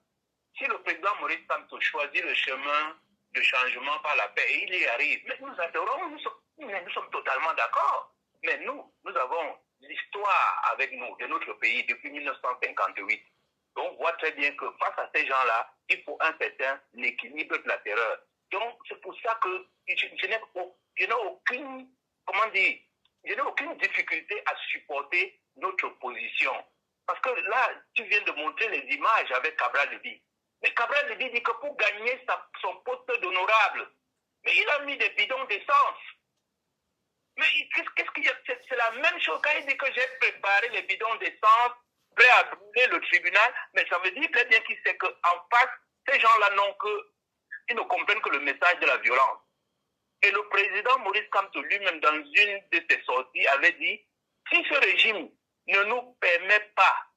si le président Maurice Kamto choisit le chemin de changement par la paix et il y arrive, mais nous adorons, nous sommes totalement d'accord. Mais nous avons l'histoire avec nous, de notre pays, depuis 1958. Donc, on voit très bien que face à ces gens-là, il faut un certain équilibre de la terreur. Donc, c'est pour ça que je n'ai aucune, je n'ai aucune difficulté à supporter notre position. Parce que là, tu viens de montrer les images avec Cabral Leby. Mais Cabral Leby dit que pour gagner son poste d'honorable, mais il a mis des bidons d'essence. Mais qu'est-ce qu'il y a? C'est la même chose quand il dit que j'ai préparé les bidons d'essence, prêt à brûler le tribunal, mais ça veut dire très bien qu'il sait qu'en face, ces gens-là ils ne comprennent que le message de la violence. Et le président Maurice Kamto lui-même, dans une de ses sorties, avait dit, si ce régime ne nous permet pas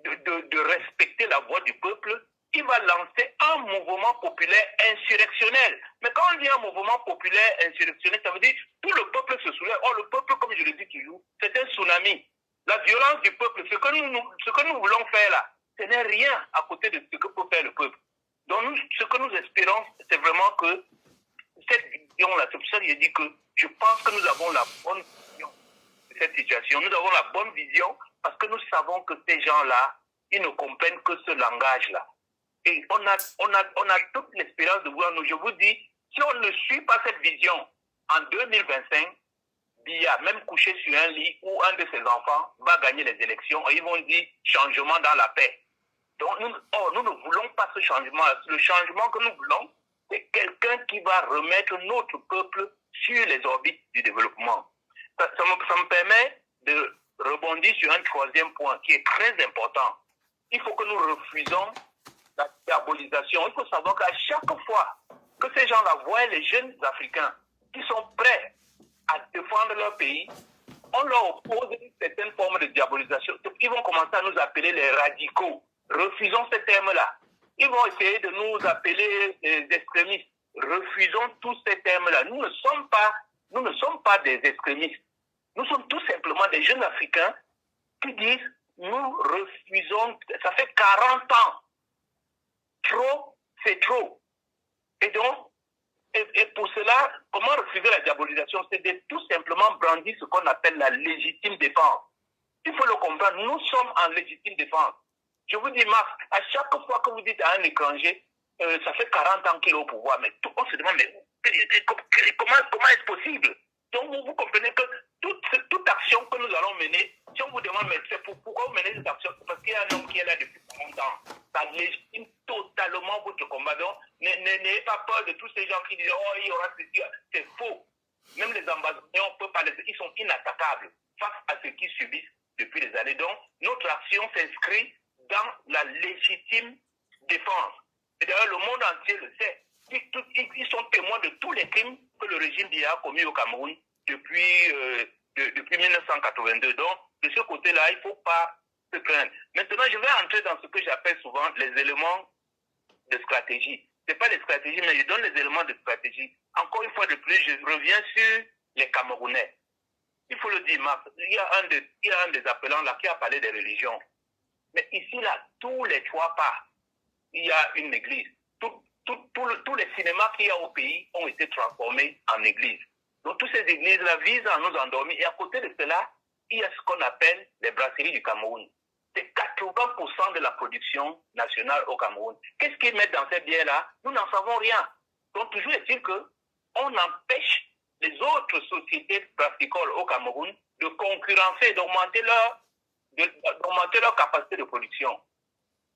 de respecter la voix du peuple, il va lancer un mouvement populaire insurrectionnel. Mais quand on dit un mouvement populaire insurrectionnel, ça veut dire tout le peuple se soulève. Or, le peuple, comme je le dis toujours, c'est un tsunami. La violence du peuple, ce que nous voulons faire là, ce n'est rien à côté de ce que peut faire le peuple. Donc, ce que nous espérons, c'est vraiment que cette vision-là, c'est pour ça que je dis que je pense que nous avons la bonne vision de cette situation. Nous avons la bonne vision parce que nous savons que ces gens-là, ils ne comprennent que ce langage-là. Et on a toute l'espérance de voir nous. Je vous dis, si on ne suit pas cette vision en 2025, Biya, même couché sur un lit où un de ses enfants va gagner les élections, et ils vont dire changement dans la paix. Donc nous ne voulons pas ce changement. Le changement que nous voulons, c'est quelqu'un qui va remettre notre peuple sur les orbites du développement. Ça me permet de rebondir sur un troisième point qui est très important. Il faut que nous refusons la diabolisation. Il faut savoir qu'à chaque fois que ces gens-là voient les jeunes Africains qui sont prêts à défendre leur pays, on leur oppose une certaine forme de diabolisation. Donc, ils vont commencer à nous appeler les radicaux. Refusons ces termes-là. Ils vont essayer de nous appeler les extrémistes. Refusons tous ces termes-là. Nous ne sommes pas des extrémistes. Nous sommes tout simplement des jeunes Africains qui disent nous refusons, ça fait 40 ans. Trop, c'est trop. Et donc, et pour cela, comment refuser la diabolisation? C'est de tout simplement brandir ce qu'on appelle la légitime défense. Il faut le comprendre, nous sommes en légitime défense. Je vous dis, Marc, à chaque fois que vous dites à un étranger, ça fait 40 ans qu'il est au pouvoir, mais on se demande, mais comment est-ce possible? Donc vous comprenez que toute action que nous allons mener, si on vous demande, mais c'est pourquoi vous menez cette action? C'est parce qu'il y a un homme qui est là depuis 40 ans. Ça légitime totalement votre combat. Donc n'ayez pas peur de tous ces gens qui disent, oh, il y aura ceci. C'est faux. Même les ambassadeurs, on peut pas les... Ils sont inattaquables face à ce qu'ils subissent depuis des années. Donc notre action s'inscrit dans la légitime défense. Et d'ailleurs, le monde entier le sait. Ils sont témoins de tous les crimes que le régime Biya a commis au Cameroun depuis 1982. Donc, de ce côté-là, il ne faut pas se craindre. Maintenant, je vais entrer dans ce que j'appelle souvent les éléments de stratégie. Ce n'est pas les stratégies, mais je donne les éléments de stratégie. Encore une fois de plus, je reviens sur les Camerounais. Il faut le dire, Marc, il y a un des appelants là qui a parlé des religions. Mais ici, là, tous les 3 pas, il y a une église. Tous les cinémas qu'il y a au pays ont été transformés en églises. Donc, toutes ces églises-là visent à nous endormir. Et à côté de cela, il y a ce qu'on appelle les brasseries du Cameroun. C'est 80% de la production nationale au Cameroun. Qu'est-ce qu'ils mettent dans ces bières-là? Nous n'en savons rien. Donc, toujours est-il qu'on empêche les autres sociétés brassicoles au Cameroun de concurrencer, d'augmenter leur capacité de production.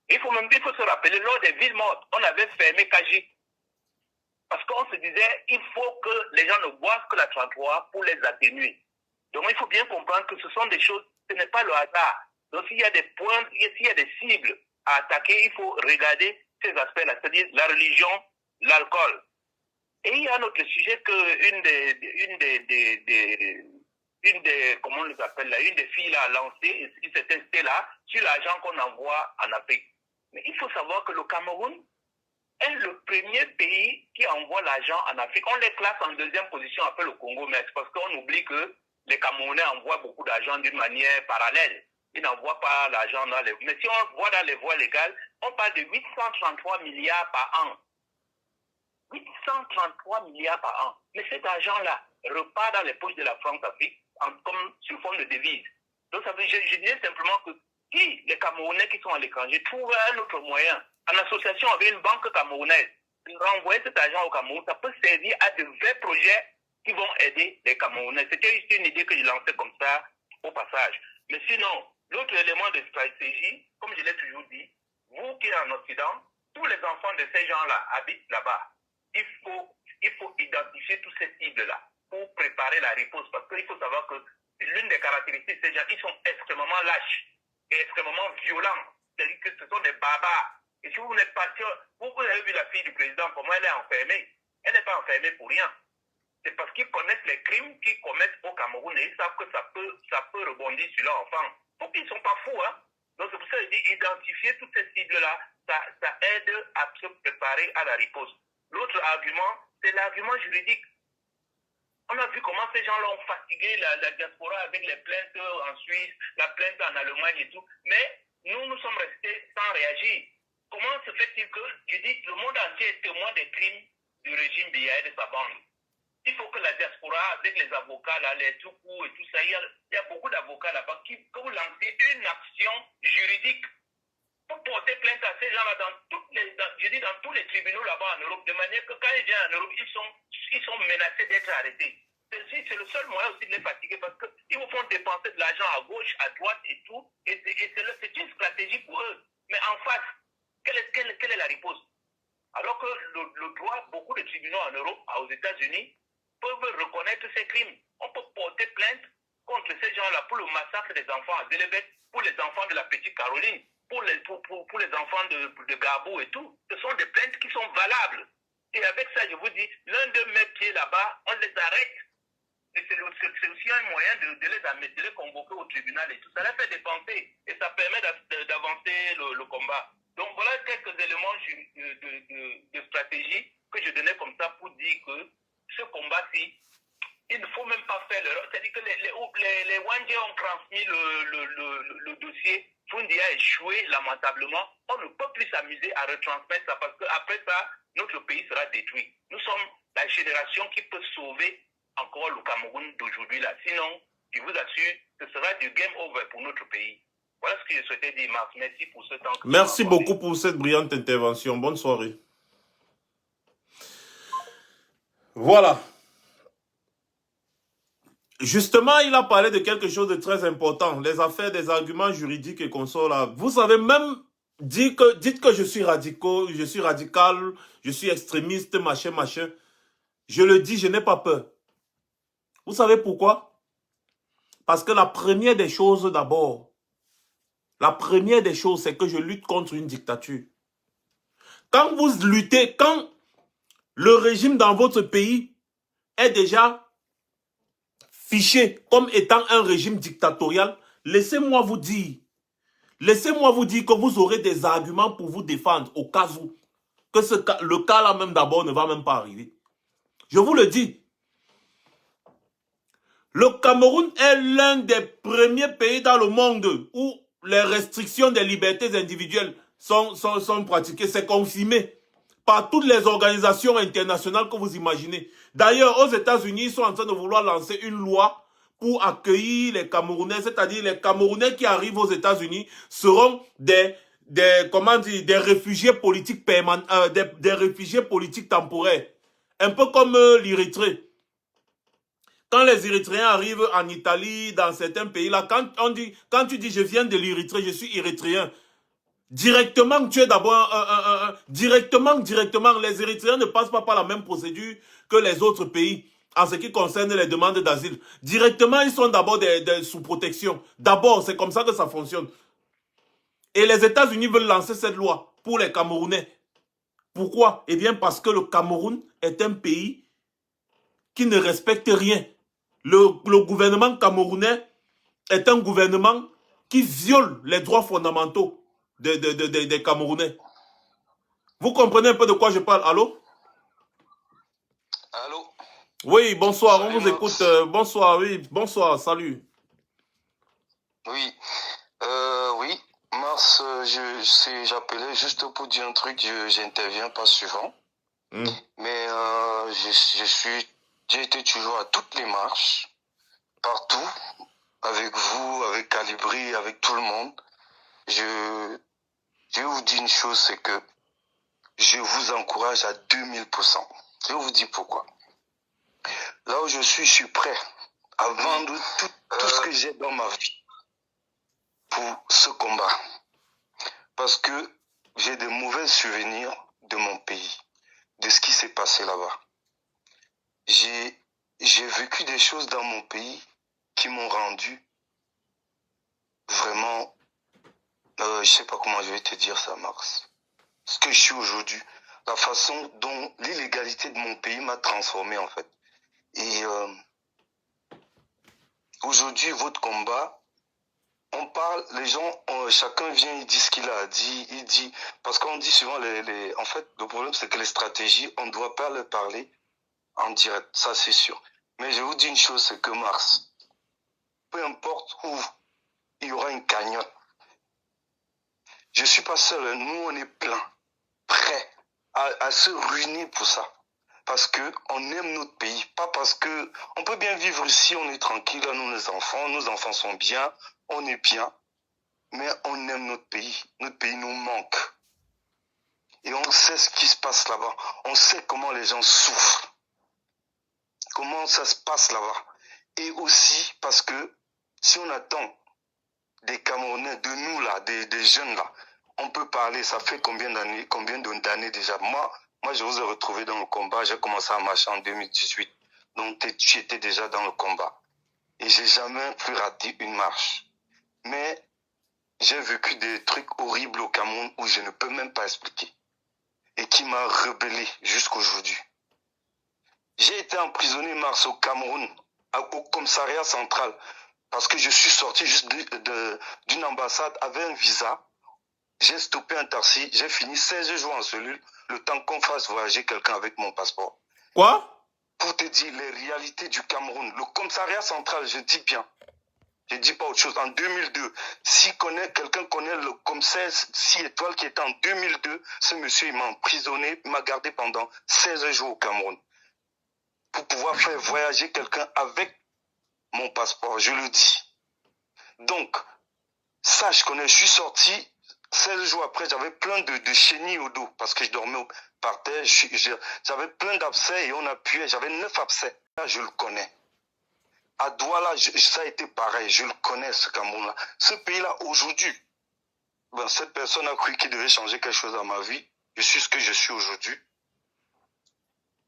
Il faut se rappeler, lors des villes mortes, on avait fermé Kaji. Parce qu'on se disait, il faut que les gens ne boivent que la 33 pour les atténuer. Donc il faut bien comprendre que ce sont des choses, ce n'est pas le hasard. Donc s'il y a des points, s'il y a des cibles à attaquer, il faut regarder ces aspects-là, c'est-à-dire la religion, l'alcool. Et il y a un autre sujet que une des filles là, a lancé, cette là sur l'argent qu'on envoie en Afrique. Mais il faut savoir que le Cameroun est le premier pays qui envoie l'argent en Afrique. On les classe en deuxième position après le Congo, mais c'est parce qu'on oublie que les Camerounais envoient beaucoup d'argent d'une manière parallèle. Ils n'envoient pas l'argent dans les... Mais si on voit dans les voies légales, on parle de 833 milliards par an. 833 milliards par an. Mais cet argent-là repart dans les poches de la France-Afrique comme sous forme de devise. Donc ça veut dire, je disais simplement que si les Camerounais qui sont à l'étranger trouvent un autre moyen, en association avec une banque camerounaise, de renvoyer cet argent au Cameroun, ça peut servir à de vrais projets qui vont aider les Camerounais. C'était juste une idée que je lançais comme ça au passage. Mais sinon, l'autre élément de stratégie, comme je l'ai toujours dit, vous qui êtes en Occident, tous les enfants de ces gens-là habitent là-bas. Il faut identifier tous ces cibles-là pour préparer la riposte. Parce qu'il faut savoir que l'une des caractéristiques de ces gens, ils sont extrêmement lâches et extrêmement violents. C'est-à-dire que ce sont des barbares. Et si vous n'êtes pas sûr, vous avez vu la fille du président, comment elle est enfermée. Elle n'est pas enfermée pour rien. C'est parce qu'ils connaissent les crimes qu'ils commettent au Cameroun et ils savent que ça peut rebondir sur leurs enfants. Donc ils ne sont pas fous, hein. Donc c'est pour ça que je dis, identifier toutes ces cibles-là, ça aide à se préparer à la riposte. L'autre argument, c'est l'argument juridique. On a vu comment ces gens-là ont fatigué la diaspora avec les plaintes en Suisse, la plainte en Allemagne et tout. Mais nous sommes restés sans réagir. Comment se fait-il que, je dis, le monde entier est témoin des crimes du régime Biya et de sa bande? Il faut que la diaspora, avec les avocats, là, les Toukou et tout ça, il y a beaucoup d'avocats là-bas que vous lancez une action juridique pour porter plainte à ces gens-là dans tous les tribunaux là-bas en Europe, de manière que quand ils viennent en Europe, ils sont menacés d'être arrêtés. C'est le seul moyen aussi de les fatiguer parce qu'ils vous font dépenser de l'argent à gauche, à droite et tout. Et c'est une stratégie pour eux. Mais en face, quelle est la riposte? Alors que le droit, beaucoup de tribunaux en Europe, aux États-Unis, peuvent reconnaître ces crimes. On peut porter plainte contre ces gens-là pour le massacre des enfants à Delebet, pour les enfants de la petite Caroline, pour les enfants de Gabou et tout. Ce sont des plaintes qui sont valables. Et avec ça, je vous dis, l'un d'eux met pied là-bas, on les arrête. Et c'est aussi un moyen de les convoquer au tribunal et tout. Ça les fait dépenser et ça permet d'avancer le combat. Donc voilà quelques éléments de stratégie que je donnais comme ça pour dire que ce combat-ci, il ne faut même pas faire l'erreur. C'est-à-dire que les Wandje ont transmis le dossier. Fundi a échoué lamentablement. On ne peut plus s'amuser à retransmettre ça parce qu'après ça, notre pays sera détruit. Nous sommes la génération qui peut sauver encore le Cameroun d'aujourd'hui là. Sinon, je vous assure, ce sera du game over pour notre pays. Voilà ce que je souhaitais dire, Marc. Merci pour ce temps. Merci beaucoup pour cette brillante intervention. Bonne soirée. Voilà. Justement, il a parlé de quelque chose de très important. Les affaires, des arguments juridiques et consorts là. Vous avez même dit que, dites que je suis radical, je suis extrémiste, machin, machin. Je le dis, je n'ai pas peur. Vous savez pourquoi? Parce que la première des choses d'abord, c'est que je lutte contre une dictature. Quand vous luttez, quand le régime dans votre pays est déjà fiché comme étant un régime dictatorial, laissez-moi vous dire que vous aurez des arguments pour vous défendre au cas où, que le cas là même d'abord ne va même pas arriver. Je vous le dis. Le Cameroun est l'un des premiers pays dans le monde où les restrictions des libertés individuelles sont pratiquées. C'est confirmé par toutes les organisations internationales que vous imaginez. D'ailleurs, aux États-Unis, ils sont en train de vouloir lancer une loi pour accueillir les Camerounais, c'est-à-dire les Camerounais qui arrivent aux États-Unis seront des réfugiés politiques permanents, des réfugiés politiques temporaires. Un peu comme l'Érythrée. Quand les Érythréens arrivent en Italie, dans certains pays, là, quand tu dis je viens de l'Érythrée, je suis érythréen, directement, tu es d'abord directement, les Érythréens ne passent pas par la même procédure que les autres pays en ce qui concerne les demandes d'asile. Directement, ils sont d'abord sous protection. D'abord, c'est comme ça que ça fonctionne. Et les États-Unis veulent lancer cette loi pour les Camerounais. Pourquoi? Eh bien, parce que le Cameroun est un pays qui ne respecte rien. Le gouvernement camerounais est un gouvernement qui viole les droits fondamentaux des Camerounais. Vous comprenez un peu de quoi je parle? Allô? Allô? Oui, bonsoir, Salut, on vous écoute. Bonsoir, oui, bonsoir, salut. Oui, oui, Mars, j'appelais juste pour dire un truc, j'interviens pas souvent, mais j'ai été toujours à toutes les marches, partout, avec vous, avec Calibri, avec tout le monde. Je vous dis une chose, c'est que je vous encourage à 2000%. Je vous dis pourquoi. Là où je suis prêt à vendre tout ce que j'ai dans ma vie pour ce combat. Parce que j'ai de mauvais souvenirs de mon pays, de ce qui s'est passé là-bas. J'ai vécu des choses dans mon pays qui m'ont rendu vraiment, je sais pas comment je vais te dire ça, Max. Ce que je suis aujourd'hui, la façon dont l'illégalité de mon pays m'a transformé en fait. Et aujourd'hui, votre combat, on parle, les gens, chacun vient, il dit ce qu'il a dit, il dit, parce qu'on dit souvent, en fait, le problème c'est que les stratégies, on ne doit pas leur parler en direct, ça c'est sûr. Mais je vous dis une chose, c'est que Mars, peu importe où il y aura une cagnotte, je suis pas seul, nous on est plein, prêts à se ruiner pour ça. Parce que on aime notre pays, pas parce que on peut bien vivre ici, on est tranquille, là, nos enfants sont bien, on est bien, mais on aime notre pays nous manque. Et on sait ce qui se passe là-bas, on sait comment les gens souffrent. comment ça se passe là-bas. Et aussi parce que si on attend des Camerounais, de nous là, des jeunes là, on peut parler, ça fait combien d'années déjà. Moi, je vous ai retrouvé dans le combat, j'ai commencé à marcher en 2018. Donc tu étais déjà dans le combat. Et j'ai jamais plus raté une marche. Mais j'ai vécu des trucs horribles au Cameroun où je ne peux même pas expliquer. Et qui m'a rebellé jusqu'aujourd'hui. J'ai été emprisonné mars au Cameroun, au commissariat central, parce que je suis sorti juste d'une ambassade avec un visa. J'ai stoppé un taxi, j'ai fini 16 jours en cellule, le temps qu'on fasse voyager quelqu'un avec mon passeport. Quoi? Pour te dire les réalités du Cameroun, le commissariat central, je dis bien, je dis pas autre chose. En 2002, si quelqu'un connaît le commissaire 6 étoiles qui était en 2002, ce monsieur il m'a emprisonné, il m'a gardé pendant 16 jours au Cameroun. Pour pouvoir faire voyager quelqu'un avec mon passeport, je le dis. Donc, ça je connais, je suis sorti, 16 jours après, j'avais plein de chenilles au dos, parce que je dormais par terre, j'avais plein d'abcès et on appuyait, j'avais 9 abcès. Là, je le connais. À Douala, ça a été pareil, je le connais ce Cameroun-là. Ce pays-là, aujourd'hui, cette personne a cru qu'il devait changer quelque chose dans ma vie. Je suis ce que je suis aujourd'hui.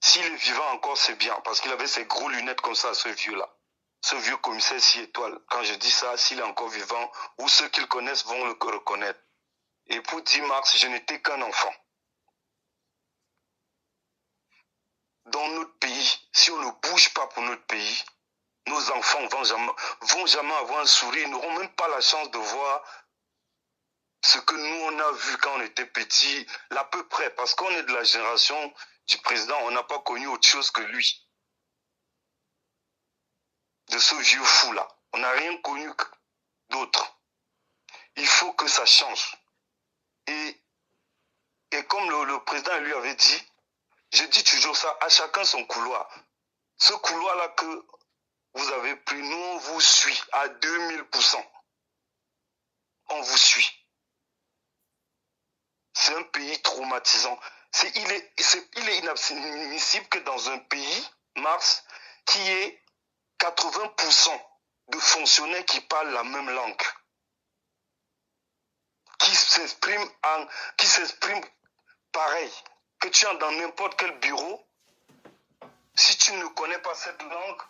S'il est vivant encore, c'est bien, parce qu'il avait ses gros lunettes comme ça, ce vieux-là. Ce vieux commissaire 6 étoiles. Quand je dis ça, s'il est encore vivant, ou ceux qui le connaissent vont le reconnaître. Et pour 10 mars, je n'étais qu'un enfant. Dans notre pays, si on ne bouge pas pour notre pays, nos enfants vont jamais avoir un sourire, ils n'auront même pas la chance de voir ce que nous on a vu quand on était petits, à peu près, parce qu'on est de la génération du président, on n'a pas connu autre chose que lui. De ce vieux fou-là. On n'a rien connu d'autre. Il faut que ça change. Et comme le président lui avait dit, je dis toujours ça, à chacun son couloir. Ce couloir-là que vous avez pris, nous on vous suit à 2000%. On vous suit. C'est un pays traumatisant. Il est inadmissible que dans un pays, Mars, qui est 80% de fonctionnaires qui parlent la même langue, qui s'expriment pareil, que tu es dans n'importe quel bureau, si tu ne connais pas cette langue,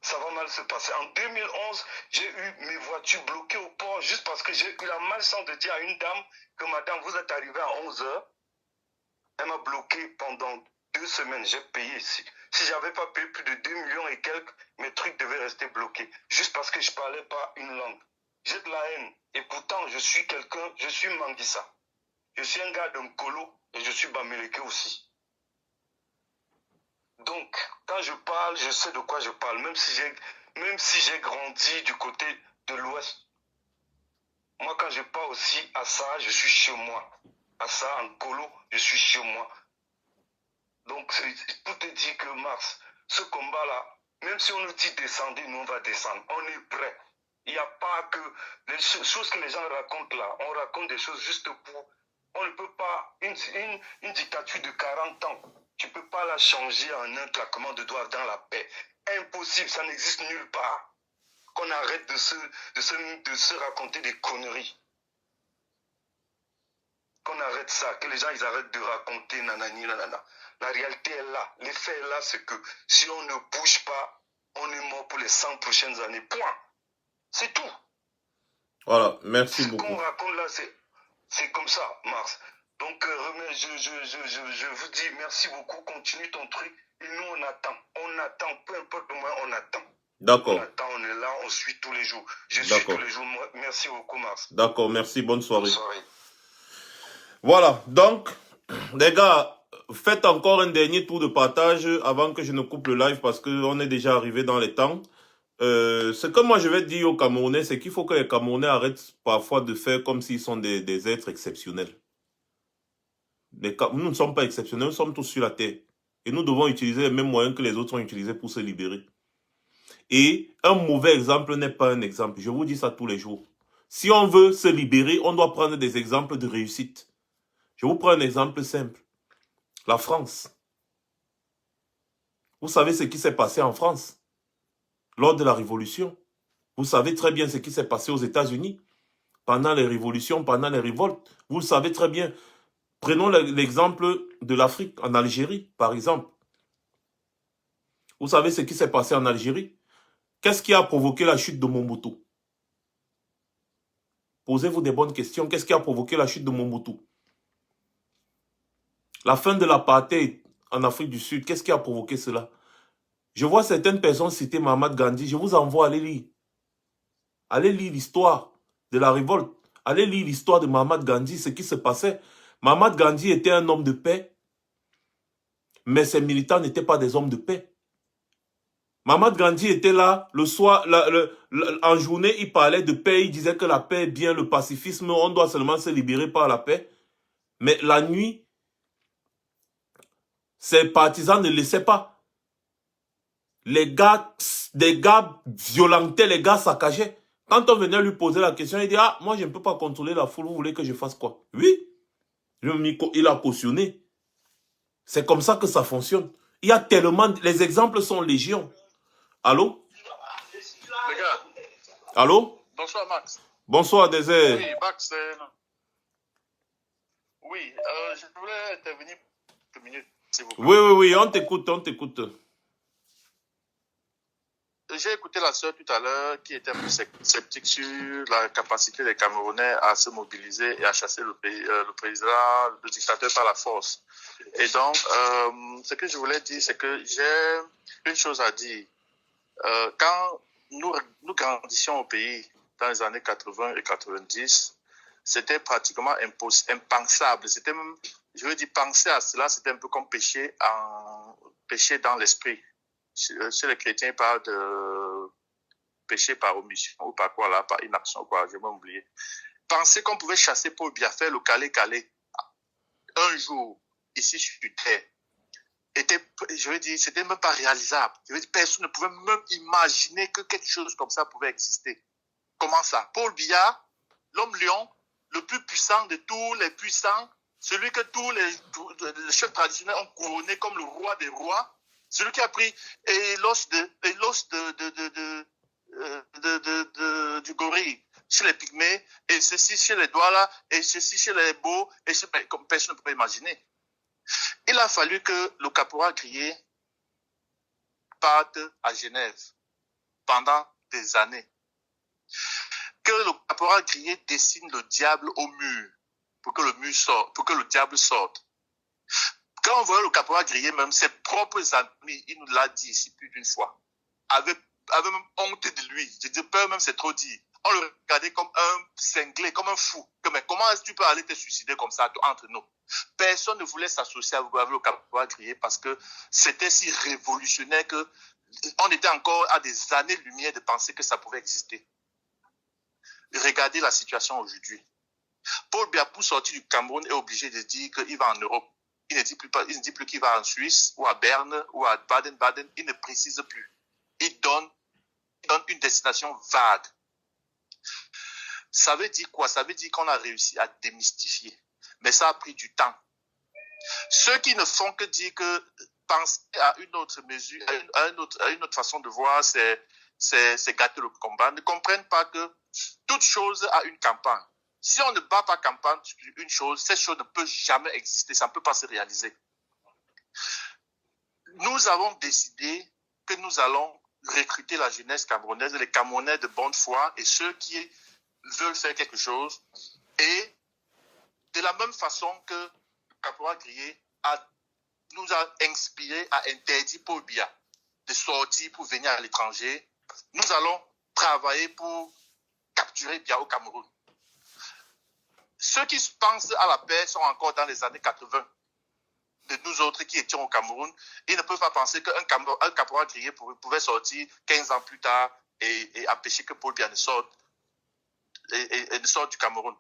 ça va mal se passer. En 2011, j'ai eu mes voitures bloquées au port juste parce que j'ai eu la malchance de dire à une dame que madame, vous êtes arrivée à 11h. Elle m'a bloqué pendant 2 semaines. J'ai payé ici. Si je n'avais pas payé plus de 2 millions et quelques, mes trucs devaient rester bloqués. Juste parce que je ne parlais pas une langue. J'ai de la haine. Et pourtant, je suis Manguissa. Je suis un gars de Nkolo et je suis Bamileke aussi. Donc, quand je parle, je sais de quoi je parle. Même si j'ai grandi du côté de l'Ouest. Moi, quand je pars aussi à ça, je suis chez moi. À ça, en Nkolo, je suis chez moi. Donc, c'est pour te dire que Mars, ce combat-là, même si on nous dit descendez, nous on va descendre. On est prêt. Il n'y a pas que les choses que les gens racontent là. On raconte des choses juste pour... On ne peut pas... Une dictature de 40 ans, tu ne peux pas la changer en un claquement de doigts dans la paix. Impossible, ça n'existe nulle part. Qu'on arrête de se raconter des conneries. Qu'on arrête ça, que les gens ils arrêtent de raconter nanani nanana. La réalité est là, l'effet est là, c'est que si on ne bouge pas, on est mort pour les 100 prochaines années. Point. C'est tout. Voilà, merci beaucoup. Ce qu'on raconte là, c'est comme ça, Mars. Donc, je vous dis merci beaucoup, continue ton truc. Et nous, on attend, peu importe le moyen, on attend. D'accord. On attend, on est là, on suit tous les jours. Je suis tous les jours. Merci beaucoup, Mars. D'accord, merci, bonne soirée. Bonne soirée. Voilà, donc, les gars, faites encore un dernier tour de partage avant que je ne coupe le live parce qu'on est déjà arrivé dans les temps. Ce que moi je vais dire aux Camerounais, c'est qu'il faut que les Camerounais arrêtent parfois de faire comme s'ils sont des êtres exceptionnels. Nous ne sommes pas exceptionnels, nous sommes tous sur la terre. Et nous devons utiliser les mêmes moyens que les autres ont utilisés pour se libérer. Et un mauvais exemple n'est pas un exemple. Je vous dis ça tous les jours. Si on veut se libérer, on doit prendre des exemples de réussite. Je vous prends un exemple simple. La France. Vous savez ce qui s'est passé en France lors de la Révolution. Vous savez très bien ce qui s'est passé aux États-Unis pendant les révolutions, pendant les révoltes. Vous le savez très bien. Prenons l'exemple de l'Afrique, en Algérie, par exemple. Vous savez ce qui s'est passé en Algérie? Qu'est-ce qui a provoqué la chute de Mobutu? Posez-vous des bonnes questions. Qu'est-ce qui a provoqué la chute de Mobutu? La fin de l'apartheid en Afrique du Sud, qu'est-ce qui a provoqué cela? Je vois certaines personnes citer Mahatma Gandhi. Je vous envoie à aller lire. Allez lire l'histoire de la révolte. Allez lire l'histoire de Mahatma Gandhi, ce qui se passait. Mahatma Gandhi était un homme de paix, mais ses militants n'étaient pas des hommes de paix. Mahatma Gandhi était là, le soir, en journée, il parlait de paix, il disait que la paix est bien, le pacifisme, on doit seulement se libérer par la paix. Mais la nuit, ses partisans ne laissaient pas. Des gars violentaient, les gars saccageaient. Quand on venait lui poser la question, il dit, ah, moi je ne peux pas contrôler la foule, vous voulez que je fasse quoi? Oui, il a cautionné. C'est comme ça que ça fonctionne. Il y a tellement, les exemples sont légion. Allô? Les gars. Allô? Bonsoir Max. Bonsoir Désert. Oui, Max. Oui, je voulais intervenir quelques minutes, s'il vous plaît. Oui, on t'écoute, on t'écoute. J'ai écouté la sœur tout à l'heure qui était un peu sceptique sur la capacité des Camerounais à se mobiliser et à chasser le président, le dictateur par la force. Et donc, ce que je voulais dire, c'est que j'ai une chose à dire. Quand nous grandissions au pays dans les années 80 et 90, c'était pratiquement impensable. C'était même, je veux dire, penser à cela, c'était un peu comme pécher dans l'esprit. Chez les chrétiens, ils parlent de péché par omission ou par quoi là, par inaction, quoi, j'ai même oublié. Penser qu'on pouvait chasser Paul Biya, faire le calé un jour, ici sur Terre, je veux dire, c'était même pas réalisable. Je veux dire, personne ne pouvait même imaginer que quelque chose comme ça pouvait exister. Comment ça? Paul Biya, l'homme lion, le plus puissant de tous les puissants, celui que tous les chefs traditionnels ont couronné comme le roi des rois, celui qui a pris l'os du gorille chez les pygmées, et ceci chez les Douala, et ceci chez les Beaux, et comme personne ne peut imaginer. Il a fallu que le caporal Grié parte à Genève pendant des années. Que le caporal Grié dessine le diable au mur pour que le diable sorte. Quand on voyait le caporal Grié, même ses propres amis, il nous l'a dit ici plus d'une fois, avait même honte de lui. Je dis peur même, c'est trop dit. On le regardait comme un cinglé, comme un fou. Mais comment est-ce que tu peux aller te suicider comme ça entre nous? Personne ne voulait s'associer avec le caporal Grié parce que c'était si révolutionnaire que on était encore à des années-lumière de penser que ça pouvait exister. Regardez la situation aujourd'hui. Paul Biya, pour sortir du Cameroun, est obligé de dire qu'il va en Europe. Il ne dit plus qu'il va en Suisse ou à Berne ou à Baden-Baden. Il ne précise plus. Il donne une destination vague. Ça veut dire quoi? Ça veut dire qu'on a réussi à démystifier. Mais ça a pris du temps. Ceux qui ne font que dire que penser à une autre mesure, à une autre façon de voir, c'est gâter le combat, ne comprennent pas que toute chose a une campagne. Si on ne bat pas campagne sur une chose, cette chose ne peut jamais exister, ça ne peut pas se réaliser. Nous avons décidé que nous allons recruter la jeunesse camerounaise, les Camerounais de bonne foi et ceux qui veulent faire quelque chose. Et de la même façon que le caporal Grié nous a inspiré à interdire Paul Biya de sortir pour venir à l'étranger, nous allons travailler pour capturer Biya au Cameroun. Ceux qui pensent à la paix sont encore dans les années 80. De nous autres qui étions au Cameroun, ils ne peuvent pas penser qu'un caporal Grié pouvait sortir 15 ans plus tard et empêcher que Paul Biya ne sorte du Cameroun.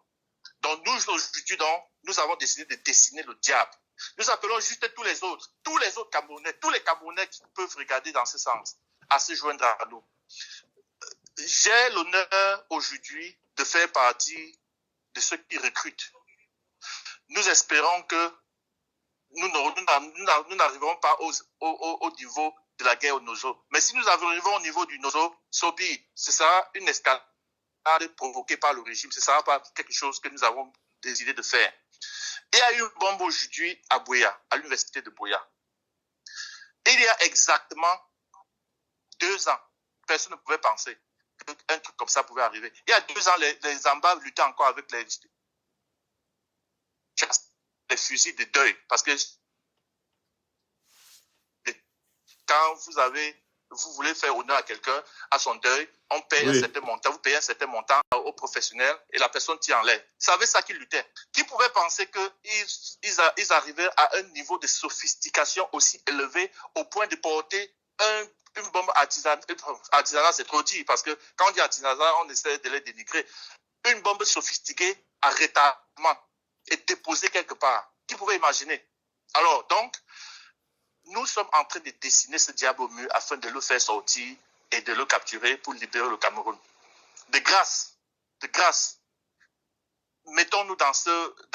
Donc nous, aujourd'hui, nous avons décidé de dessiner le diable. Nous appelons juste tous les autres Camerounais, tous les Camerounais qui peuvent regarder dans ce sens, à se joindre à nous. J'ai l'honneur aujourd'hui de faire partie de ceux qui recrutent. Nous espérons que nous n'arriverons pas au niveau de la guerre au Nozo. Mais si nous arrivons au niveau du Nozo, Sobi, ce sera une escalade provoquée par le régime. Ce ne sera pas quelque chose que nous avons décidé de faire. Il y a eu une bombe aujourd'hui à Buea, à l'université de Buea. Il y a exactement 2 ans, personne ne pouvait penser qu'un truc comme ça pouvait arriver. Il y a 2 ans, les Zambas luttaient encore avec les fusils de deuil. Parce que quand vous voulez faire honneur à quelqu'un, à son deuil, on paye un certain montant, vous payez un certain montant aux professionnels et la personne tient en l'air. C'est avec ça qu'ils luttaient. Qui pouvait penser qu'ils arrivaient à un niveau de sophistication aussi élevé au point de porter une bombe artisanale, c'est trop dit, parce que quand on dit artisanale, on essaie de les dénigrer. Une bombe sophistiquée à retardement et déposée quelque part. Qui pouvait imaginer? Alors, donc, nous sommes en train de dessiner ce diable au mur afin de le faire sortir et de le capturer pour libérer le Cameroun. De grâce, mettons-nous dans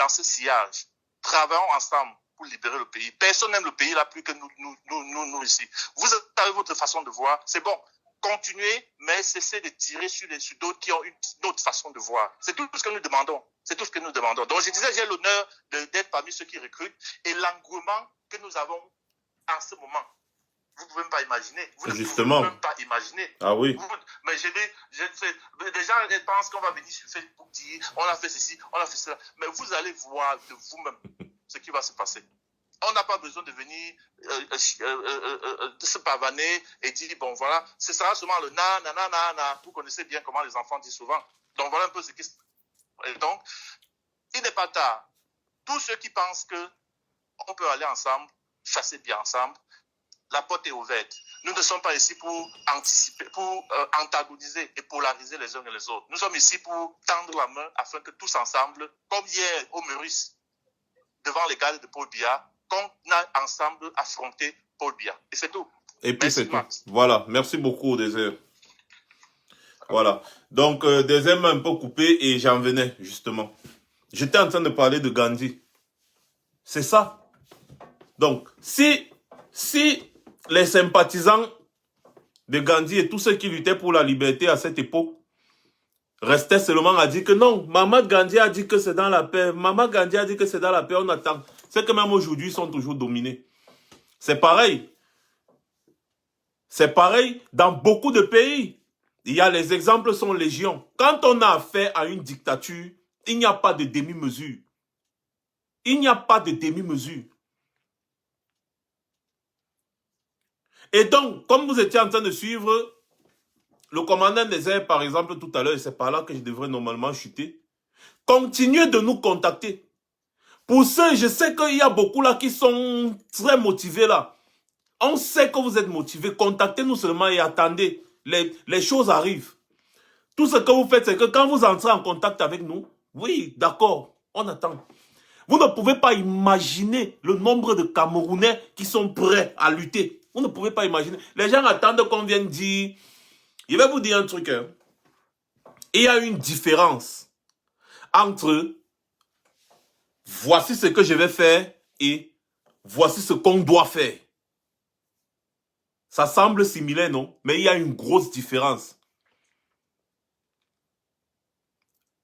ce sillage. Travaillons ensemble pour libérer le pays. Personne n'aime le pays là plus que nous ici. Vous avez votre façon de voir, c'est bon. Continuez, mais cessez de tirer sur d'autres qui ont une autre façon de voir. C'est tout ce que nous demandons. Donc je disais, j'ai l'honneur d'être parmi ceux qui recrutent et l'engouement que nous avons en ce moment. Vous ne pouvez même pas imaginer. Vous Justement. ne pouvez même pas imaginer. Ah oui. Mais des gens pensent qu'on va venir sur Facebook dire on a fait ceci, on a fait cela. Mais vous allez voir de vous-même ce qui va se passer. On n'a pas besoin de venir de se pavaner et dire bon voilà, ce sera seulement le na. Vous connaissez bien comment les enfants disent souvent. Donc voilà un peu ce qui se passe. Et donc, il n'est pas tard. Tous ceux qui pensent qu'on peut aller ensemble, chasser bien ensemble, la porte est ouverte. Nous ne sommes pas ici pour anticiper, pour antagoniser et polariser les uns et les autres. Nous sommes ici pour tendre la main afin que tous ensemble, comme hier au Meurice, devant les gardes de Paul Biya, qu'on a ensemble affronté Paul Biya. Et c'est tout. Et puis c'est tout. Voilà. Merci beaucoup, Désert. Voilà. Donc, Désert m'a un peu coupé et j'en venais, justement. J'étais en train de parler de Gandhi. C'est ça. Donc, si les sympathisants de Gandhi et tous ceux qui luttaient pour la liberté à cette époque restaient seulement à dire que non, Mahatma Gandhi a dit que c'est dans la paix, Mahatma Gandhi a dit que c'est dans la paix, on attend. C'est que même aujourd'hui, ils sont toujours dominés. C'est pareil. C'est pareil dans beaucoup de pays. Les exemples sont légion. Quand on a affaire à une dictature, il n'y a pas de demi-mesure. Il n'y a pas de demi-mesure. Et donc, comme vous étiez en train de suivre le commandant des airs, par exemple, tout à l'heure, et c'est par là que je devrais normalement chuter, continuez de nous contacter. Pour ceux, je sais qu'il y a beaucoup là qui sont très motivés là. On sait que vous êtes motivés. Contactez-nous seulement et attendez. Les choses arrivent. Tout ce que vous faites, c'est que quand vous entrez en contact avec nous, oui, d'accord, on attend. Vous ne pouvez pas imaginer le nombre de Camerounais qui sont prêts à lutter. Vous ne pouvez pas imaginer. Les gens attendent qu'on vienne dire... Je vais vous dire un truc. Hein. Il y a une différence entre voici ce que je vais faire et voici ce qu'on doit faire. Ça semble similaire, non? Mais il y a une grosse différence.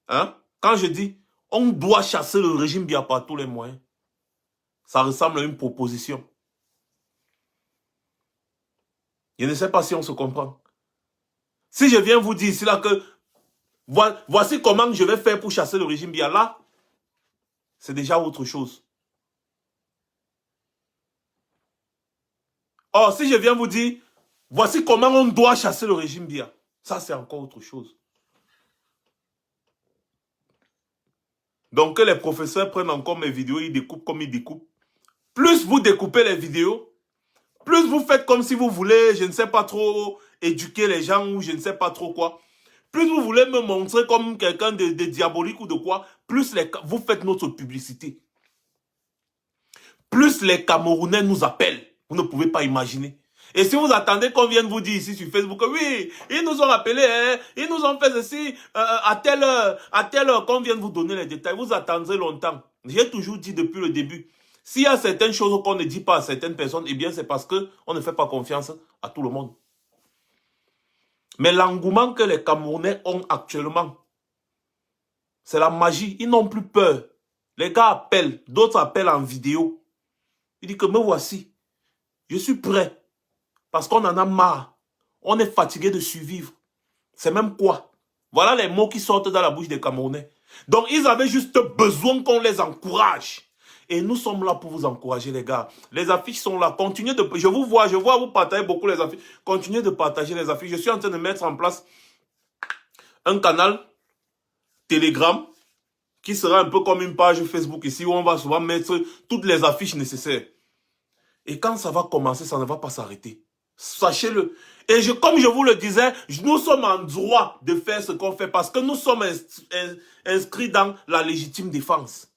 Hein? Quand je dis on doit chasser le régime Biya par tous les moyens, ça ressemble à une proposition. Je ne sais pas si on se comprend. Si je viens vous dire ici là que voici comment je vais faire pour chasser le régime Biya, là, c'est déjà autre chose. Or, si je viens vous dire, voici comment on doit chasser le régime Biya, ça c'est encore autre chose. Donc que les professeurs prennent encore mes vidéos, ils découpent comme ils découpent. Plus vous découpez les vidéos, plus vous faites comme si vous voulez, je ne sais pas trop, éduquer les gens ou je ne sais pas trop quoi. Plus vous voulez me montrer comme quelqu'un de diabolique ou de quoi, plus vous faites notre publicité. Plus les Camerounais nous appellent. Vous ne pouvez pas imaginer. Et si vous attendez qu'on vienne vous dire ici sur Facebook, oui, ils nous ont appelé, hein, ils nous ont fait ceci, à telle heure qu'on vienne vous donner les détails, vous attendrez longtemps. J'ai toujours dit depuis le début, S'il y a certaines choses qu'on ne dit pas à certaines personnes, eh bien c'est parce qu'on ne fait pas confiance à tout le monde. Mais l'engouement que les Camerounais ont actuellement, c'est la magie. Ils n'ont plus peur. Les gars appellent, d'autres appellent en vidéo. Ils disent que me voici. Je suis prêt. Parce qu'on en a marre. On est fatigué de survivre. C'est même quoi? Voilà les mots qui sortent dans la bouche des Camerounais. Donc ils avaient juste besoin qu'on les encourage. Et nous sommes là pour vous encourager les gars. Les affiches sont là. Continuez de... Je vois vous partager beaucoup les affiches. Continuez de partager les affiches. Je suis en train de mettre en place un canal Telegram qui sera un peu comme une page Facebook ici où on va souvent mettre toutes les affiches nécessaires. Et quand ça va commencer, ça ne va pas s'arrêter. Sachez-le. Et comme je vous le disais, nous sommes en droit de faire ce qu'on fait parce que nous sommes inscrits dans la légitime défense.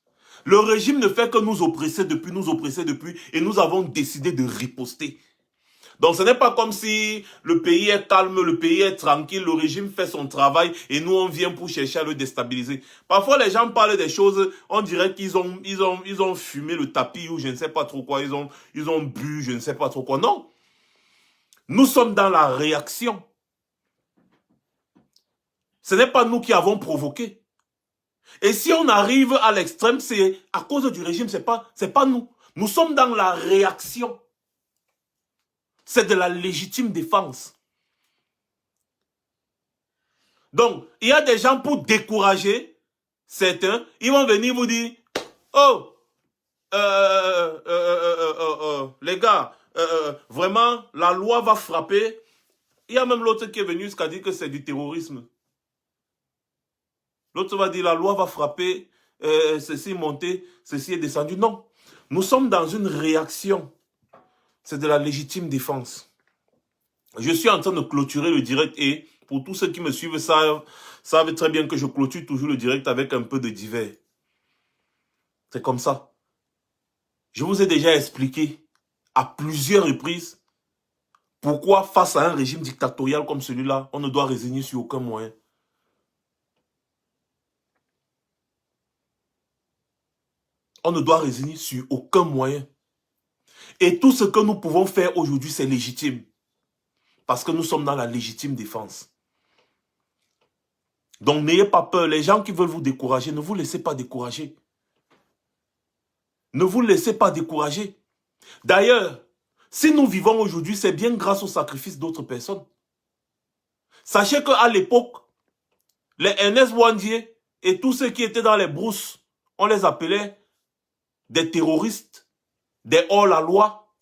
Le régime ne fait que nous oppresser depuis, et nous avons décidé de riposter. Donc ce n'est pas comme si le pays est calme, le pays est tranquille, le régime fait son travail et nous on vient pour chercher à le déstabiliser. Parfois les gens parlent des choses, on dirait qu'ils ont fumé le tapis ou je ne sais pas trop quoi, ils ont bu, je ne sais pas trop quoi. Non. Nous sommes dans la réaction. Ce n'est pas nous qui avons provoqué. Et si on arrive à l'extrême, c'est à cause du régime, c'est pas nous. Nous sommes dans la réaction. C'est de la légitime défense. Donc, il y a des gens pour décourager certains, ils vont venir vous dire, oh, les gars, vraiment, la loi va frapper. Il y a même l'autre qui est venu jusqu'à dire que c'est du terrorisme. L'autre va dire la loi va frapper, ceci est monté, ceci est descendu. Non, nous sommes dans une réaction. C'est de la légitime défense. Je suis en train de clôturer le direct et pour tous ceux qui me suivent savent très bien que je clôture toujours le direct avec un peu de divers. C'est comme ça. Je vous ai déjà expliqué à plusieurs reprises pourquoi face à un régime dictatorial comme celui-là, on ne doit résigner sur aucun moyen. On ne doit résigner sur aucun moyen. Et tout ce que nous pouvons faire aujourd'hui, c'est légitime. Parce que nous sommes dans la légitime défense. Donc n'ayez pas peur. Les gens qui veulent vous décourager, ne vous laissez pas décourager. Ne vous laissez pas décourager. D'ailleurs, si nous vivons aujourd'hui, c'est bien grâce au sacrifice d'autres personnes. Sachez qu'à l'époque, les Ernest Ouandié et tous ceux qui étaient dans les brousses, on les appelait des terroristes, des hors-la-loi,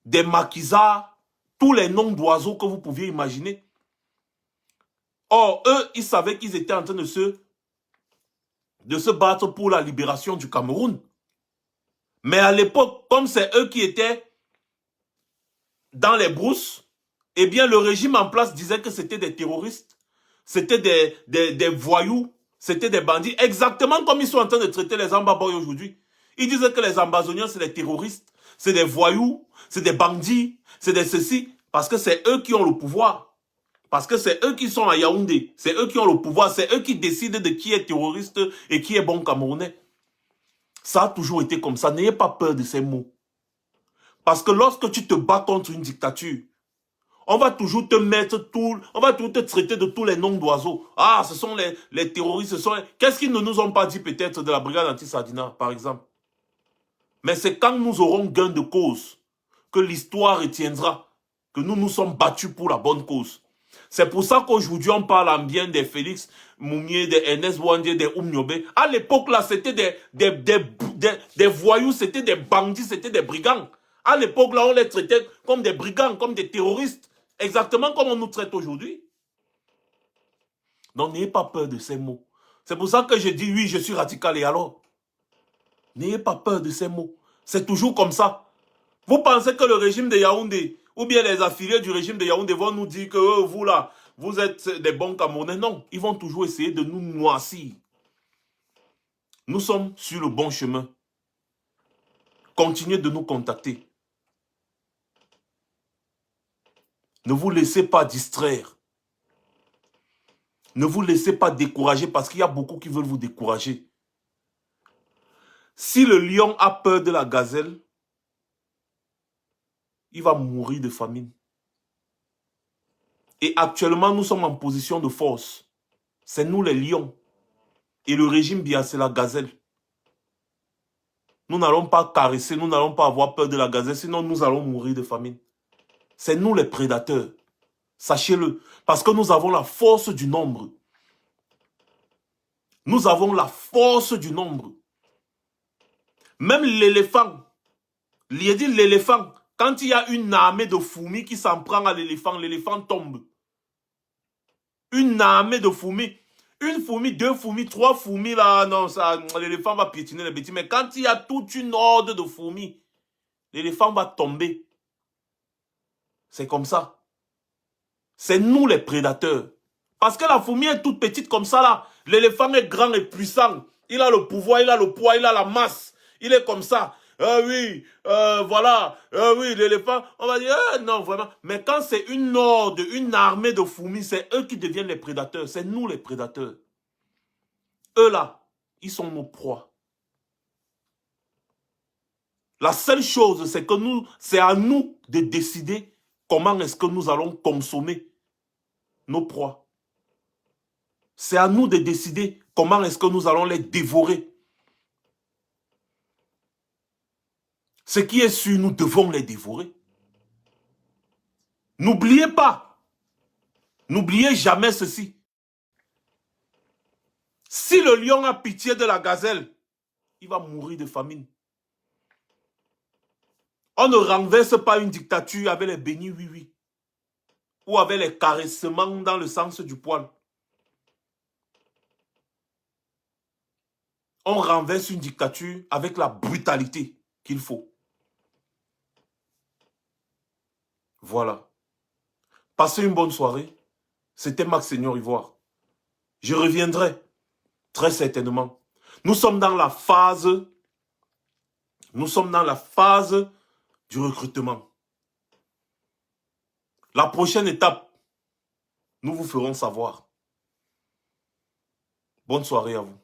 des maquisards, tous les noms d'oiseaux que vous pouviez imaginer. Or, eux, ils savaient qu'ils étaient en train de se battre pour la libération du Cameroun. Mais à l'époque, comme c'est eux qui étaient dans les brousses, eh bien le régime en place disait que c'était des terroristes, c'était des voyous, c'était des bandits, exactement comme ils sont en train de traiter les Ambaboy aujourd'hui. Ils disaient que les Ambazoniens, c'est des terroristes, c'est des voyous, c'est des bandits, c'est des ceci, parce que c'est eux qui ont le pouvoir. Parce que c'est eux qui sont à Yaoundé, c'est eux qui ont le pouvoir, c'est eux qui décident de qui est terroriste et qui est bon Camerounais. Ça a toujours été comme ça, n'ayez pas peur de ces mots. Parce que lorsque tu te bats contre une dictature, on va toujours te mettre on va toujours te traiter de tous les noms d'oiseaux. Ah, ce sont les terroristes, Qu'est-ce qu'ils ne nous ont pas dit peut-être de la brigade anti-Sardina, par exemple? Mais c'est quand nous aurons gain de cause que l'histoire retiendra que nous sommes battus pour la bonne cause. C'est pour ça qu'aujourd'hui on parle en bien des Félix Moumié, des Ernest Ouandié, des Oumniobé. À l'époque là, c'était des voyous, c'était des bandits, c'était des brigands. À l'époque là, on les traitait comme des brigands, comme des terroristes. Exactement comme on nous traite aujourd'hui. Donc n'ayez pas peur de ces mots. C'est pour ça que je dis oui, je suis radical et alors. N'ayez pas peur de ces mots. C'est toujours comme ça. Vous pensez que le régime de Yaoundé, ou bien les affiliés du régime de Yaoundé vont nous dire que vous là, vous êtes des bons Camerounais. Non, ils vont toujours essayer de nous noircir. Nous sommes sur le bon chemin. Continuez de nous contacter. Ne vous laissez pas distraire. Ne vous laissez pas décourager parce qu'il y a beaucoup qui veulent vous décourager. Si le lion a peur de la gazelle, il va mourir de famine. Et actuellement, nous sommes en position de force. C'est nous les lions. Et le régime Biya, c'est la gazelle. Nous n'allons pas caresser, nous n'allons pas avoir peur de la gazelle, sinon nous allons mourir de famine. C'est nous les prédateurs. Sachez-le. Parce que nous avons la force du nombre. Nous avons la force du nombre. Même l'éléphant, il dit l'éléphant, quand il y a une armée de fourmis qui s'en prend à l'éléphant, l'éléphant tombe. Une armée de fourmis. Une fourmi, deux fourmis, trois fourmis, là, non, l'éléphant va piétiner les bêtises. Mais quand il y a toute une horde de fourmis, l'éléphant va tomber. C'est comme ça. C'est nous les prédateurs. Parce que la fourmi est toute petite comme ça, là. L'éléphant est grand et puissant. Il a le pouvoir, il a le poids, il a la masse. Il est comme ça. Oui, voilà. Oui, l'éléphant, on va dire, non, vraiment. Mais quand c'est une horde, une armée de fourmis, c'est eux qui deviennent les prédateurs. C'est nous les prédateurs. Eux là, ils sont nos proies. La seule chose, c'est que nous, c'est à nous de décider comment est-ce que nous allons consommer nos proies. C'est à nous de décider comment est-ce que nous allons les dévorer. Ce qui est sûr, nous devons les dévorer. N'oubliez pas, n'oubliez jamais ceci. Si le lion a pitié de la gazelle, il va mourir de famine. On ne renverse pas une dictature avec les bénis oui-oui ou avec les caressements dans le sens du poil. On renverse une dictature avec la brutalité qu'il faut. Voilà. Passez une bonne soirée. C'était Max Seigneur Ivoire. Je reviendrai très certainement. Nous sommes dans la phase du recrutement. La prochaine étape, nous vous ferons savoir. Bonne soirée à vous.